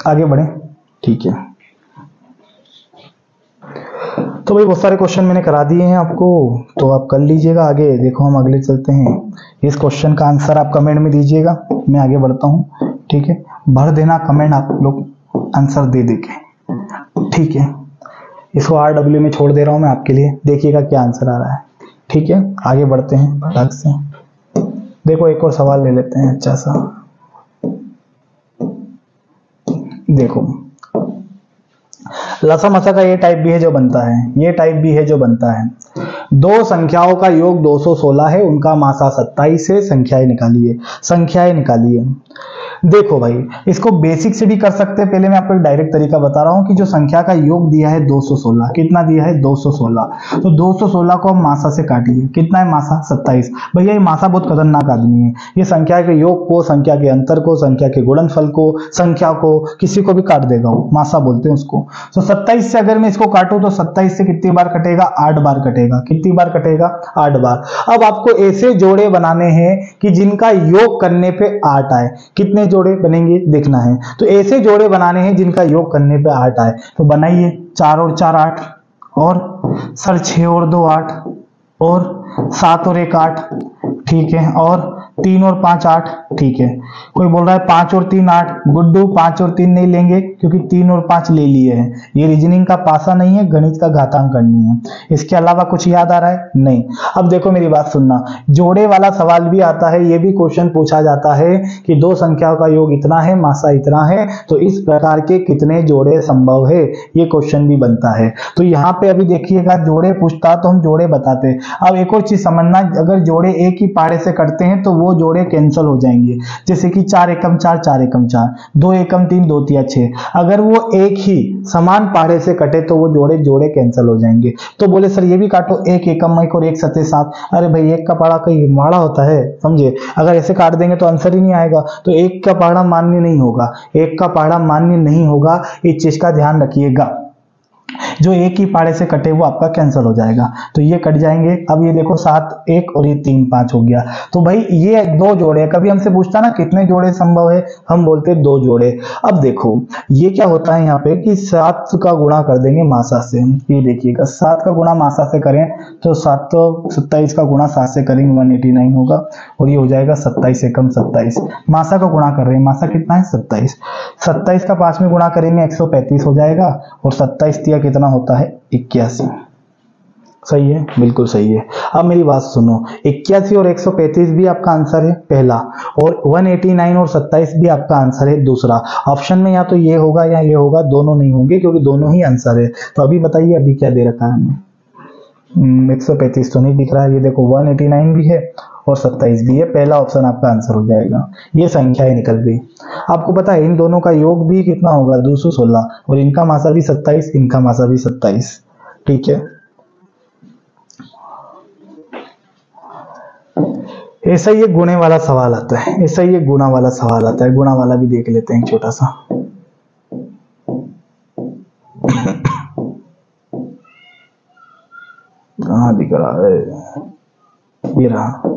आगे बढ़े, ठीक है। तो भाई बहुत सारे क्वेश्चन मैंने करा दिए हैं आपको, तो आप कर लीजिएगा। आगे देखो हम अगले चलते हैं, इस क्वेश्चन का आंसर आप कमेंट में दीजिएगा, मैं आगे बढ़ता हूँ। ठीक है, भर देना कमेंट आप लोग आंसर दे के, ठीक है। इसको RW में छोड़ दे रहा हूँ मैं आपके लिए, देखिएगा क्या आंसर आ रहा है। ठीक है, आगे बढ़ते हैं फटाक से। देखो एक और सवाल ले लेते हैं अच्छा सा। देखो लसामसा का ये टाइप भी है जो बनता है, ये टाइप भी है जो बनता है। दो संख्याओं का योग 216 है, उनका मासा 27 है, संख्याएं निकालिए। देखो भाई इसको बेसिक से भी कर सकते हैं, पहले मैं आपको एक डायरेक्ट तरीका बता रहा हूं कि जो संख्या का योग दिया है 216, कितना दिया है 216, तो 216 को हम मासा से काटिए, कितना है मासा 27। भैया ये मासा बहुत खतरनाक आदमी है, ये संख्या के योग को, संख्या के अंतर को, संख्या के गुणनफल को, संख्या को, किसी को भी काट देगा वो, मासा बोलते हैं उसको। तो 27 से अगर मैं इसको काटूं तो 27 से कितनी बार कटेगा, 8 बार कटेगा। कितनी बार कटेगा, 8 बार। अब आपको ऐसे जोड़े बनाने हैं कि जिनका योग करने पे 8 आए। कितने जोड़े बनेंगे देखना है, तो ऐसे जोड़े बनाने हैं जिनका योग करने पे 8 आए। तो बनाइए, 4 और 4 8, और सर 6 और 2 8, और 7 और 1 8, ठीक है, और 3 और 5 8, ठीक है। कोई बोल रहा है 5 और 3 8, गुड्डू 5 और 3 नहीं लेंगे क्योंकि 3 और 5 ले लिए हैं। ये रीजनिंग का पासा नहीं है, गणित का घातांक करनी है। इसके अलावा कुछ याद आ रहा है, नहीं। अब देखो मेरी बात सुनना, जोड़े वाला सवाल भी आता है, ये भी क्वेश्चन पूछा जाता है कि दो संख्याओं का योग इतना है, मासा इतना है, तो इस प्रकार के कितने जोड़े संभव है, ये क्वेश्चन भी बनता है। तो यहाँ पे अभी देखिएगा जोड़े पूछता तो हम जोड़े बताते। अब एक और चीज समझना, अगर जोड़े एक ही पाड़े से करते हैं तो वो जोड़े कैंसिल हो जाएंगे। जैसे कि 4 एकम 4, 4 एकम 4, 2 एकम 3, 2 तिया 6। अगर वो एक ही समान पाड़े से कटे तो वो जोड़े कैंसिल हो जाएंगे। तो बोले सर ये भी काटो, 1 एकम 1 और 1 सत्ते 7। अरे भाई एक का पाड़ा कहीं माड़ा होता है, समझे? अगर ऐसे काट देंगे तो आंसर ही नहीं आएगा। तो एक का पाड़ा मान्य नहीं होगा, एक का पाड़ा मान्य नहीं होगा, इस चीज का ध्यान रखिएगा। जो एक ही पाड़े से कटे वो आपका कैंसिल हो जाएगा, तो ये कट जाएंगे। अब ये देखो 7 1 और ये 3 5 हो गया। तो भाई ये 2 जोड़े, कभी हमसे पूछता ना कितने जोड़े संभव है, हम बोलते 2 जोड़े। अब देखो ये क्या होता है यहाँ पे कि 7 का गुणा कर देंगे मासा से। ये देखिएगा 7 का गुणा मासा से करें तो 7 तो 27 का गुणा 7 से करेंगे 189 होगा, और ये हो जाएगा 27 एकम 27। मासा का गुणा कर रहे हैं, मासा कितना है 27। 27 का 5 में गुणा करेंगे 135 हो जाएगा, और 27 तिया कितना होता है 81। सही है, बिल्कुल सही है। अब मेरी बात सुनो, 81 और 135 भी आपका आंसर है पहला, और 189 और 27 भी आपका आंसर है दूसरा। ऑप्शन में या तो ये होगा या ये होगा, दोनों नहीं होंगे क्योंकि दोनों ही आंसर है। तो अभी बताइए अभी क्या दे रखा है हमें, 135 तो नहीं दिख रहा है, ये देखो 189 भी है और 27 भी है, पहला ऑप्शन आपका आंसर हो जाएगा। ये संख्याएं निकल गई। आपको पता है इन दोनों का योग भी कितना होगा 216, और इनका मासा भी 27, इनका मासा भी 27। ठीक है, ऐसा ही एक गुणे वाला सवाल आता है, ऐसा ही एक गुणा वाला सवाल आता है। गुणा वाला भी देख लेते हैं एक छोटा सा। कहाँ दिख रहा है, ये रहा।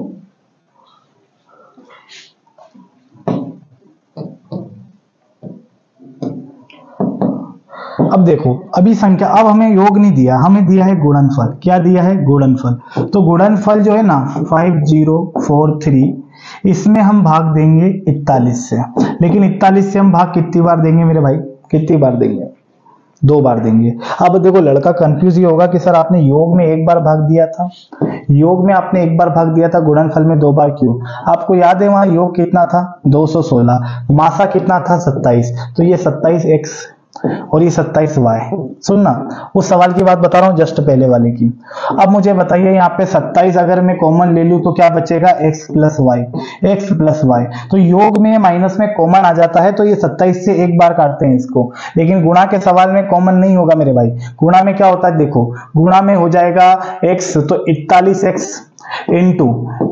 अब देखो, अभी संख्या, अब हमें योग नहीं दिया, हमें दिया है गुणनफल। क्या दिया है? गुणनफल। तो गुणनफल जो है ना 5043, इसमें हम भाग देंगे 41 से। लेकिन 41 से हम भाग कितनी बार देंगे मेरे भाई? कितनी बार देंगे? 2 बार देंगे। अब देखो, लड़का कंफ्यूज ही होगा कि सर आपने योग में 1 बार भाग दिया था, योग में आपने 1 बार भाग दिया था, गुणनफल में 2 बार क्यों? आपको याद है वहां योग कितना था? 216, मासा कितना था? 27। तो ये 27x और ये 27y। सुनना, उस सवाल की बात बता रहा हूं, जस्ट पहले वाले की। अब मुझे बताइए, यहाँ पे 27 अगर मैं कॉमन ले लूं तो क्या बचेगा? x plus Y, x plus Y. तो योग में माइनस में कॉमन आ जाता है, तो ये 27 से 1 बार काटते हैं इसको। लेकिन गुणा के सवाल में कॉमन नहीं होगा मेरे भाई। गुणा में क्या होता है? देखो, गुणा में हो जाएगा x, तो 41x इंटू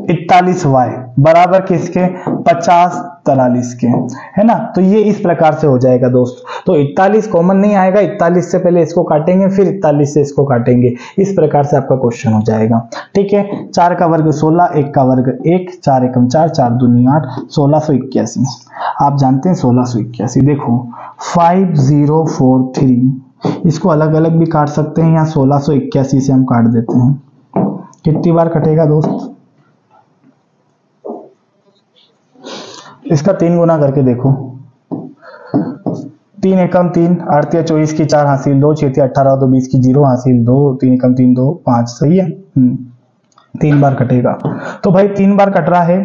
41y बराबर किसके? 50 43 के, है ना। तो ये इस प्रकार से हो जाएगा दोस्त। तो 41 कॉमन नहीं आएगा, 41 से पहले इसको काटेंगे, फिर 41 से इसको काटेंगे। इस प्रकार से आपका क्वेश्चन हो जाएगा। ठीक है, 4 का वर्ग 16, 1 का वर्ग 1, 4 एकम 4, 4 दूनी 8, 1681। आप जानते हैं 1681। देखो 5043, इसको अलग अलग भी काट सकते हैं, या 1681 से हम काट देते हैं। कितनी बार कटेगा दोस्त? इसका 3 गुना करके देखो। 3 एकम 3, 8 या 24 की 4 हासिल 2, 6 18 2 20 की 0 हासिल 2, 3 एकम 3 2 5। सही है। 3 बार कटेगा। तो भाई 3 बार कट रहा है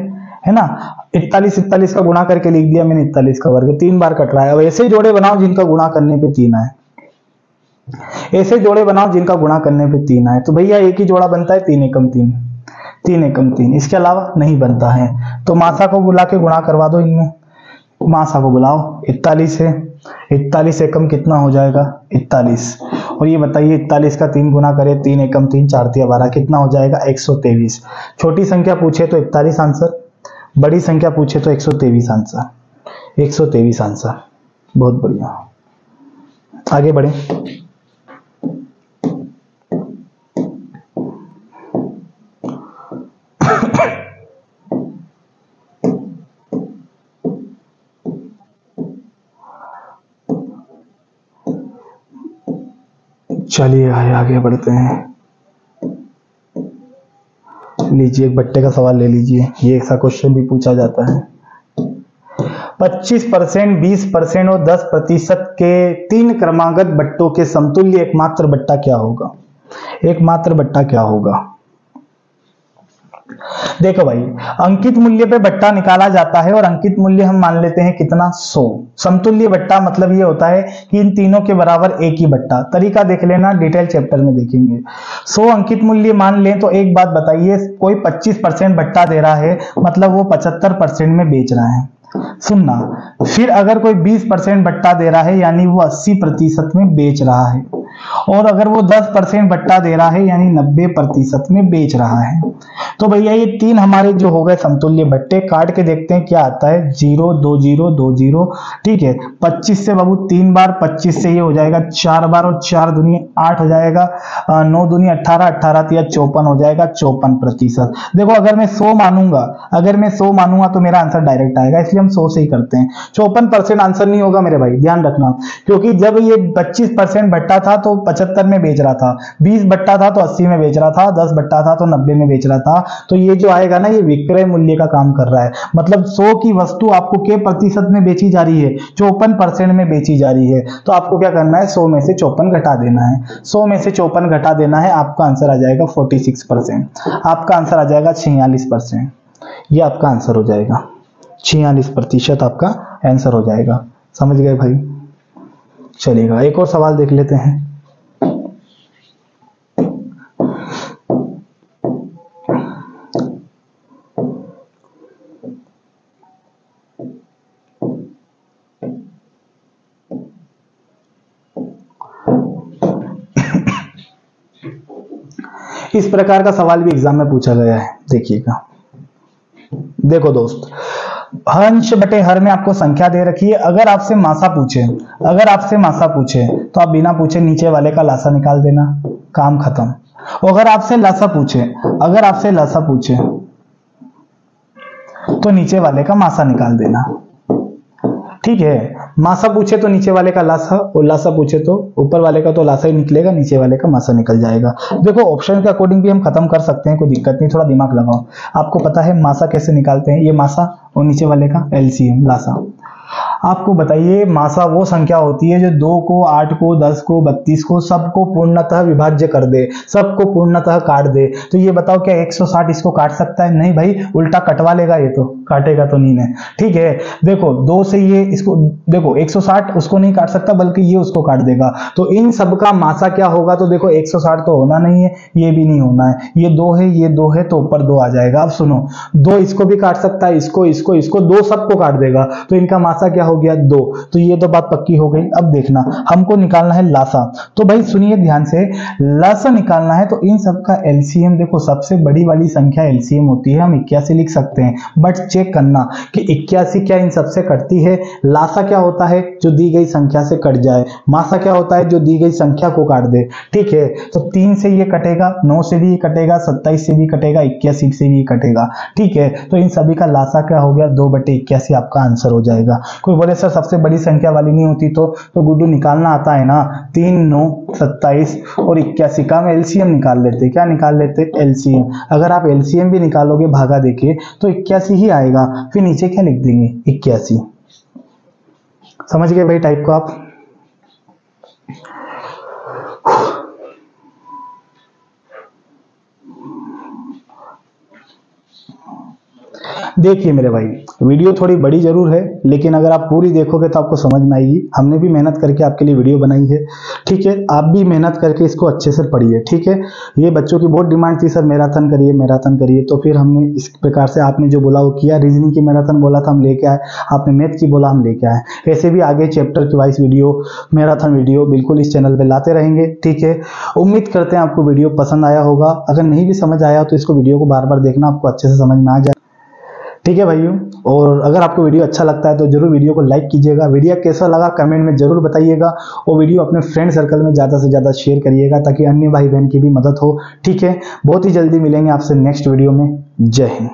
ना। 41 का गुणा करके लिख दिया मैंने, 41 का वर्ग 3 बार कट रहा है। अब ऐसे जोड़े बनाओ जिनका गुणा करने पे 3 आए, ऐसे जोड़े बनाओ जिनका गुणा करने पे 3 आए। तो भैया एक ही जोड़ा बनता है, 3 एकम 3, 3 एकम 3, इसके अलावा नहीं बनता है। तो मासा को बुला के गुणा करवा दो इनमें। मासा को बुलाओ, 41 है, 41 एकम कितना हो जाएगा? 41। और ये बताइए 41 का 3 गुना करें, 3 एकम 3, 4 तिया 12, कितना हो जाएगा? 123। छोटी संख्या पूछे तो 41 आंसर, बड़ी संख्या पूछे तो 123 आंसर, 123 आंसर। बहुत बढ़िया, आगे बढ़े। चलिए आगे बढ़ते हैं। लीजिए, एक बट्टे का सवाल ले लीजिए, ये ऐसा क्वेश्चन भी पूछा जाता है। 25%, 20% और 10% के 3 क्रमागत बट्टों के समतुल्य एकमात्र बट्टा क्या होगा? एकमात्र बट्टा क्या होगा? देखो भाई, अंकित मूल्य पे बट्टा निकाला जाता है, और अंकित मूल्य हम मान लेते हैं कितना? 100। समतुल्य बट्टा मतलब ये होता है कि इन तीनों के बराबर एक ही बट्टा। तरीका देख लेना, डिटेल चैप्टर में देखेंगे। 100 अंकित मूल्य मान लें तो एक बात बताइए, कोई 25% बट्टा दे रहा है, मतलब वो 75% में बेच रहा है। सुनना, फिर अगर कोई 20% बट्टा दे रहा है, यानी वो 80% में बेच रहा है। और अगर वो 10% बट्टा दे रहा है, यानी 90% में बेच रहा है। तो भैया ये 3 हमारे जो हो गए समतुल्य बट्टे, काट के देखते हैं क्या आता है। 0 2 0 2 0। ठीक है, 25 से बाबू 3 बार, 25 से ये हो जाएगा 4 बार, और 4 दूनी 8 हो जाएगा, 9 दूनी 18, 18 तिया 54 हो जाएगा, 54%। देखो अगर मैं 100 मानूंगा, अगर मैं 100 मानूंगा तो मेरा आंसर डायरेक्ट आएगा, इसलिए हम 100 से ही करते हैं। 54% आंसर नहीं होगा मेरे भाई, ध्यान रखना। क्योंकि जब ये 25% बट्टा था तो 75 में बेच रहा था, 20 बट्टा था तो 80 में बेच रहा था, 10 बट्टा था तो 90 में बेच रहा था। तो ये जो आएगा ना, ये विक्रय मूल्य का काम कर रहा है। मतलब 100 की वस्तु आपको के प्रतिशत में बेची जा रही है? 54% में बेची जा रही है। तो आपको क्या करना है? 100 में से 54 घटा देना है। 100 में से 54 घटा देना है, आपका आंसर आ जाएगा 46%। आपका आंसर आ जाएगा 46%। ये आपका आंसर हो जाएगा, 46% आपका आंसर हो जाएगा। समझ गए भाई? चलेगा, एक और सवाल देख लेते हैं। इस प्रकार का सवाल भी एग्जाम में पूछा गया है। देखिएगा, देखो दोस्त, अंश बटे हर में आपको संख्या दे रखी है। अगर आपसे मासा पूछे तो आप बिना पूछे नीचे वाले का लासा निकाल देना, काम खत्म। अगर आपसे लासा पूछे तो नीचे वाले का मासा निकाल देना, ठीक है। मासा पूछे तो नीचे वाले का लासा, और लासा पूछे तो ऊपर वाले का तो लासा ही निकलेगा, नीचे वाले का मासा निकल जाएगा। देखो ऑप्शन के अकॉर्डिंग भी हम खत्म कर सकते हैं, कोई दिक्कत नहीं, थोड़ा दिमाग लगाओ। आपको पता है मासा कैसे निकालते हैं, ये मासा और नीचे वाले का एलसीएम लासा। आपको बताइए, मासा वो संख्या होती है जो 2 को, 8 को, 10 को, 32 को, सबको पूर्णतः विभाज्य कर दे, सबको पूर्णतः काट दे। तो ये बताओ क्या 160 इसको काट सकता है? नहीं भाई, उल्टा कटवा लेगा, ये तो काटेगा तो नहीं है, ठीक है। देखो 2 से ये इसको, देखो 160 उसको नहीं काट सकता, बल्कि ये उसको काट देगा। तो इन सब का मासा क्या होगा? तो देखो 160 तो होना नहीं है, ये भी नहीं होना है, ये 2 है, ये 2 है, तो ऊपर 2 आ जाएगा। अब सुनो, 2 इसको भी काट सकता है, इसको, 2 सबको काट देगा, तो इनका मासा क्या हो गया? 2। तो ये तो बात पक्की हो गई। अब देखना, हमको निकालना है लासा। तो भाई सुनिए ध्यान से, लासा निकालना है तो इन सब का एलसीएम, देखो सबसे बड़ी वाली संख्या एलसीएम होती है, हम 81 लिख सकते हैं, बट चेक करना कि 81 क्या इन सबसे कटती है? लासा क्या होता है? जो दी गई संख्या से कट जाए। मासा क्या होता है? जो दी गई संख्या को काट दे, ठीक है। तो 3 से ये कटेगा, 9 से भी कटेगा, 27 से भी कटेगा, 81 से भी कटेगा, ठीक है। तो इन सभी का लासा क्या हो गया? 2/81 आपका आंसर हो जाएगा। कोई बोले सर सबसे बड़ी संख्या वाली नहीं होती तो गुड्डू निकालना आता है ना, 3, 9, 27 और 81 का हम एलसीएम निकाल लेते। क्या निकाल लेते? एलसीएम। अगर आप एलसीएम भी निकालोगे भागा देके तो 81 ही आएगा, फिर नीचे क्या लिख देंगे? 81। समझ गए भाई टाइप को आप? देखिए मेरे भाई, वीडियो थोड़ी बड़ी जरूर है, लेकिन अगर आप पूरी देखोगे तो आपको समझ में आएगी। हमने भी मेहनत करके आपके लिए वीडियो बनाई है, ठीक है। आप भी मेहनत करके इसको अच्छे से पढ़िए, ठीक है। ये बच्चों की बहुत डिमांड थी, सर मैराथन करिए, तो फिर हमने इस प्रकार से आपने जो बोला वो किया। रीजनिंग की मैराथन बोला था, हम लेके आए। आपने मैथ की बोला, हम लेके आए। ऐसे भी आगे चैप्टर की वाइज वीडियो, मैराथन वीडियो बिल्कुल इस चैनल पे लाते रहेंगे, ठीक है। उम्मीद करते हैं आपको वीडियो पसंद आया होगा। अगर नहीं भी समझ आया तो इसको वीडियो को बार बार देखना, आपको अच्छे से समझ में आ जाए, ठीक है भाइयों। और अगर आपको वीडियो अच्छा लगता है तो जरूर वीडियो को लाइक कीजिएगा। वीडियो कैसा लगा कमेंट में जरूर बताइएगा, और वीडियो अपने फ्रेंड सर्कल में ज़्यादा से ज़्यादा शेयर करिएगा, ताकि अन्य भाई बहन की भी मदद हो, ठीक है। बहुत ही जल्दी मिलेंगे आपसे नेक्स्ट वीडियो में। जय हिंद।